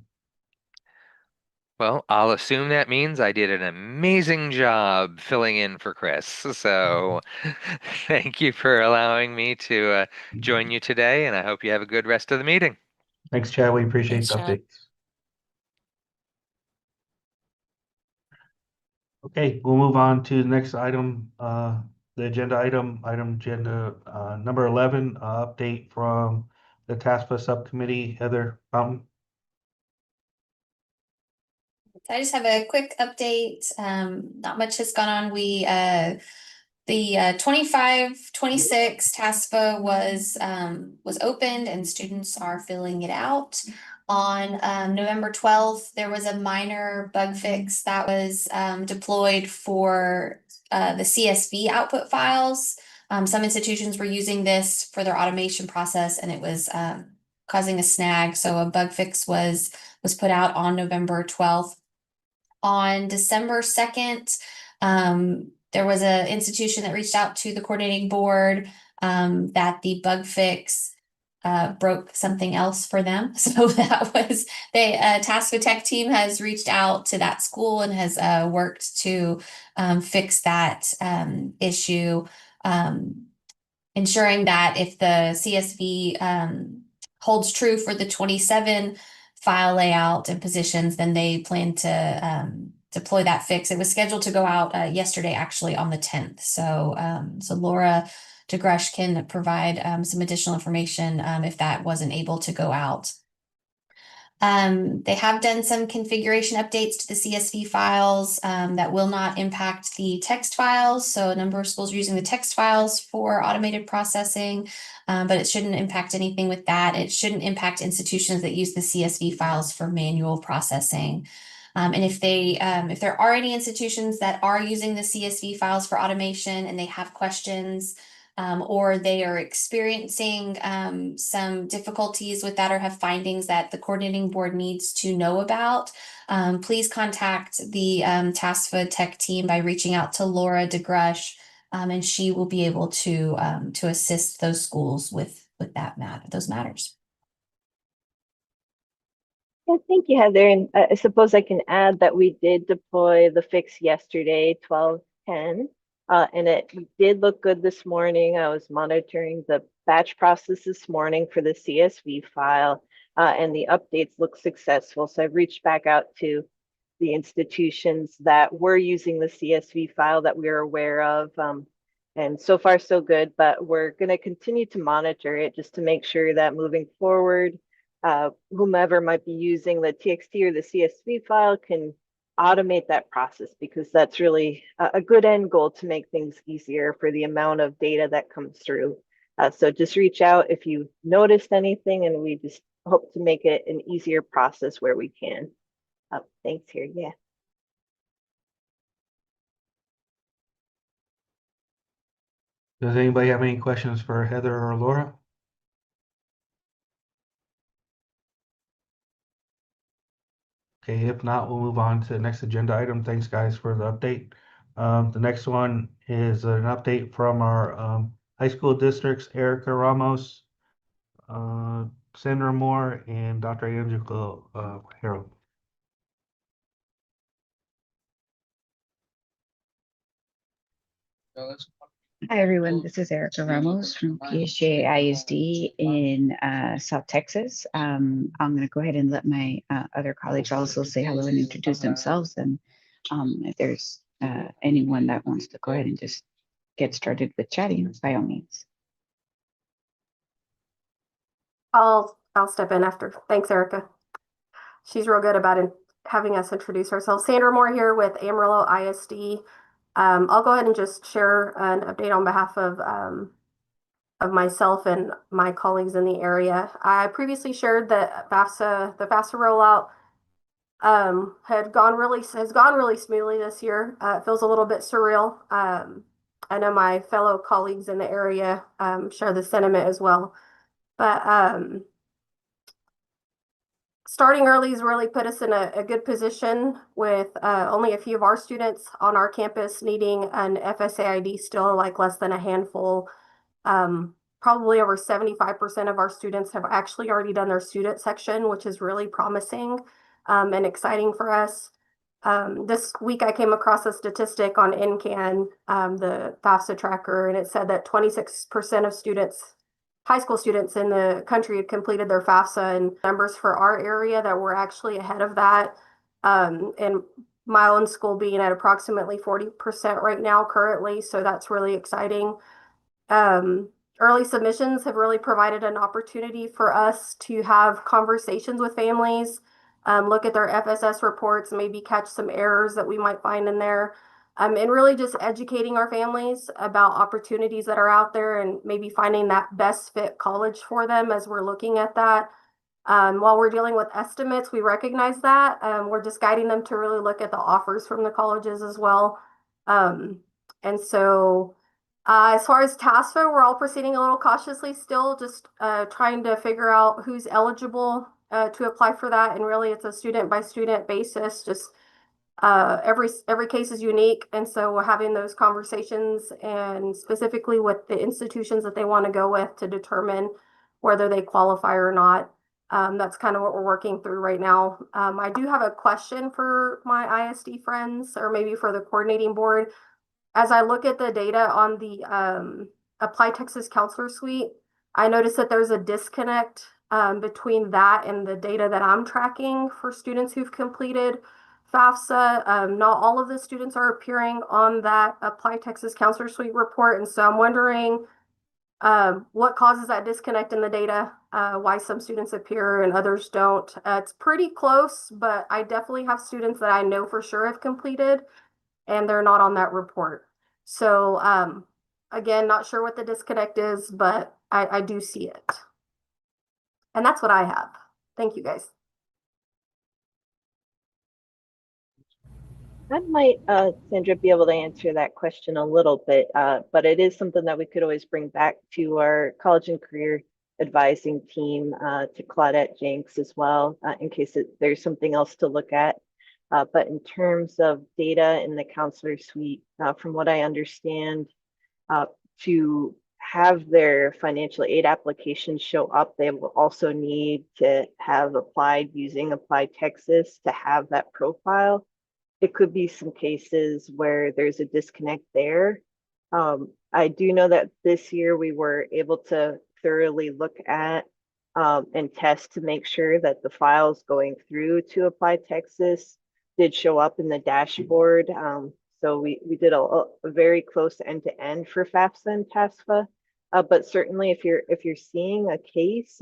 Well, I'll assume that means I did an amazing job filling in for Chris. So thank you for allowing me to join you today, and I hope you have a good rest of the meeting. Thanks, Chad. We appreciate Thanks, the Chad. updates. Okay, we'll move on to the next item, the agenda item number 11, update from the task force subcommittee. Heather Fountain. I just have a quick update. Not much has gone on. The 25-26 TASFA was opened and students are filling it out. On November 12th, there was a minor bug fix that was deployed for the CSV output files. Some institutions were using this for their automation process and it was causing a snag. So a bug fix was put out on November 12th. On December 2nd, there was an institution that reached out to the coordinating board that the bug fix broke something else for them. So that was the TASFA Tech team has reached out to that school and has worked to fix that issue, ensuring that if the CSV holds true for the 27 file layout and positions, then they plan to deploy that fix. It was scheduled to go out yesterday, actually on the 10th. So Laura DeGrush can provide some additional information if that wasn't able to go out. They have done some configuration updates to the CSV files that will not impact the text files. So a number of schools are using the text files for automated processing, but it shouldn't impact anything with that. It shouldn't impact institutions that use the CSV files for manual processing. And if there are any institutions that are using the CSV files for automation and they have questions, or they are experiencing some difficulties with that or have findings that the coordinating board needs to know about, please contact the TASFA tech team by reaching out to Laura DeGrush, and she will be able to assist those schools with those matters. Yeah, thank you, Heather. And I suppose I can add that we did deploy the fix yesterday, 12:10. And it did look good this morning. I was monitoring the batch process this morning for the CSV file, and the updates look successful. So I've reached back out to the institutions that were using the CSV file that we are aware of. And so far, so good, but we're going to continue to monitor it just to make sure that moving forward, whomever might be using the TXT or the CSV file can automate that process, because that's really a good end goal to make things easier for the amount of data that comes through. So just reach out if you noticed anything, and we just hope to make it an easier process where we can. Thanks here. Yeah. Does anybody have any questions for Heather or Laura? Okay, if not, we'll move on to the next agenda item. Thanks, guys, for the update. The next one is an update from our high school districts, Erica Ramos, Sandra Moore, and Dr. Angela Harold. Hi, everyone. This is Erica Ramos from PSJ ISD in South Texas. I'm going to go ahead and let my other colleagues also say hello and introduce themselves. And if there's anyone that wants to go ahead and just get started with chatting, by all means. I'll step in after. Thanks, Erica. She's real good about having us introduce ourselves. Sandra Moore here with Amarillo ISD. I'll go ahead and just share an update on behalf of myself and my colleagues in the area. I previously shared that the FAFSA rollout has gone really smoothly this year. It feels a little bit surreal. I know my fellow colleagues in the area share the sentiment as well. But starting early has really put us in a good position with only a few of our students on our campus needing an FSA ID, still like less than a handful. Probably over 75% of our students have actually already done their student section, which is really promising and exciting for us. This week I came across a statistic on NCAN, the FAFSA tracker, and it said that 26% of students, high school students in the country, had completed their FAFSA, and numbers for our area that we're actually ahead of that. And my own school being at approximately 40% right now currently, so that's really exciting. Early submissions have really provided an opportunity for us to have conversations with families, look at their FSS reports, maybe catch some errors that we might find in there. And really just educating our families about opportunities that are out there and maybe finding that best fit college for them as we're looking at that. While we're dealing with estimates, we recognize that. We're just guiding them to really look at the offers from the colleges as well. And so as far as TASFA, we're all proceeding a little cautiously still, just trying to figure out who's eligible to apply for that. And really it's a student by student basis, just every case is unique, and so we're having those conversations and specifically with the institutions that they want to go with to determine whether they qualify or not. That's kind of what we're working through right now. I do have a question for my ISD friends, or maybe for the coordinating board. As I look at the data on the Apply Texas Counselor Suite, I noticed that there's a disconnect between that and the data that I'm tracking for students who've completed FAFSA. Not all of the students are appearing on that Apply Texas Counselor Suite report. And so I'm wondering What causes that disconnect in the data? Why some students appear and others don't? It's pretty close, but I definitely have students that I know for sure have completed and they're not on that report. So again, not sure what the disconnect is, but I do see it. And that's what I have. Thank you, guys. I might, Sandra, be able to answer that question a little bit, but it is something that we could always bring back to our college and career advising team, to Claudette Jenks as well, in case there's something else to look at. But in terms of data in the counselor suite, from what I understand, to have their financial aid application show up, they will also need to have applied using Apply Texas to have that profile. It could be some cases where there's a disconnect there. I do know that this year we were able to thoroughly look at and test to make sure that the files going through to Apply Texas did show up in the dashboard. So we did a very close end-to-end for FAFSA and TASFA. But certainly if you're seeing a case,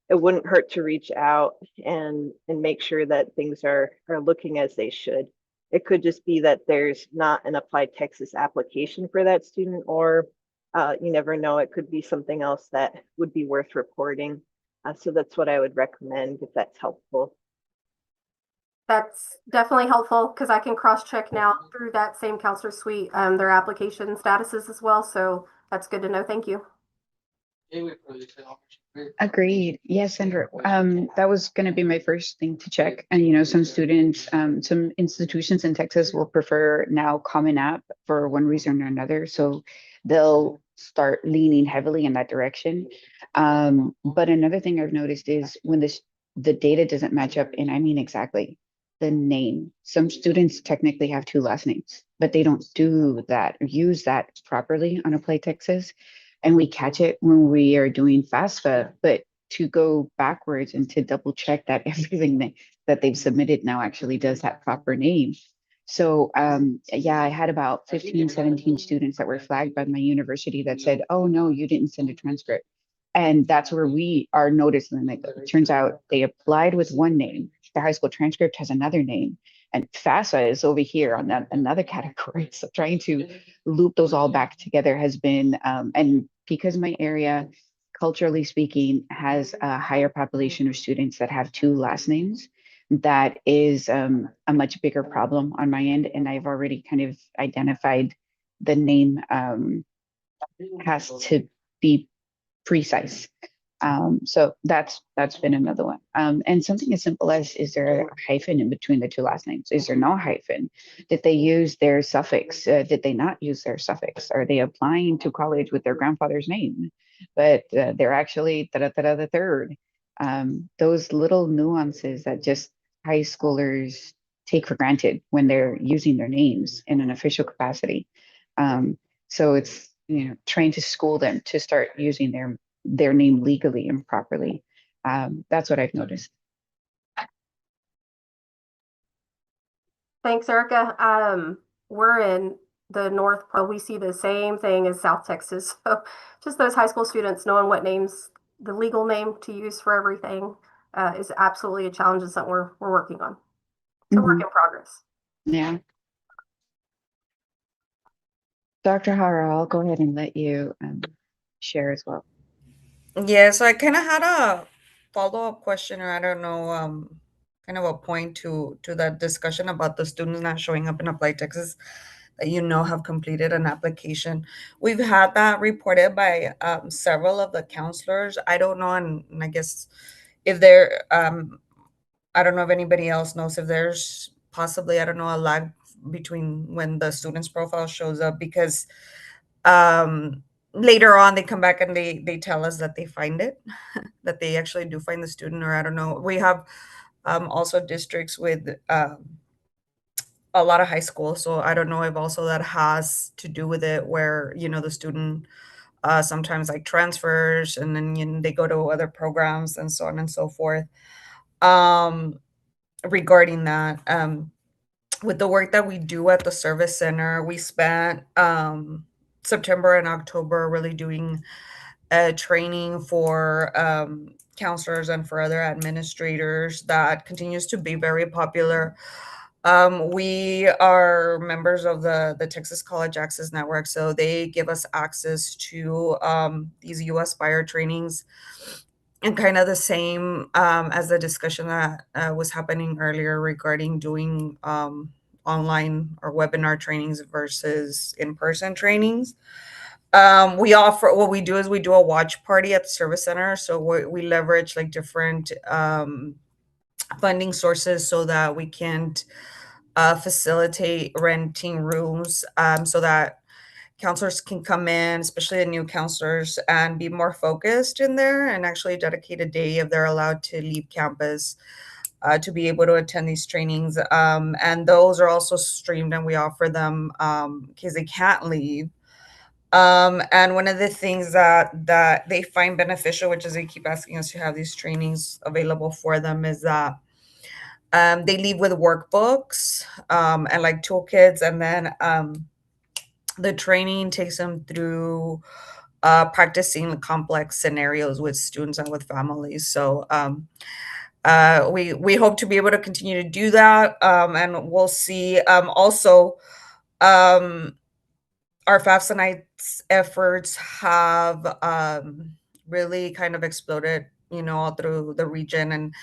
it wouldn't hurt to reach out and make sure that things are looking as they should. It could just be that there's not an Applied Texas application for that student, or you never know, it could be something else that would be worth reporting. So that's what I would recommend if that's helpful. That's definitely helpful because I can cross-check now through that same counselor suite, their application statuses as well. So that's good to know. Thank you. Agreed. Yes, Sandra. That was going to be my first thing to check. And, you know, some students, some institutions in Texas will prefer now Common App for one reason or another. So they'll start leaning heavily in that direction. But another thing I've noticed is when the data doesn't match up, and I mean exactly the name. Some students technically have two last names, but they don't do that or use that properly on Apply Texas. And we catch it when we are doing FAFSA, but to go backwards and to double check that everything that they've submitted now actually does have proper name. So yeah, I had about 15, 17 students that were flagged by my university that said, oh no, you didn't send a transcript. And that's where we are noticing, like, it turns out they applied with one name. The high school transcript has another name. And FAFSA is over here on that another category. So trying to loop those all back together has been, and because my area, culturally speaking, has a higher population of students that have two last names, that is a much bigger problem on my end. And I've already kind of identified the name has to be precise. So that's been another one. And something as simple as, is there a hyphen in between the two last names? Is there no hyphen? Did they use their suffix? Did they not use their suffix? Are they applying to college with their grandfather's name, but they're actually the third? Those little nuances that just high schoolers take for granted when they're using their names in an official capacity. So it's, you know, trying to school them to start using their name legally and properly. That's what I've noticed. Thanks, Erica. We're in the North, we see the same thing as South Texas. So just those high school students knowing what names, the legal name to use for everything, is absolutely a challenge and something we're working on. It's a work in progress. Yeah. Dr. Hara, I'll go ahead and let you share as well. Yeah, so I kind of had a follow-up question, or I don't know, kind of a point to that discussion about the students not showing up in Apply Texas that have completed an application. We've had that reported by several of the counselors. I don't know, and I guess if there, I don't know if anybody else knows if there's possibly, I don't know, a lag between when the student's profile shows up, because later on they come back and they tell us that they find it, that they actually do find the student, or I don't know. We have also districts with a lot of high schools, so I don't know if also that has to do with it, where the student sometimes like transfers and then they go to other programs and so on and so forth. Regarding that, with the work that we do at the service center, we spent September and October really doing training for counselors and for other administrators that continues to be very popular. We are members of the Texas College Access Network, so they give us access to these U.S. Spire trainings, and kind of the same as the discussion that was happening earlier regarding doing online or webinar trainings versus in-person trainings. We offer, what we do is we do a watch party at the service center. So we leverage like different funding sources so that we can facilitate renting rooms so that counselors can come in, especially the new counselors, and be more focused in there and actually dedicate a day if they're allowed to leave campus to be able to attend these trainings. And those are also streamed and we offer them in case they can't leave. And one of the things that they find beneficial, which is they keep asking us to have these trainings available for them, is that they leave with workbooks and like toolkits, and then the training takes them through practicing complex scenarios with students and with families. So we hope to be able to continue to do that, and we'll see. Also, our FAFSA nights efforts have really kind of exploded, all through the region, and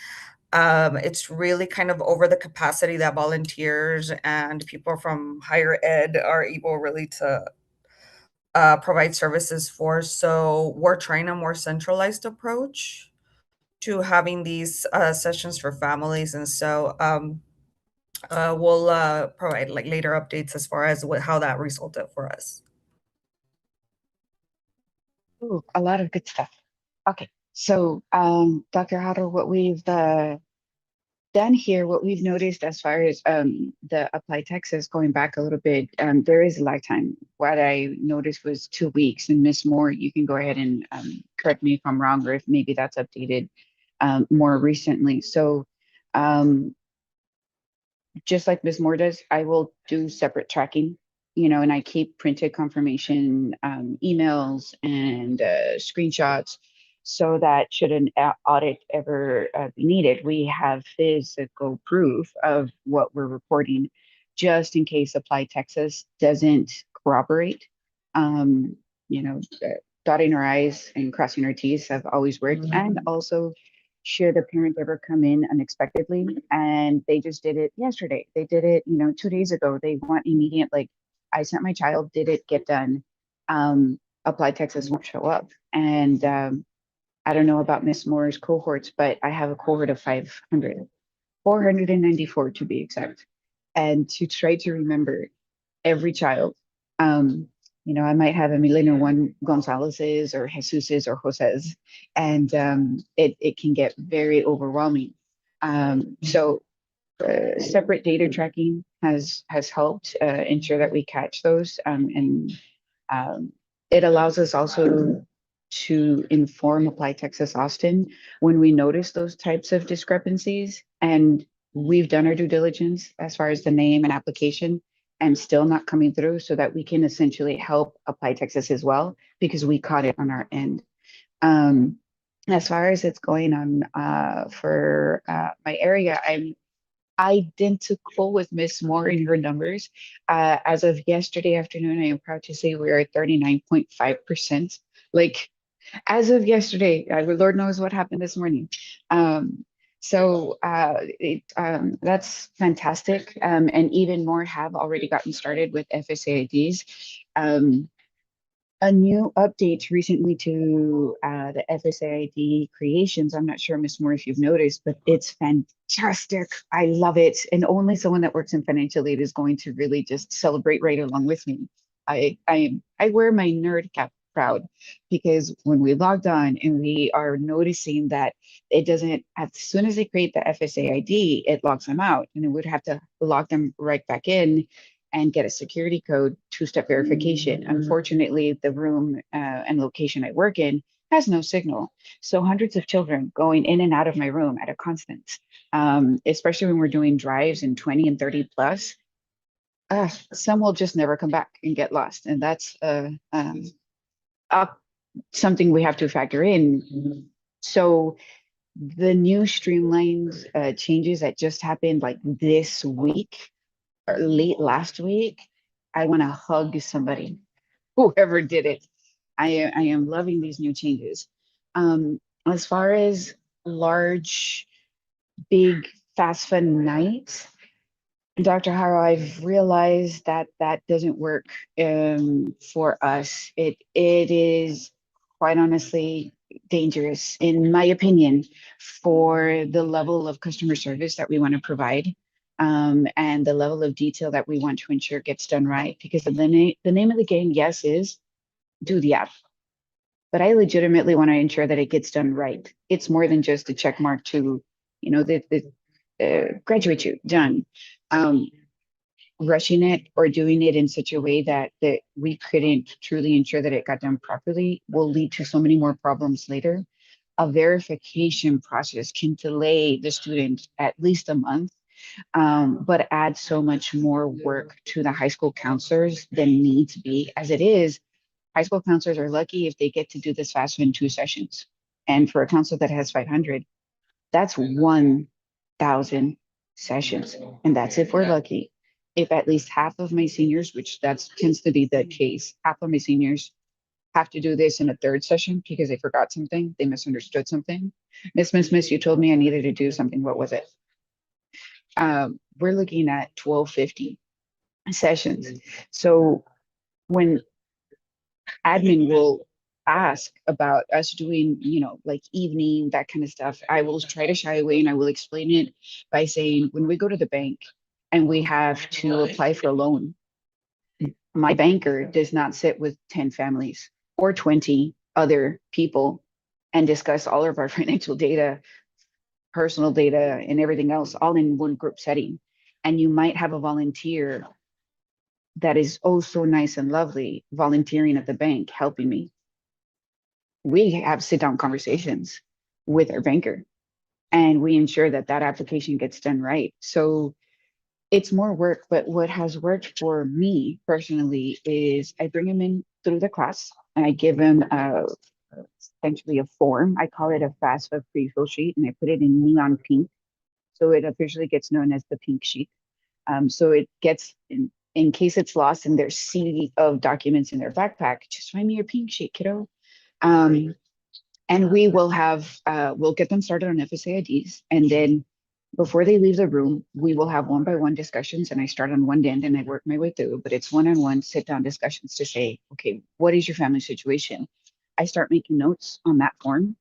it's really kind of over the capacity that volunteers and people from higher ed are able really to provide services for. So we're trying a more centralized approach to having these sessions for families, and so we'll provide like later updates as far as how that resulted for us. Ooh, a lot of good stuff. Okay, so Dr. Hatter, what we've done here, what we've noticed as far as the Apply Texas, going back a little bit, there is a lag time. What I noticed was 2 weeks, and Ms. Moore, you can go ahead and correct me if I'm wrong, or if maybe that's updated more recently. So just like Ms. Moore does, I will do separate tracking, and I keep printed confirmation emails and screenshots, so that should an audit ever be needed, we have physical proof of what we're reporting, just in case Apply Texas doesn't corroborate. Dotting our I's and crossing our T's have always worked. And also, should a parent ever come in unexpectedly and they just did it yesterday, they did it 2 days ago, they want immediate, like, I sent my child, did it get done? Apply Texas won't show up. And I don't know about Miss Moore's cohorts, but I have a cohort of 494 to be exact. And to try to remember every child, I might have a million one Gonzalez's or Jesus's or Jose's, and it can get very overwhelming. So separate data tracking has helped ensure that we catch those, and it allows us also to inform Apply Texas Austin when we notice those types of discrepancies, and we've done our due diligence as far as the name and application and still not coming through, so that we can essentially help Apply Texas as well, because we caught it on our end. As far as it's going on for my area, I'm identical with Miss Moore in her numbers. As of yesterday afternoon, I am proud to say we are at 39.5%. Like, as of yesterday, Lord knows what happened this morning. That's fantastic. And even more have already gotten started with FSAIDs. A new update recently to the FSAID creations. I'm not sure, Ms. Moore, if you've noticed, but it's fantastic. I love it. And only someone that works in financial aid is going to really just celebrate right along with me. I wear my nerd cap proud, because when we logged on and we are noticing that it doesn't, as soon as they create the FSAID, it logs them out, and it would have to log them right back in and get a security code, two-step verification. Unfortunately, the room and location I work in has no signal. So hundreds of children going in and out of my room at a constant, especially when we're doing drives in 20 and 30 plus. Some will just never come back and get lost. And that's something we have to factor in. So the new streamlined changes that just happened like this week or late last week, I want to hug somebody, whoever did it. I am loving these new changes. As far as large, big, fast fun nights, Dr. Haro, I've realized that that doesn't work for us. It is quite honestly dangerous, in my opinion, for the level of customer service that we want to provide, and the level of detail that we want to ensure gets done right. Because the name of the game, yes, is do the app, but I legitimately want to ensure that it gets done right. It's more than just a check mark to, graduate you, done. Rushing it or doing it in such a way that we couldn't truly ensure that it got done properly will lead to so many more problems later. A verification process can delay the student at least a month, but add so much more work to the high school counselors than needs be. As it is, high school counselors are lucky if they get to do this FAFSA in 2 sessions. And for a counselor that has 500, that's 1,000 sessions. And that's if we're lucky. If at least half of my seniors, which that tends to be the case, half of my seniors have to do this in a 3rd session because they forgot something, they misunderstood something. Miss, you told me I needed to do something. What was it? We're looking at 1,250 sessions. So when admin will ask about us doing, like evening, that kind of stuff, I will try to shy away and I will explain it by saying, when we go to the bank and we have to apply for a loan, my banker does not sit with 10 families or 20 other people and discuss all of our financial data, personal data, and everything else all in one group setting. And you might have a volunteer that is oh so nice and lovely volunteering at the bank helping me. We have sit down conversations with our banker and we ensure that that application gets done right. So it's more work, but what has worked for me personally is I bring him in through the class and I give him essentially a form. I call it a FAFSA pre-fill sheet and I put it in neon pink. So it officially gets known as the pink sheet. So it gets, in case it's lost and there's sea of documents in their backpack, just find me your pink sheet, kiddo. And we will have, we'll get them started on FSA IDs. And then before they leave the room, we will have 1-by-1 discussions. And I start on one end and I work my way through, but it's one-on-one sit down discussions to say, okay, what is your family situation? I start making notes on that form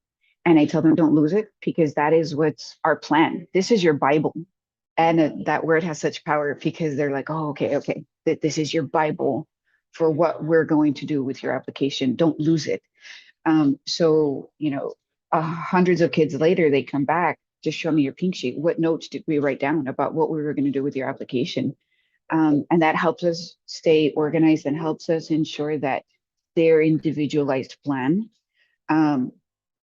and I tell them, don't lose it because that is what's our plan. This is your Bible. And that word has such power because they're like, oh, okay, that this is your Bible for what we're going to do with your application. Don't lose it. So, hundreds of kids later, they come back, just show me your pink sheet. What notes did we write down about what we were going to do with your application? And that helps us stay organized and helps us ensure that their individualized plan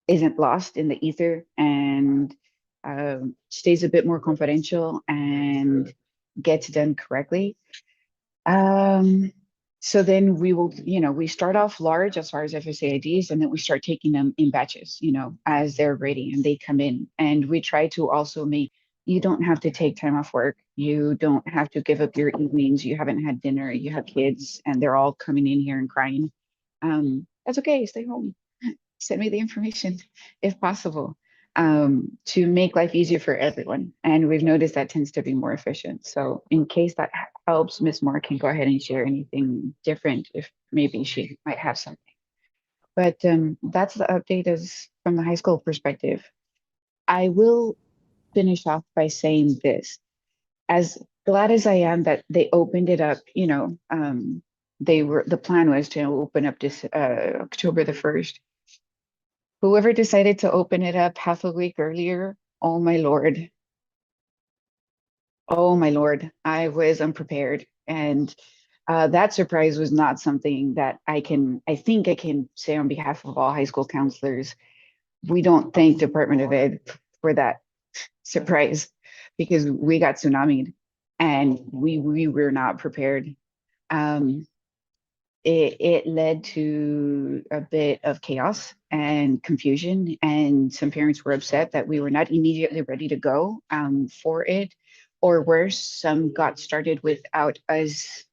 isn't lost in the ether and stays a bit more confidential and gets done correctly. So then we will, we start off large as far as FSA IDs, and then we start taking them in batches, as they're ready and they come in. And we try to also you don't have to take time off work. You don't have to give up your evenings. You haven't had dinner, you have kids and they're all coming in here and crying. That's okay, stay home. Send me the information if possible, to make life easier for everyone. And we've noticed that tends to be more efficient. So in case that helps, Ms. Moore can go ahead and share anything different if maybe she might have something. But that's the update as from the high school perspective. I will finish off by saying this. As glad as I am that they opened it up, the plan was to open up this October the 1st. Whoever decided to open it up half a week earlier, oh my Lord. Oh my Lord, I was unprepared. And that surprise was not something that I think I can say on behalf of all high school counselors. We don't thank Department of Ed for that surprise because we got tsunamied and we were not prepared. it led to a bit of chaos and confusion, and some parents were upset that we were not immediately ready to go for it, or worse, some got started without us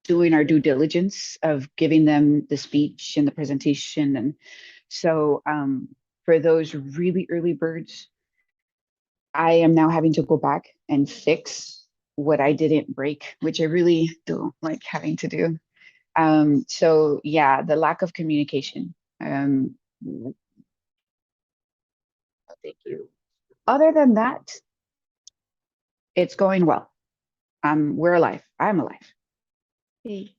doing our due diligence of giving them the speech and the presentation. And so for those really early birds, I am now having to go back and fix what I didn't break, which I really don't like having to do. So yeah, the lack of communication. Thank you. Other than that, it's going well. We're alive. I'm alive. Hey.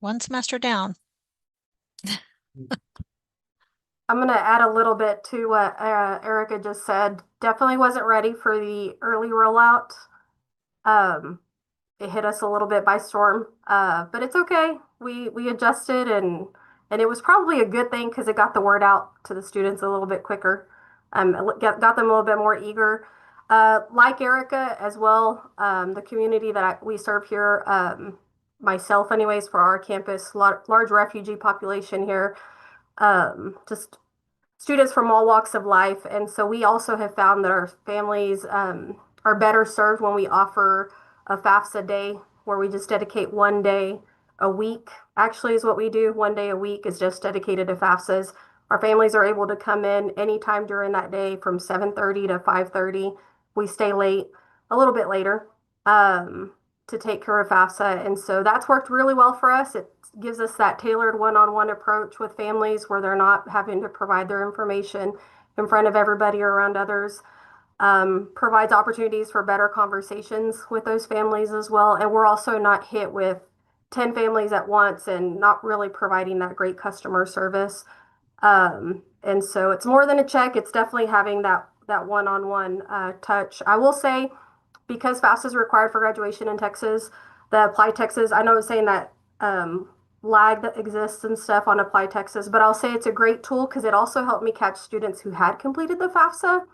One semester down. I'm going to add a little bit to what Erica just said. Definitely wasn't ready for the early rollout. It hit us a little bit by storm, but it's okay. We adjusted, and it was probably a good thing because it got the word out to the students a little bit quicker. Got them a little bit more eager. Like Erica as well, the community that we serve here, myself anyways, for our campus, large refugee population here, just students from all walks of life. And so we also have found that our families are better served when we offer a FAFSA day, where we just dedicate one day a week. Actually, is what we do. One day a week is just dedicated to FAFSAs. Our families are able to come in anytime during that day from 7:30 to 5:30. We stay late, a little bit later, to take care of FAFSA. And so that's worked really well for us. It gives us that tailored one-on-one approach with families where they're not having to provide their information in front of everybody or around others. Provides opportunities for better conversations with those families as well. And we're also not hit with 10 families at once and not really providing that great customer service. And so it's more than a check. It's definitely having that one-on-one touch. I will say, because FAFSA is required for graduation in Texas, the Apply Texas, I know I was saying that lag that exists and stuff on Apply Texas, but I'll say it's a great tool because it also helped me catch students who had completed the FAFSA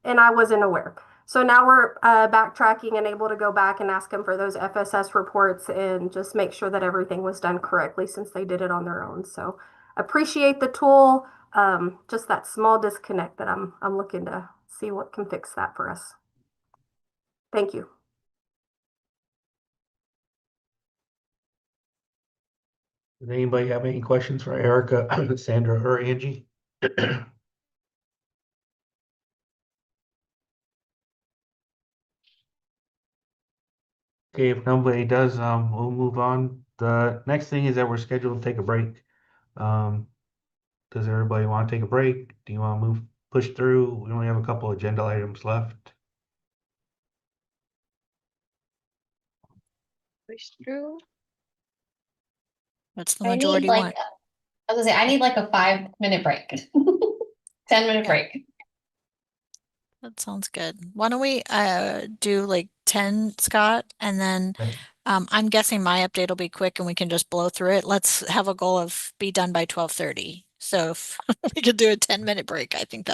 and I wasn't aware. So now we're backtracking and able to go back and ask them for those FSS reports and just make sure that everything was done correctly since they did it on their own. So appreciate the tool. Just that small disconnect that I'm looking to see what can fix that for us. Thank you. Does anybody have any questions for Erica, Sandra, or Angie? Okay, if nobody does, we'll move on. The next thing is that we're scheduled to take a break. Does everybody want to take a break? Do you want to push through? We only have a couple agenda items left. Push through. What's the I need majority like, want? I was gonna say, I need like a 5-minute break. 10-minute break. That sounds good. Why don't we do like 10, Scott, and then Okay. I'm guessing my update will be quick and we can just blow through it. Let's have a goal of be done by 12:30. So if we could do a 10-minute break, I think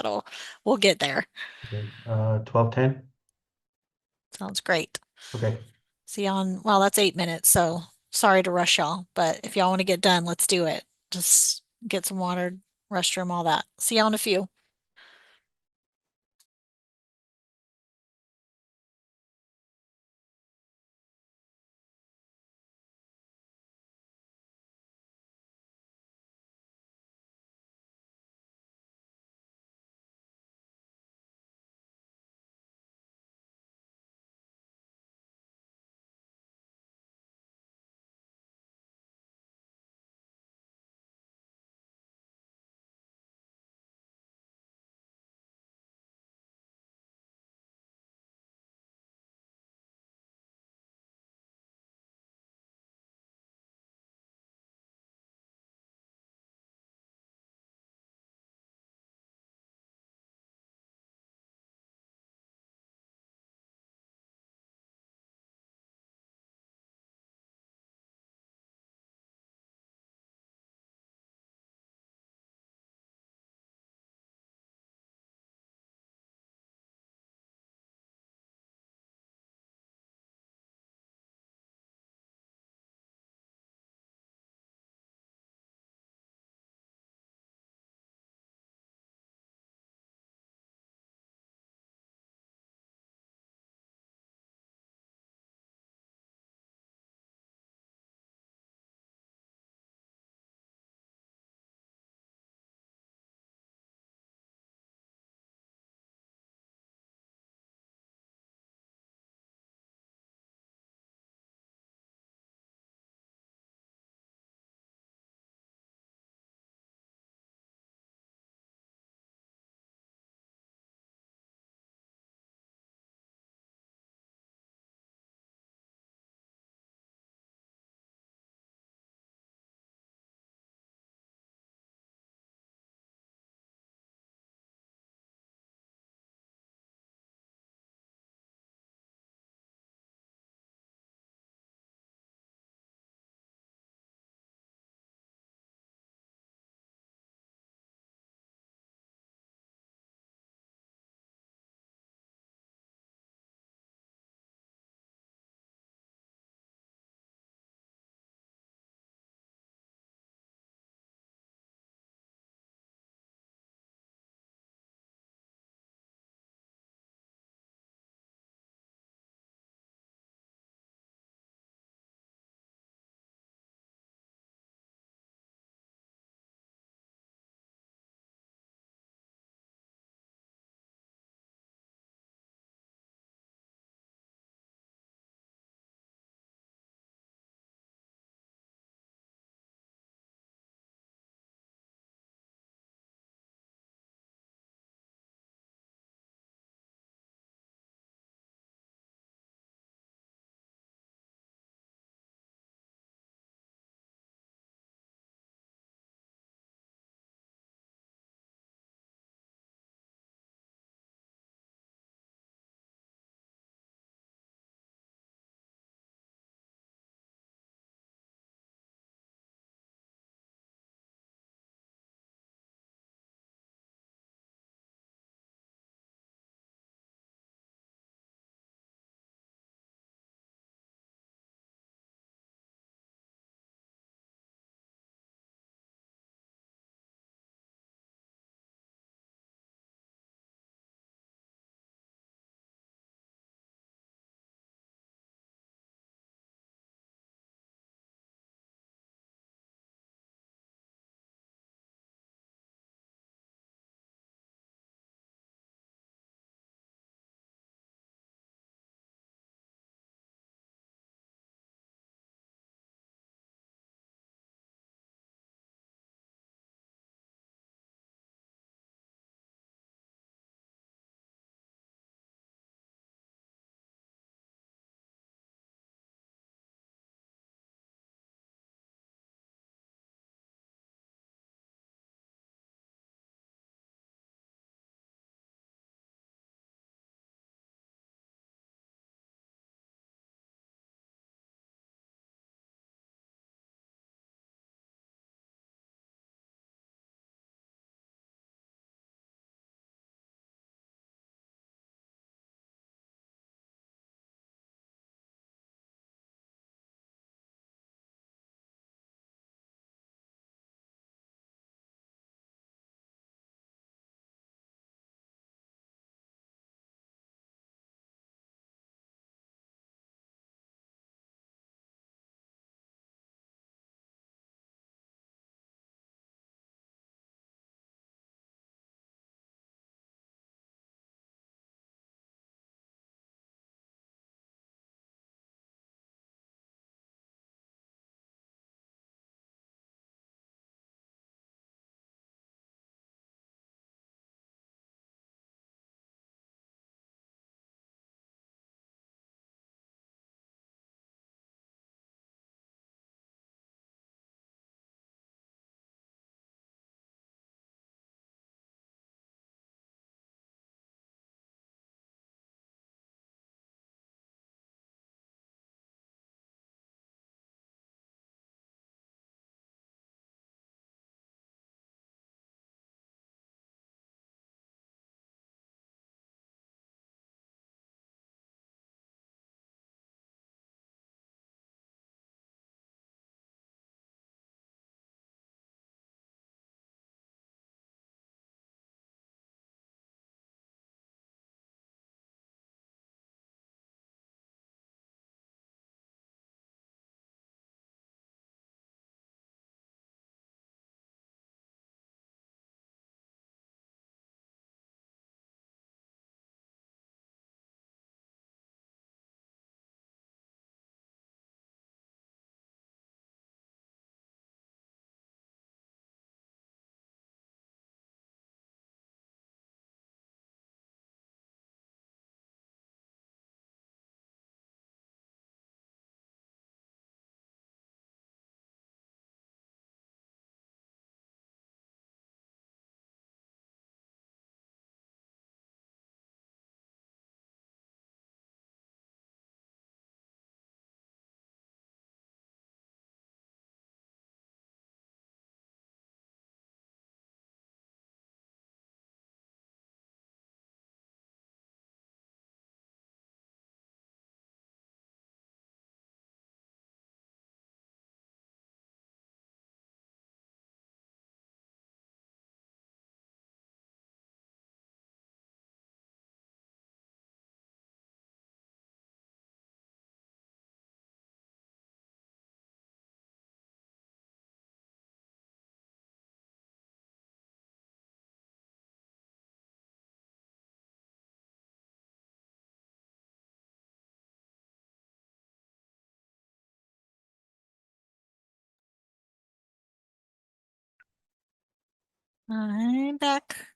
we'll get there. Okay. 12:10. Sounds great. Okay. See you on, well, that's 8 minutes, so sorry to rush y'all, but if y'all want to get done, let's do it. Just get some water, restroom, all that. See y'all in a few. I'm back.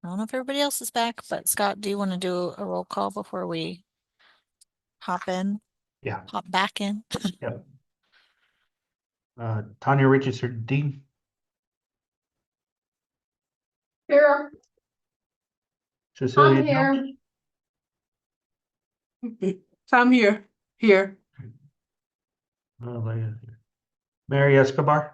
I don't know if everybody else is back, but Scott, do you want to do a roll call before we hop in? Yeah. Hop back in? Yep. Tanya Richardson Dean, Here, Cecilia I'm Jones, here. I'm here, here. Mary Escobar,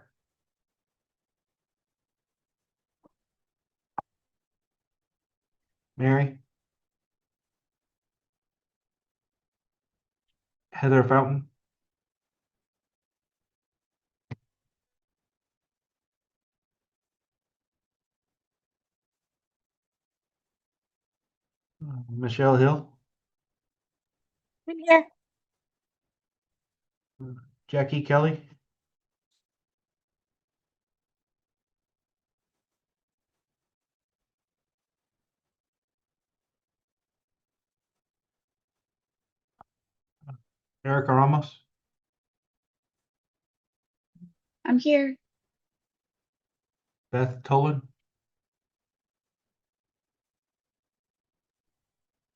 Mary, Heather Fountain, Michelle Hill, I'm here. Jackie Kelly, Erica Ramos, I'm here. Beth Tolan,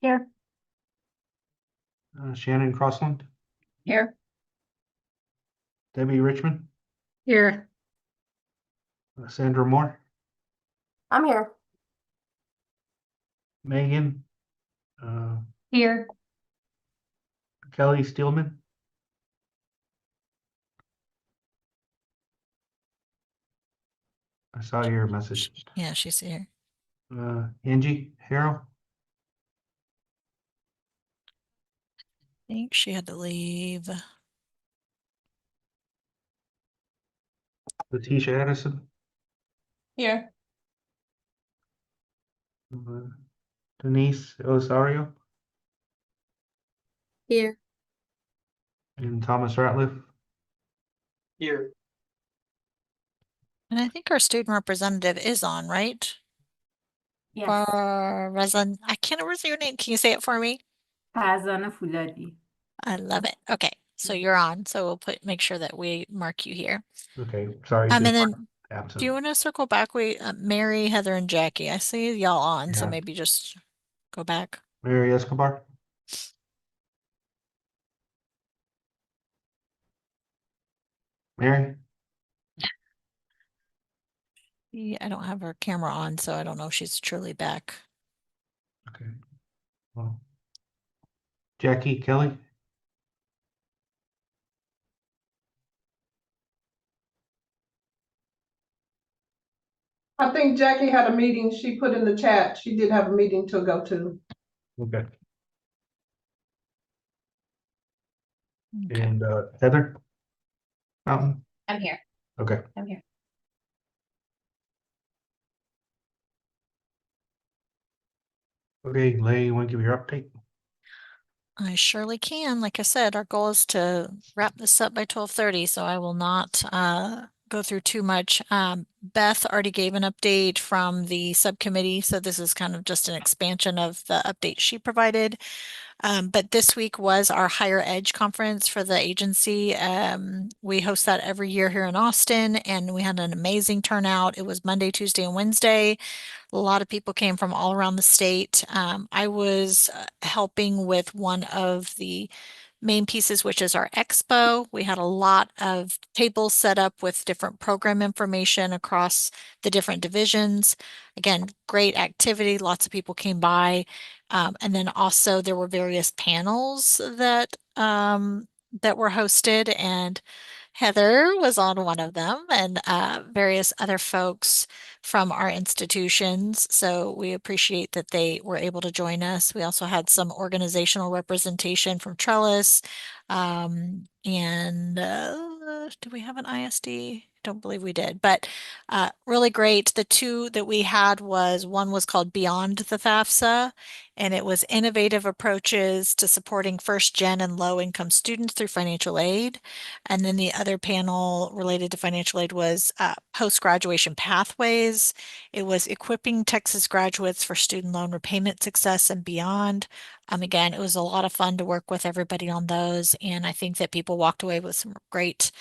Here. Shannon Crossland, Here. Debbie Richmond, Here. Sandra Moore, I'm here. Megan, Here. Kelly Steelman, I saw your message. Yeah, she's here. Angie Harrell, I think she had to leave. Letitia Addison, Here. Denise Osario, Here. and Thomas Ratliff. Here. And I think our student representative is on, right? Yes. I can't remember your name. Can you say it for me? Fazana Fuladi. I love it. Okay, so you're on. So we'll make sure that we mark you here. Okay, sorry. And just then absent. do you want to circle back? Mary, Heather, and Jackie. I see y'all on, so Yeah. maybe just go back. Mary Escobar, Mary, Yeah, I don't have her camera on, so I don't know if she's truly back. okay. Well, Jackie Kelly, I think Jackie had a meeting. She put in the chat. She did have a meeting to go to. okay, Okay. and Heather Fountain, I'm here. okay. I'm here. Okay, Lay, you want to give your update? I surely can. Like I said, our goal is to wrap this up by 12:30, so I will not go through too much. Beth already gave an update from the subcommittee, so this is kind of just an expansion of the update she provided. But this week was our Higher Edge conference for the agency. We host that every year here in Austin, and we had an amazing turnout. It was Monday, Tuesday, and Wednesday. A lot of people came from all around the state. I was helping with one of the main pieces, which is our expo. We had a lot of tables set up with different program information across the different divisions. Again, great activity. Lots of people came by. And then also there were various panels that were hosted, and Heather was on one of them, and various other folks from our institutions. So we appreciate that they were able to join us. We also had some organizational representation from Trellis. And do we have an ISD? Don't believe we did, but really great. The two that we had one was called Beyond the FAFSA, and it was innovative approaches to supporting first gen and low income students through financial aid. And then the other panel related to financial aid was post-graduation pathways. It was equipping Texas graduates for student loan repayment success and beyond. Again, it was a lot of fun to work with everybody on those, and I think that people walked away with some great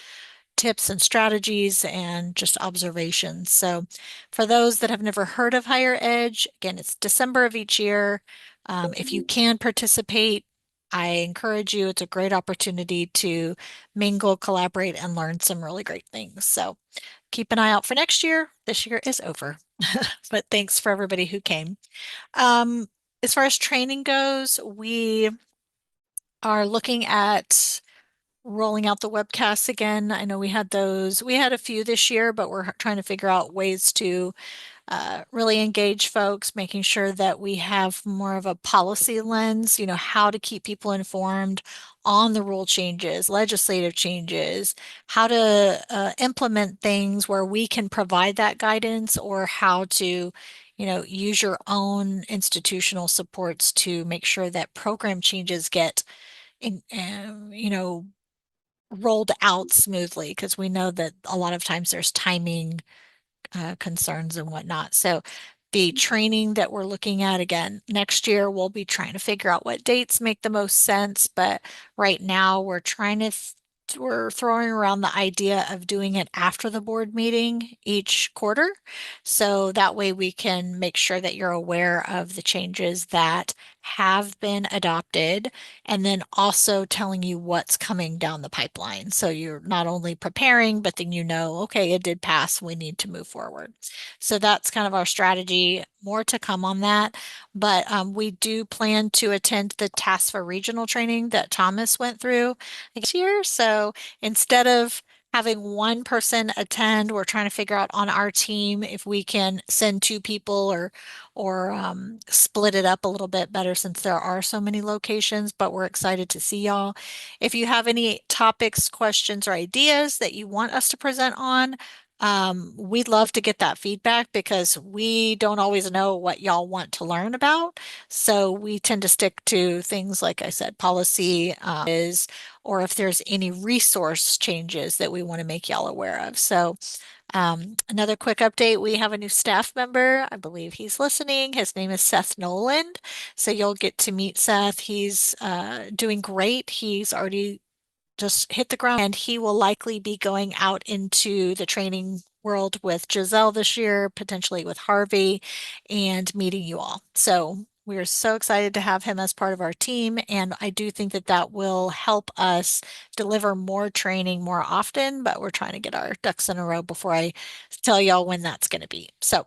tips and strategies and just observations. So for those that have never heard of Higher Edge, again, it's December of each year. If you can participate, I encourage you. It's a great opportunity to mingle, collaborate, and learn some really great things. So keep an eye out for next year. This year is over, but thanks for everybody who came. As far as training goes, we are looking at rolling out the webcasts again. I know we had a few this year, but we're trying to figure out ways to really engage folks, making sure that we have more of a policy lens, how to keep people informed on the rule changes, legislative changes, how to implement things where we can provide that guidance, or how to, use your own institutional supports to make sure that program changes get, rolled out smoothly, because we know that a lot of times there's timing concerns and whatnot. So the training that we're looking at again next year, we'll be trying to figure out what dates make the most sense. But right now we're we're throwing around the idea of doing it after the board meeting each quarter. So that way we can make sure that you're aware of the changes that have been adopted, and then also telling you what's coming down the pipeline. So you're not only preparing, but then okay, it did pass, we need to move forward. So that's kind of our strategy. More to come on that, but we do plan to attend the TASFA regional training that Thomas went through this year. So instead of having one person attend, we're trying to figure out on our team if we can send two people or split it up a little bit better, since there are so many locations. But we're excited to see y'all. If you have any topics, questions, or ideas that you want us to present on, we'd love to get that feedback, because we don't always know what y'all want to learn about. So we tend to stick to things, like I said, policy, or if there's any resource changes that we want to make y'all aware of. So another quick update, we have a new staff member. I believe he's listening. His name is Seth Noland. So you'll get to meet Seth. He's doing great. He's already just hit the ground, and he will likely be going out into the training world with Giselle this year, potentially with Harvey, and meeting you all. So we're so excited to have him as part of our team, and I do think that that will help us deliver more training more often, but we're trying to get our ducks in a row before I tell y'all when that's going to be. So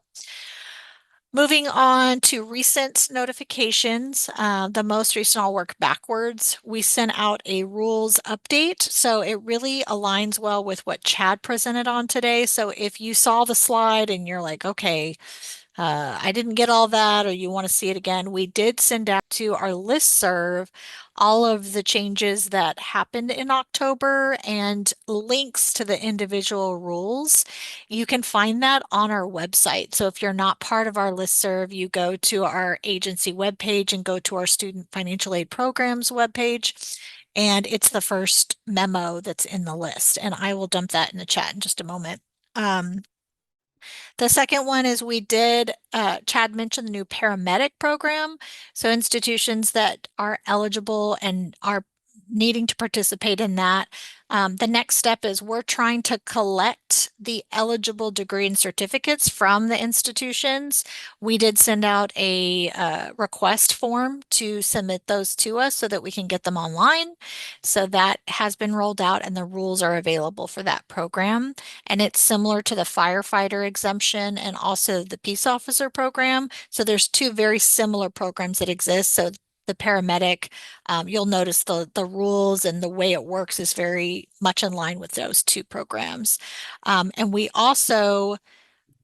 moving on to recent notifications, the most recent, I'll work backwards. We sent out a rules update, so it really aligns well with what Chad presented on today. So if you saw the slide and you're like, okay, I didn't get all that, or you want to see it again, we did send out to our listserv all of the changes that happened in October and links to the individual rules. You can find that on our website. So if you're not part of our listserv, you go to our agency webpage and go to our student financial aid programs webpage. And it's the first memo that's in the list. And I will dump that in the chat in just a moment. The second one is Chad mentioned the new paramedic program. So institutions that are eligible and are needing to participate in that. The next step is we're trying to collect the eligible degree and certificates from the institutions. We did send out a request form to submit those to us so that we can get them online. So that has been rolled out, and the rules are available for that program. And it's similar to the firefighter exemption and also the peace officer program. So there's two very similar programs that exist. So the paramedic, you'll notice the rules and the way it works is very much in line with those two programs. And we also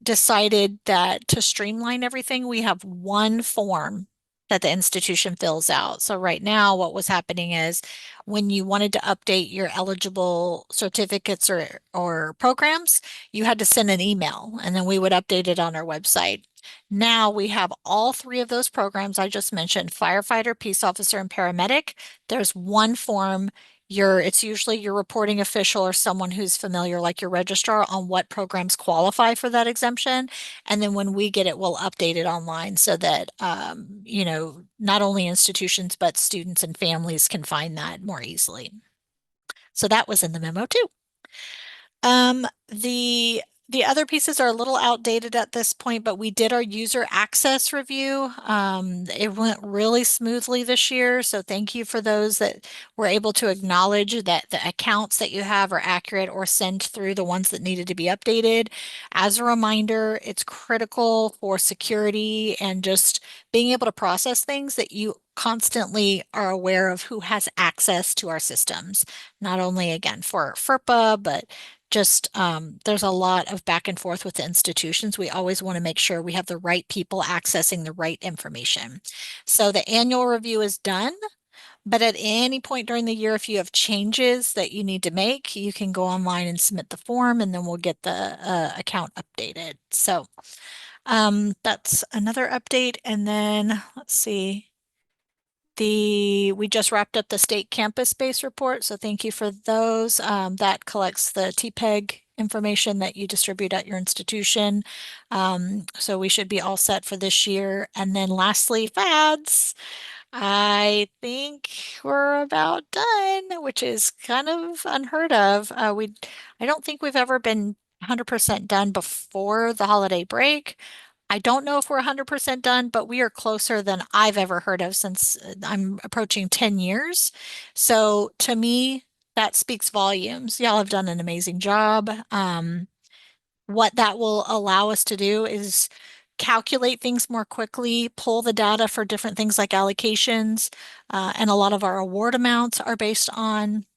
decided that to streamline everything, we have one form that the institution fills out. So right now, what was happening is when you wanted to update your eligible certificates or programs, you had to send an email, and then we would update it on our website. Now we have all three of those programs I just mentioned: firefighter, peace officer, and paramedic. There's one form. It's usually your reporting official or someone who's familiar, like your registrar, on what programs qualify for that exemption. And then when we get it, we'll update it online so that, not only institutions, but students and families can find that more easily. So that was in the memo too. The other pieces are a little outdated at this point, but we did our user access review. It went really smoothly this year, so thank you for those that were able to acknowledge that the accounts that you have are accurate or send through the ones that needed to be updated. As a reminder, it's critical for security and just being able to process things that you constantly are aware of who has access to our systems, not only again for FERPA, but just there's a lot of back and forth with the institutions. We always want to make sure we have the right people accessing the right information. So the annual review is done, but at any point during the year, if you have changes that you need to make, you can go online and submit the form, and then we'll get the account updated. So that's another update. And then let's see. We just wrapped up the state campus-based report, so thank you for those. That collects the TPEG information that you distribute at your institution. So we should be all set for this year. And then lastly, FADs. I think we're about done, which is kind of unheard of. I don't think we've ever been 100% done before the holiday break. I don't know if we're 100% done, but we are closer than I've ever heard of since I'm approaching 10 years. So to me, that speaks volumes. Y'all have done an amazing job. What that will allow us to do is calculate things more quickly, pull the data for different things like allocations, and a lot of our award amounts are based on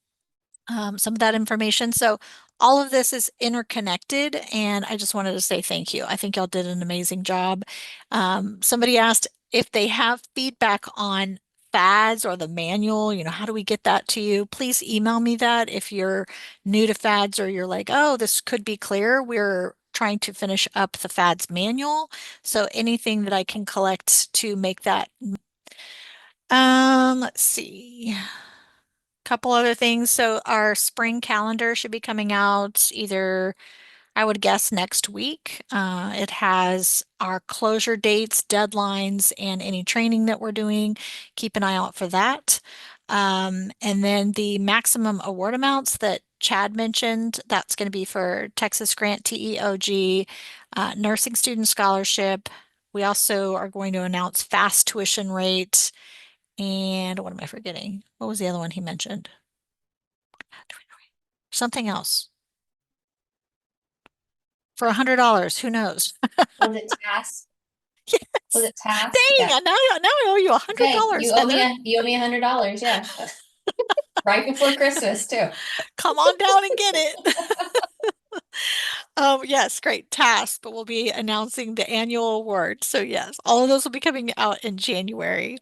some of that information. So all of this is interconnected, and I just wanted to say thank you. I think y'all did an amazing job. Somebody asked if they have feedback on FADs or the manual, how do we get that to you? Please email me that if you're new to FADs or you're like, oh, this could be clear. We're trying to finish up the FADs manual. So anything that I can collect to make that. Let's see. Couple other things. So our spring calendar should be coming out either, I would guess, next week. It has our closure dates, deadlines, and any training that we're doing. Keep an eye out for that. And then the maximum award amounts that Chad mentioned, that's going to be for Texas Grant TEOG, Nursing Student Scholarship. We also are going to announce fast tuition rate. And what am I forgetting? What was the other one he mentioned? Something else. For $100, who knows? Was it task? Yes. Was it task? Dang, Yeah. now I owe you $100, Okay, you owe me Heather. you owe me $100, yeah. Right before Christmas too. Come on down and get it. Yes, great task, but we'll be announcing the annual award. So yes, all of those will be coming out in January.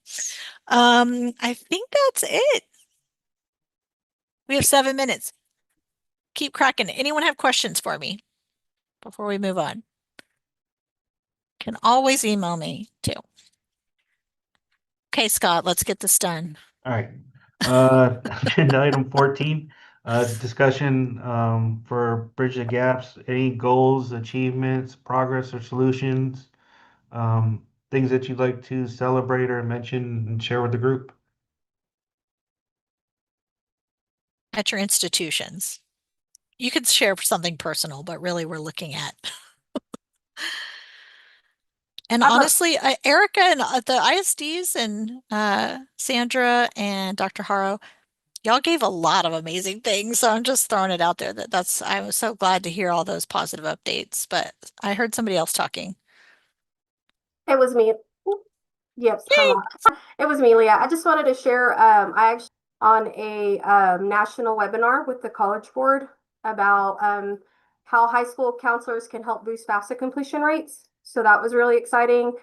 I think that's it. We have 7 minutes. Keep cracking. Anyone have questions for me before we move on? Can always email me too. Okay, Scott, let's get this done. All right. Agenda item 14, discussion for Bridge the Gaps, any goals, achievements, progress, or solutions, things that you'd like to celebrate or mention and share with the group. At your institutions. You could share something personal, but really we're looking at. And honestly, Erica and the ISDs and Sandra and Dr. Haro, y'all gave a lot of amazing things. So I'm just throwing it out there I was so glad to hear all those positive updates, but I heard somebody else talking. It was me. Yes, hello. It was me, Leah. I just wanted to share, I actually on a national webinar with the College Board about how high school counselors can help boost FAFSA completion rates. So that was really exciting.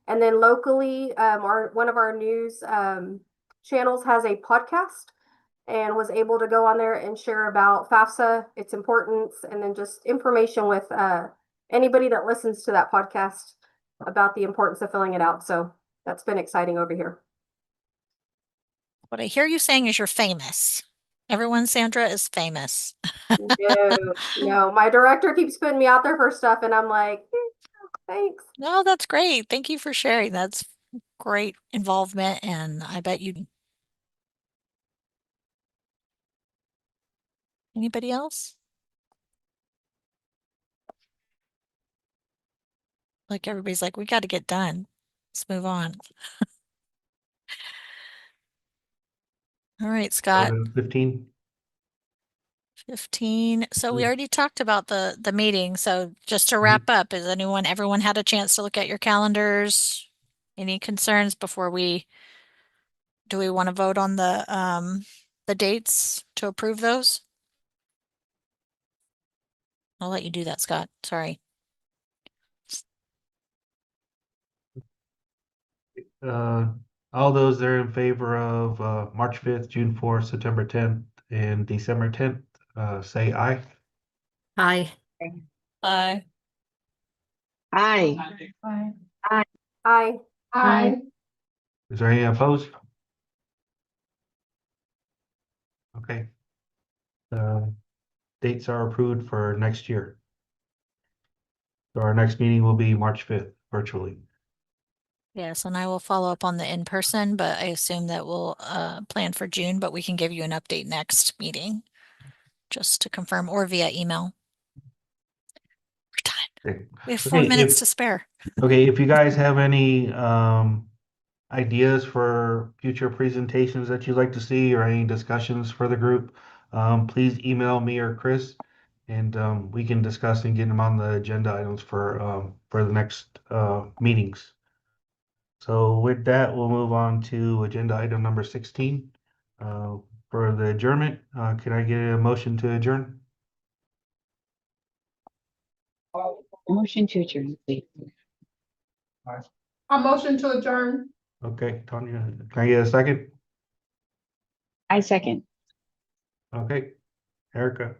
And then locally, one of our news channels has a podcast and was able to go on there and share about FAFSA, its importance, and then just information with anybody that listens to that podcast about the importance of filling it out. So that's been exciting over here. What I hear you saying is you're famous. Everyone, Sandra is famous. No, my director keeps putting me out there for stuff, and I'm like, thanks. No, that's great. Thank you for sharing. That's great involvement, and I bet you. Anybody else? Like everybody's like, we got to get done. Let's move on. All right, Scott. 15. 15. So we already talked about the meeting. So just to wrap up, is everyone had a chance to look at your calendars? Any concerns before do we want to vote on the dates to approve those? I'll let you do that, Scott. Sorry. All those that are in favor of March 5th, June 4th, September 10th, and December 10th, say aye. Aye. Aye. Aye. Aye. Aye. Aye. Is there any opposed? Okay. Dates are approved for next year. So our next meeting will be March 5th, virtually. Yes, and I will follow up on the in-person, but I assume that we'll plan for June, but we can give you an update next meeting just to confirm or via email. We're done. Okay. We have 4 minutes to spare. Okay, if you guys have any ideas for future presentations that you'd like to see or any discussions for the group, please email me or Chris, and we can discuss and get them on the agenda items for the next meetings. So with that, we'll move on to agenda item number 16 for the adjournment. Can I get a motion to adjourn? Motion to adjourn, please. A motion to adjourn. Okay, Tanya, can I get a second? I second. Okay, Erica.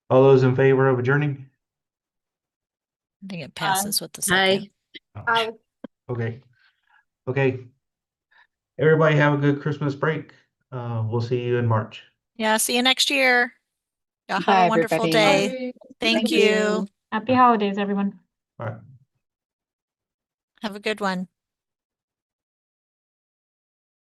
All those in favor of adjourning? I think it passes with the Aye. second. Aye. Okay. Okay. Everybody have a good Christmas break. We'll see you in March. Yeah, see you next year. Y'all have Bye, a wonderful everybody. day. Bye. Thank you. Happy holidays, everyone. All right. Have a good one.